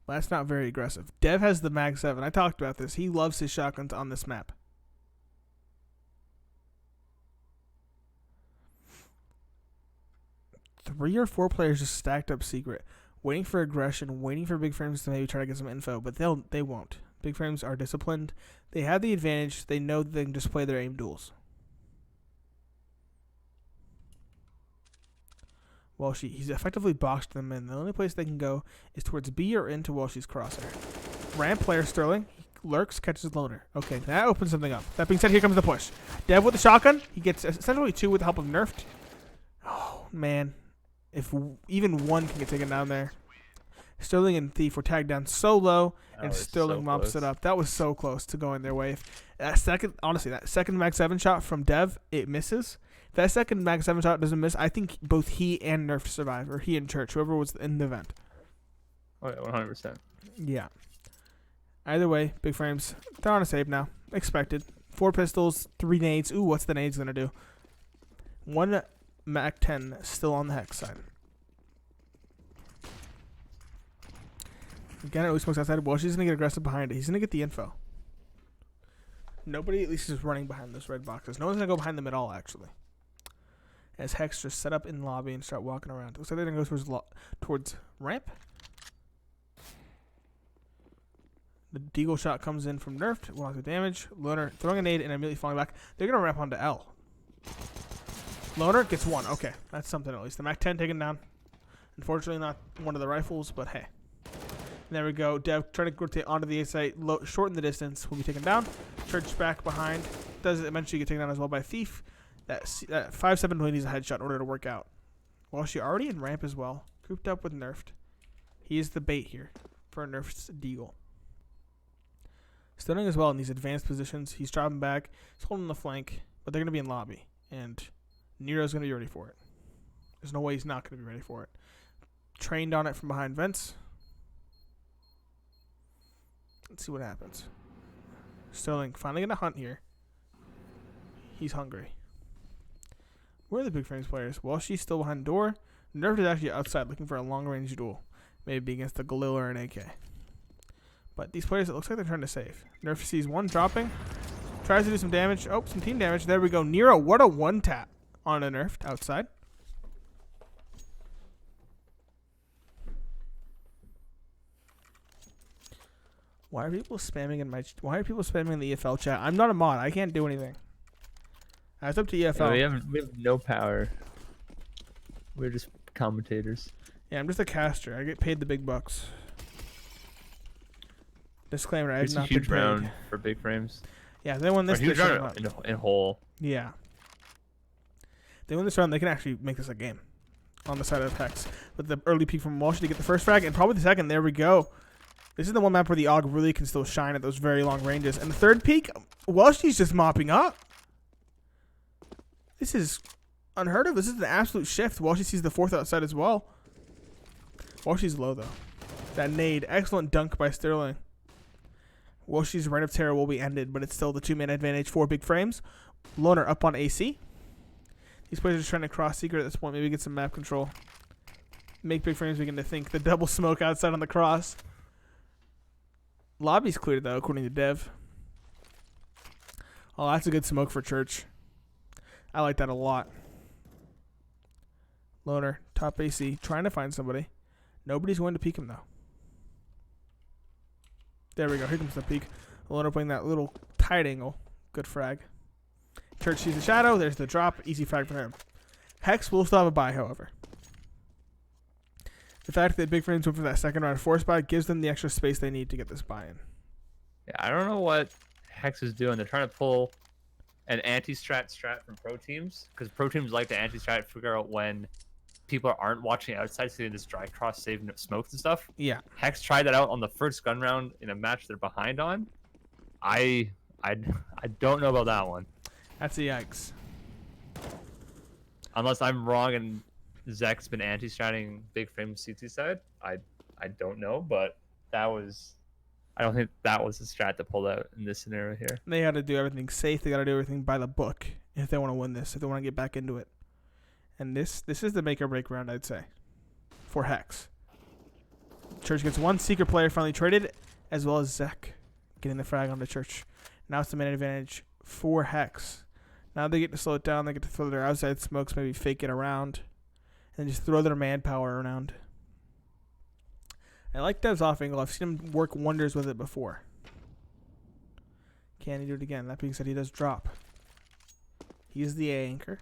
But that's not very aggressive. Dev has the Mag 7. I talked about this. He loves his shotguns on this map. Three or four players just stacked up secret, waiting for aggression, waiting for Big Frames to maybe try to get some info, but they won't. Big Frames are disciplined. They have the advantage. They know that they can just play their aim duels. He's effectively boxed them in. The only place they can go is towards B or into Walshy's crosshair. Ramp player Sterling. He lurks, catches Loner. Okay, that opens something up. That being said, here comes the push. Dev with the shotgun. He gets essentially 2 with the help of Nerfed. Oh, man. If even one can get taken down there. Sterling and Thief were tagged down so low, and Sterling mops it up. That was so close to going their way. That second Mag 7 shot from Dev, it misses. If that second Mag 7 shot doesn't miss, I think both he and Nerf survive, or he and Church, whoever was in the event. Oh, yeah, 100%. Yeah. Either way, Big Frames, they're on a save now. Expected. 4 pistols, 3 nades. Ooh, what's the nades going to do? 1 Mac 10 still on the Hex side. Again, at least smokes outside. Well, she's going to get aggressive behind it. He's going to get the info. Nobody at least is running behind those red boxes. No one's going to go behind them at all, actually. As Hex just set up in lobby and start walking around. Looks like they're going to go towards ramp. The Deagle shot comes in from Nerfed. Will not do damage. Loner throwing a nade and immediately falling back. They're going to ramp onto L. Loner gets 1. Okay, that's something at least. The Mac 10 taken down. Unfortunately, not one of the rifles, but hey. There we go. Dev trying to rotate onto the A site. Shorten the distance. Will be taken down. Church back behind. Does eventually get taken down as well by Thief. That 5-7 needs a headshot in order to work out. Well, she already in ramp as well. Cooped up with Nerfed. He is the bait here for Nerfed's Deagle. Stunning as well in these advanced positions. He's dropping back. He's holding the flank. But they're going to be in lobby. And Nero's going to be ready for it. There's no way he's not going to be ready for it. Trained on it from behind vents. Let's see what happens. Sterling finally going to hunt here. He's hungry. Where are the Big Frames players? Well, she's still behind the door. Nerf is actually outside looking for a long-range duel. Maybe against a Galil or an AK. But these players, it looks like they're trying to save. Nerf sees one dropping. Tries to do some damage. Oh, some team damage. There we go. Nero, what a one-tap on a Nerf outside. Why are people spamming in the EFL chat? I'm not a mod. I can't do anything. It's up to EFL. Yeah, we have no power. We're just commentators. Yeah, I'm just a caster. I get paid the big bucks. Disclaimer: I have It's a not been huge paid. round for big frames. Yeah, if they won this. Or huge they should round not. in whole. Yeah. They win this round, they can actually make this a game on the side of Hex. With the early peek from Walsh to get the first frag, and probably the second. There we go. This is the one map where the AUG really can still shine at those very long ranges. And the third peek, Walshy's just mopping up. This is unheard of. This is an absolute shift. Walshy sees the fourth outside as well. Walshy's low, though. That nade. Excellent dunk by Sterling. Walshy's reign of terror will be ended, but it's still the two-man advantage for big frames. Loner up on AC. These players are trying to cross secret at this point. Maybe get some map control. Make big frames begin to think. The double smoke outside on the cross. Lobby's cleared, though, according to Dev. Oh, that's a good smoke for Church. I like that a lot. Loner, top AC, trying to find somebody. Nobody's going to peek him, though. There we go. Here comes the peek. Loner playing that little tight angle. Good frag. Church sees the shadow. There's the drop. Easy frag for him. Hex will still have a bye, however. The fact that big frames went for that second round force buy gives them the extra space they need to get this buy-in. Yeah, I don't know what Hex is doing. They're trying to pull an anti-strat from pro teams, because pro teams like to anti-strat figure out when people aren't watching outside, so they just dry cross, save smokes and stuff. Yeah. Hex tried that out on the first gun round in a match they're behind on. I don't know about that one. That's a yikes. Unless I'm wrong and Zek's been anti-stratting big frame CT side. I don't know, but I don't think that was the strat to pull out in this scenario here. They got to do everything safe. They got to do everything by the book if they want to win this, if they want to get back into it. And this is the make or break round, I'd say, for Hex. Church gets one secret player finally traded, as well as Zek getting the frag onto Church. Now it's the main advantage for Hex. Now they get to slow it down. They get to throw their outside smokes, maybe fake it around, and just throw their manpower around. I like Dev's off angle. I've seen him work wonders with it before. Can he do it again? That being said, he does drop. He is the A anchor.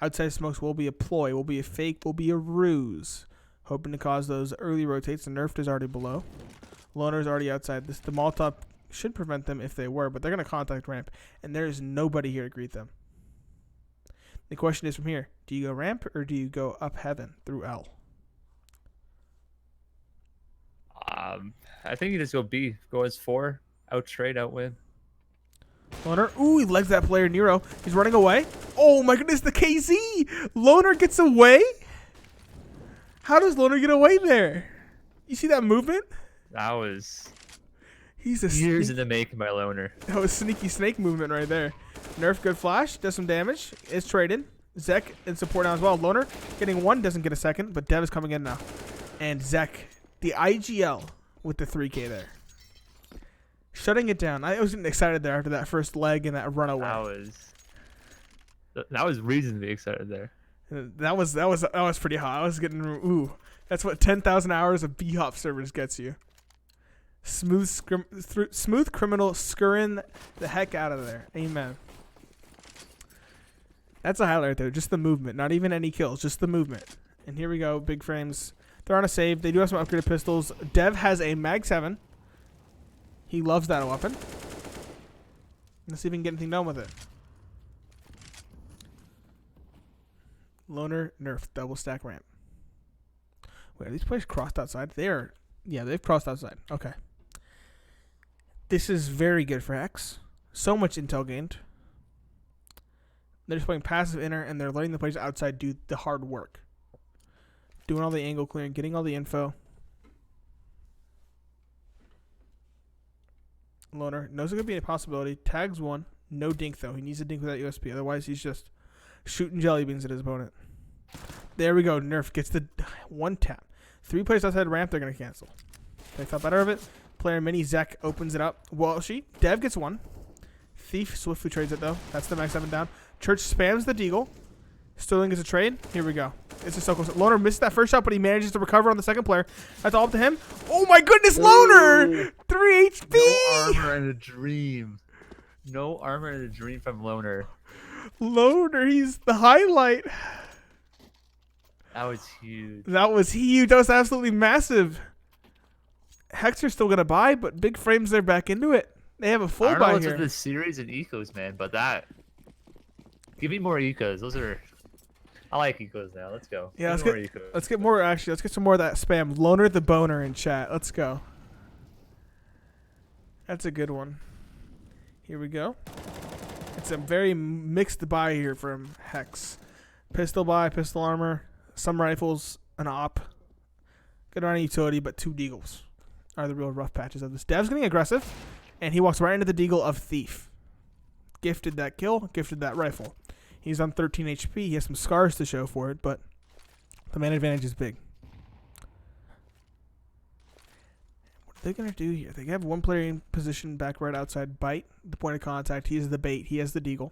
Outside smokes will be a ploy, will be a fake, will be a ruse. Hoping to cause those early rotates. The nerf is already below. Loner is already outside. The Molotov should prevent them if they were, but they're going to contact ramp, and there is nobody here to greet them. The question is from here, do you go ramp or do you go up heaven through L? I think you just go B. Go as 4. Out trade, out win. Loner, ooh, he legs that player Nero. He's running away. Oh my goodness, the KZ! Loner gets away? How does Loner get away there? You see that movement? That was He's a years in the making by Loner. That was sneaky snake movement right there. Nerf, good flash, does some damage, is traded. Zek in support now as well. Loner getting one, doesn't get a second, but Dev is coming in now. And Zek, the IGL with the 3K there. Shutting it down. I was getting excited there after that first leg and that runaway. That was reason to be excited there. That was pretty hot. I was getting that's what 10,000 hours of B-hop servers gets you. Smooth criminal scurrying the heck out of there. Amen. That's a highlight there. Just the movement. Not even any kills. Just the movement. And here we go. Big frames. They're on a save. They do have some upgraded pistols. Dev has a Mag 7. He loves that weapon. Let's see if we can get anything done with it. Loner, nerf, double stack ramp. Wait, are these players crossed outside? Yeah, they've crossed outside. Okay. This is very good for X. So much intel gained. They're just playing passive inner, and they're letting the players outside do the hard work. Doing all the angle clearing, getting all the info. Loner knows it could be a possibility. Tags one. No dink, though. He needs a dink with that USP. Otherwise, he's just shooting jelly beans at his opponent. There we go. Nerf gets the one tap. 3 players outside ramp. They're going to cancel. They thought better of it. Player mini Zek opens it up. Walshy. Dev gets one. Thief swiftly trades it, though. That's the Mag 7 down. Church spams the deagle. Sterling gets a trade. Here we go. It's a so close. Loner missed that first shot, but he manages to recover on the second player. That's all up to him. Oh my goodness, Loner! 3 HP! No armor and a dream. No armor and a dream from Loner. Loner, he's the highlight. That was huge. That was huge. That was absolutely massive. Hexer's still gonna buy, but Big Frames they're back into it. They have a I full don't know buy what's here. with the series and ecos, man, but that. Give me more ecos. Those are. I like ecos now. Let's go. Yeah, Give me more ecos. let's get more. Actually, let's get some more of that spam. Loner the Boner in chat. Let's go. That's a good one. Here we go. It's a very mixed buy here from Hex. Pistol buy, pistol armor, some rifles, an op. Good amount of utility, but 2 deagles are the real rough patches of this. Dev's getting aggressive, and he walks right into the deagle of Thief. Gifted that kill, gifted that rifle. He's on 13 HP. He has some scars to show for it, but the man advantage is big. What are they going to do here? They have one player in position back right outside Bite, the point of contact. He is the bait. He has the deagle.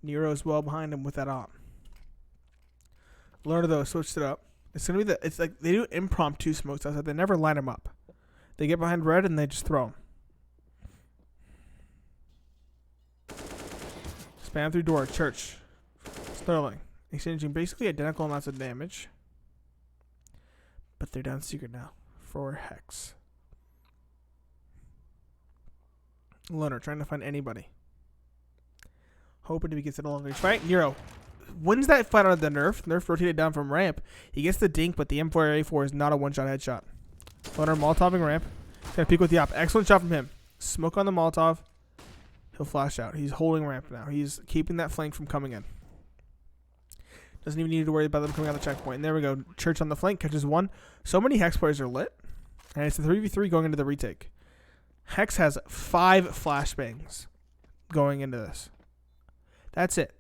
Nero's well behind him with that op. Learner though switched it up. It's gonna be it's like they do impromptu smokes outside. They never line them up. They get behind red and they just throw them. Spam through door. Church. Sterling. Exchanging basically identical amounts of damage. But they're down secret now for Hex. Learner trying to find anybody. Hoping he gets it a long range fight. Nero wins that fight out of the Nerf. Nerf rotated down from ramp. He gets the dink, but the M4A4 is not a one-shot headshot. Learner Molotoving ramp. Gonna peek with the op. Excellent shot from him. Smoke on the Molotov. He'll flash out. He's holding ramp now. He's keeping that flank from coming in. Doesn't even need to worry about them coming out of the checkpoint. And there we go. Church on the flank. Catches one. So many Hex players are lit. And it's a 3v3 going into the retake. Hex has 5 flashbangs going into this. That's it.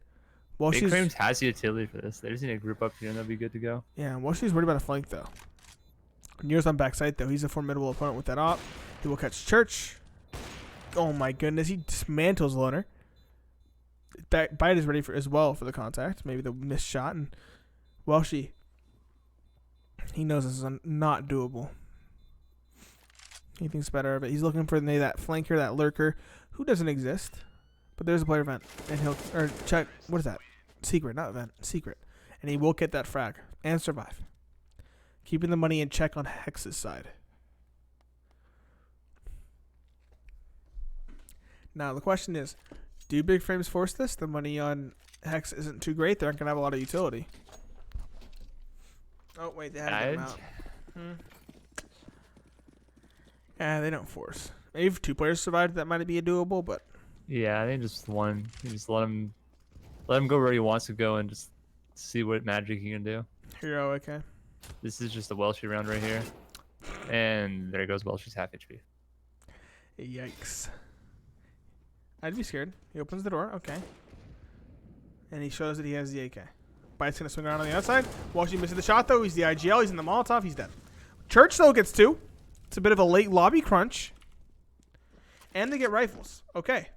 Well, Big Frames has utility for this. They just need to group up here and they'll be good to go. Yeah, well, she's worried about a flank, though. Nero's on backside, though. He's a formidable opponent with that op. He will catch Church. Oh, my goodness. He dismantles Loner. Bite is ready for as well for the contact. Maybe the missed shot. And Welshie, he knows this is not doable. He thinks better of it. He's looking for that flanker, that lurker, who doesn't exist. But there's a player event, and he'll check. What is that? Secret, not event. Secret, and he will get that frag and survive, keeping the money in check on Hex's side. Now the question is, do Big Frames force this? The money on Hex isn't too great. They aren't gonna have a lot of utility. Oh wait, they had them out. Yeah, they don't force. Maybe if 2 players survived, that might be a doable, but. Yeah, I think just one. You just let him go where he wants to go and just see what magic he can do. Hero, okay. This is just a Welshie round right here. And there goes Welshie's half HP. Yikes. I'd be scared. He opens the door, okay. And he shows that he has the AK. Bite's gonna swing around on the outside. Welshie misses the shot though. He's the IGL, he's in the Molotov, he's dead. Church though gets 2. It's a bit of a late lobby crunch. And they get rifles. Okay.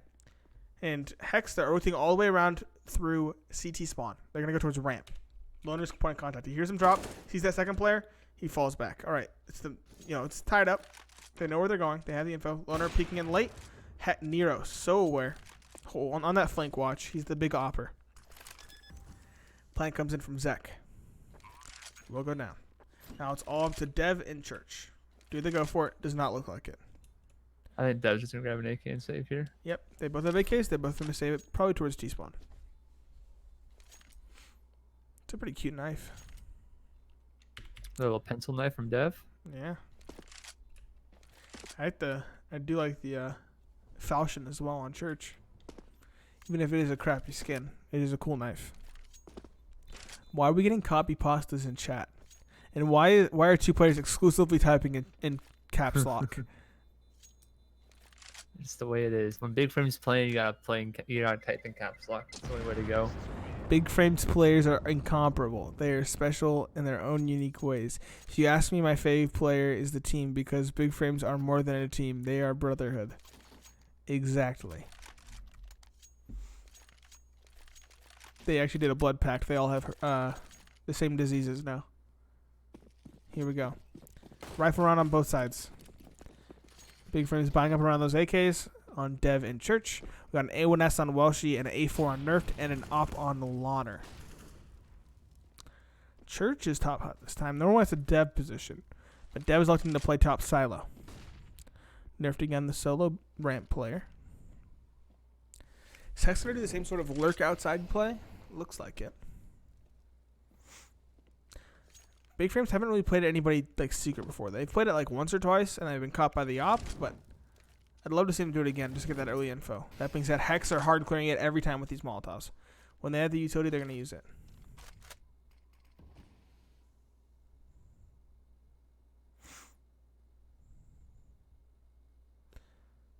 And Hex, they're rotating all the way around through CT spawn. They're going to go towards ramp. Loner's point of contact. He hears him drop. Sees that second player. He falls back. All right. It's tied up. They know where they're going. They have the info. Loner peeking in late. Nero, so aware. On that flank watch. He's the big opper. Plank comes in from Zek. We'll go down. Now it's all up to Dev and Church. Do they go for it? Does not look like it. I think Dev's just going to grab an AK and save here. Yep, they both have AKs. They both going to save it probably towards T-spawn. It's a pretty cute knife. A little pencil knife from Dev. Yeah. I do like the falchion as well on Church. Even if it is a crappy skin, it is a cool knife. Why are we getting copy pastas in chat? And why are 2 players exclusively typing in caps lock? It's the way it is. When Big Frame's playing, you gotta type in caps lock. That's the only way to go. Big Frames players are incomparable. They are special in their own unique ways. If you ask me, my fave player is the team because Big Frames are more than a team. They are brotherhood. Exactly. They actually did a blood pact. They all have the same diseases now. Here we go. Rifle round on both sides. Big Frames buying up around those AKs on Dev and Church. We got an A1S on Welshie and an A4 on Nerfed and an op on Loner. Church is top hut this time. Normally it's a Dev position, but Dev is electing to play top silo. Nerfed again the solo ramp player. Is Hex going to do the same sort of lurk outside play? Looks like it. Big Frames haven't really played anybody like secret before. They've played it like once or twice, and they've been caught by the op, but I'd love to see them do it again just to get that early info. That being said, Hex are hard clearing it every time with these Molotovs. When they have the utility, they're going to use it.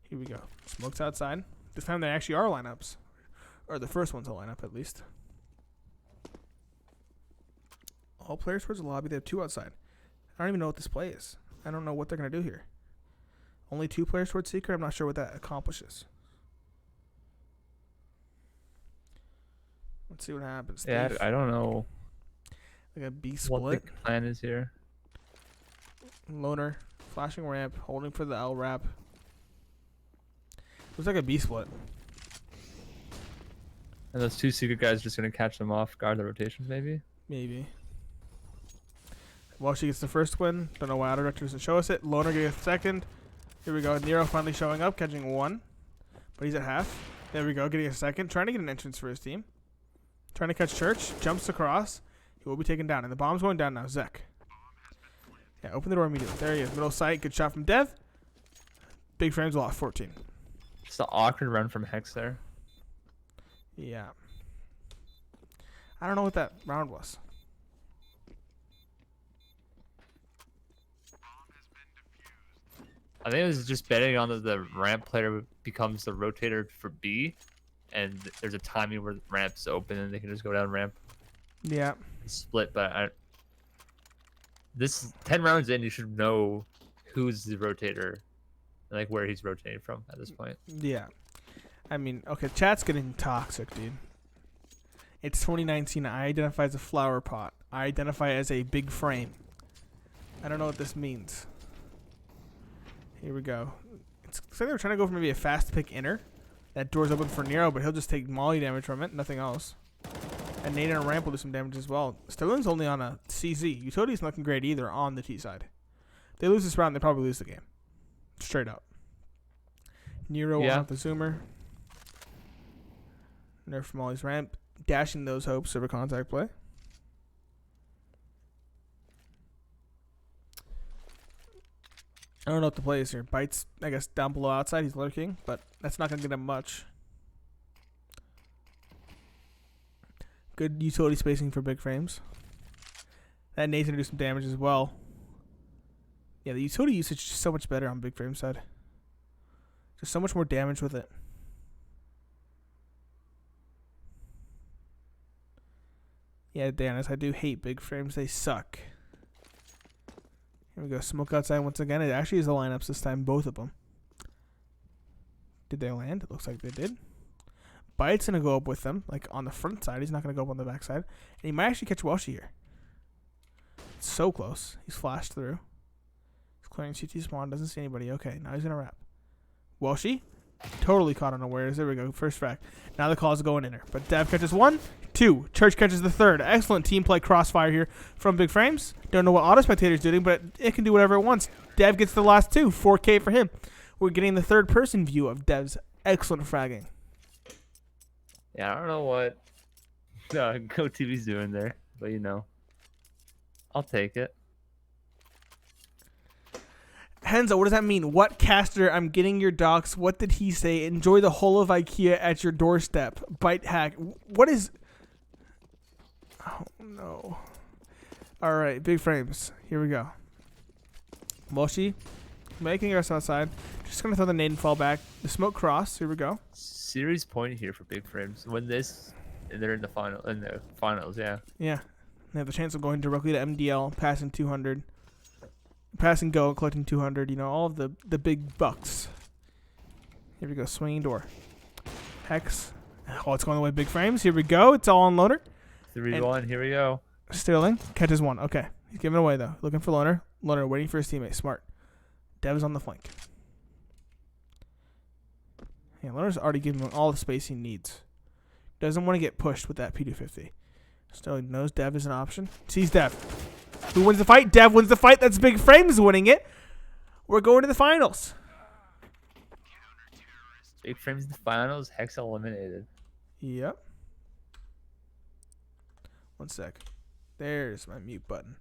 Here we go. Smokes outside. This time there actually are lineups. Or the first one's a lineup, at least. All players towards the lobby. They have 2 outside. I don't even know what this play is. I don't know what they're going to do here. Only 2 players towards Seeker. I'm not sure what that accomplishes. Let's see what happens. Yeah, I don't know Like a B split. what the plan is here. Loner. Flashing ramp. Holding for the L wrap. Looks like a B split. And those 2 secret guys are just going to catch them off guard the rotations, maybe? Maybe. Well, she gets the first win. Don't know why Auto Director doesn't show us it. Loner gets the second. Here we go. Nero finally showing up, catching 1. But he's at half. There we go, getting a second. Trying to get an entrance for his team. Trying to catch Church. Jumps across. He will be taken down. And the bomb's going down now. Zek. Yeah, open the door immediately. There he is. Middle sight. Good shot from Dev. Big Frames lost 14. Just an awkward run from Hex there. Yeah. I don't know what that round was. I think it was just betting on the ramp player becomes the rotator for B, and there's a timing where the ramp's open and they can just go down ramp. Yeah. Split, but this 10 rounds in, you should know who's the rotator, and like where he's rotating from at this point. Yeah. I mean, okay, chat's getting toxic, dude. It's 2019. I identify as a flower pot. I identify as a big frame. I don't know what this means. Here we go. It's like they were trying to go for maybe a fast pick inner. That door's open for Nero, but he'll just take molly damage from it. Nothing else. And Nate and a ramp will do some damage as well. Sterling's only on a CZ. Utility's not looking great either on the T side. If they lose this round, they probably lose the game. Straight up. Nero on the zoomer. Nerf from Molly's ramp. Dashing those hopes of a contact play. I don't know what the play is here. Bites, I guess, down below outside. He's lurking, but that's not going to get him much. Good utility spacing for big frames. That Nate's going to do some damage as well. Yeah, the utility usage is so much better on big frame side. Just so much more damage with it. Yeah, Danis, I do hate big frames. They suck. Here we go. Smoke outside once again. It actually is the lineups this time, both of them. Did they land? It looks like they did. Bite's going to go up with them, like on the front side. He's not going to go up on the back side. And he might actually catch Welsh here. It's so close. He's flashed through. He's clearing CT spawn. Doesn't see anybody. Okay, now he's going to wrap. Welshie? Totally caught unawares. There we go. First frac. Now the call is going in there. But Dev catches 1, 2. Church catches the 3rd. Excellent team play crossfire here from Big Frames. Don't know what Auto Spectator's doing, but it can do whatever it wants. Dev gets the last 2. 4K for him. We're getting the third-person view of Dev's excellent fragging. Yeah, I don't know what GoTV's doing there, but you know, I'll take it. Henzo, what does that mean? What caster? I'm getting your docs. What did he say? Enjoy the whole of IKEA at your doorstep. Bite hack. What is... Oh, no. All right, Big Frames. Here we go. Moshi, making us outside. Just going to throw the nade and fall back. The smoke cross. Here we go. Series point here for Big Frames. Win this, and they're in the finals, yeah. Yeah. They have the chance of going directly to MDL, passing 200. Pass and go, collecting 200, you know, all of the big bucks. Here we go, swinging door. Hex. Oh, it's going the way of Big Frames. Here we go. It's all on Loner. 3-1, here we go. Sterling catches 1. Okay. He's giving away, though. Looking for Loner. Loner waiting for his teammate. Smart. Dev's on the flank. Yeah, Loner's already given him all the space he needs. Doesn't want to get pushed with that P250. Sterling knows Dev is an option. Sees Dev. Who wins the fight? Dev wins the fight. That's Big Frames winning it. We're going to the finals. Big Frames in the finals. Hex eliminated. Yep. One sec. There's my mute button.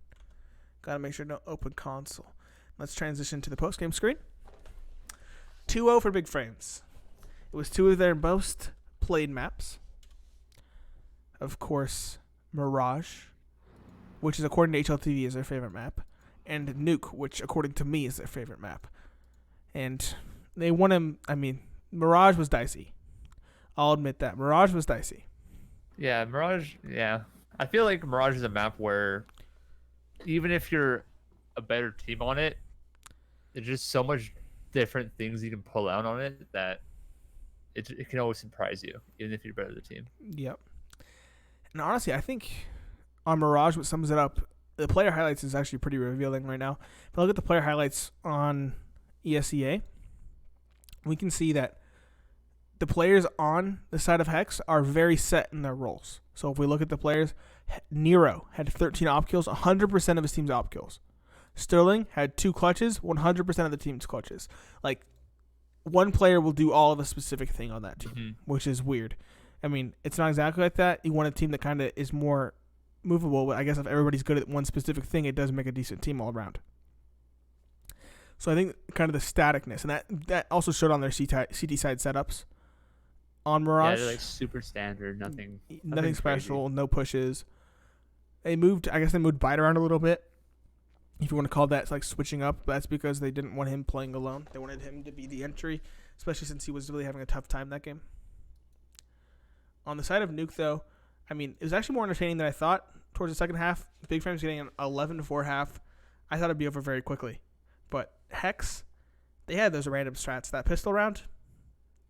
Gotta make sure no open console. Let's transition to the post-game screen. 2-0 for Big Frames. It was two of their most played maps. Of course, Mirage, which is according to HLTV is their favorite map, and Nuke, which according to me is their favorite map. And they won him. I mean, Mirage was dicey. I'll admit that. Mirage was dicey. Yeah, Mirage. Yeah, I feel like Mirage is a map where even if you're a better team on it, there's just so much different things you can pull out on it that it can always surprise you, even if you're better than the team. Yep. And honestly, I think on Mirage, what sums it up, the player highlights is actually pretty revealing right now. If I look at the player highlights on ESEA, we can see that the players on the side of Hex are very set in their roles. So if we look at the players, Nero had 13 op kills, 100% of his team's op kills. Sterling had 2 clutches, 100% of the team's clutches. Like, one player will do all of a specific thing on that team, which is weird. I mean, it's not exactly like that. You want a team that kind of is more movable. But I guess if everybody's good at one specific thing, it does make a decent team all around. So I think kind of the staticness, and that also showed on their CT side setups on Mirage. Yeah, they're like super standard, nothing special, crazy. no pushes. I guess they moved Byte around a little bit, if you want to call that like switching up. That's because they didn't want him playing alone. They wanted him to be the entry, especially since he was really having a tough time that game. On the side of Nuke, though, I mean, it was actually more entertaining than I thought towards the second half. Big Frames getting an 11-4 half. I thought it'd be over very quickly. But Hex, they had those random strats. That pistol round.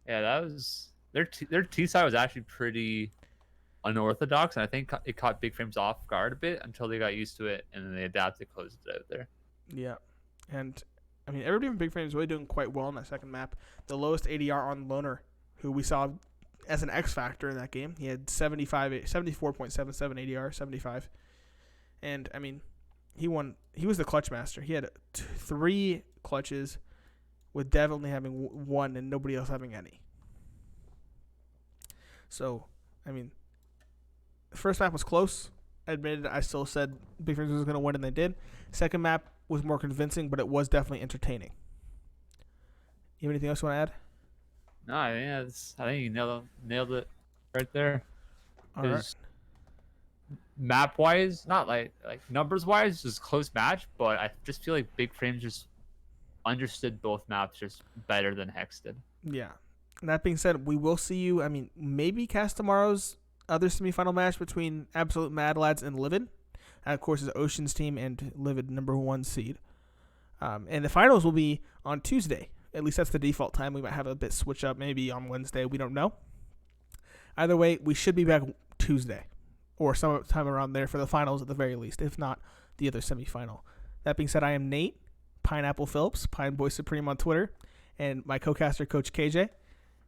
Yeah, that was their T side was actually pretty unorthodox, and I think it caught Big Frames off guard a bit until they got used to it, and then they adapted, closed it out there. Yeah, and I mean, everybody from Big Frames really doing quite well in that second map. The lowest ADR on Loner, who we saw as an X factor in that game. He had 74.77 ADR, 75. And, I mean, he won. He was the clutch master. He had 3 clutches with Dev only having 1 and nobody else having any. So, I mean, the first map was close. I admitted I still said Big Frames was going to win, and they did. Second map was more convincing, but it was definitely entertaining. You have anything else you want to add? No, yeah, I think you nailed it right there. All right. Map wise, not like numbers wise, it was a close match, but I just feel like Big Frames just understood both maps just better than Hex did. Yeah. That being said, we will see you. I mean, maybe cast tomorrow's other semifinal match between Absolute Mad Lads and Livid. That, of course, is Ocean's team and Livid #1 seed. And the finals will be on Tuesday. At least that's the default time. We might have a bit switch up maybe on Wednesday. We don't know. Either way, we should be back Tuesday or sometime around there for the finals at the very least, if not the other semifinal. That being said, I am Nate, Pineapple Phillips, Pine Boy Supreme on Twitter, and my co-caster, Coach KJ.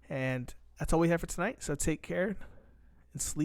And that's all we have for tonight. So take care and sleep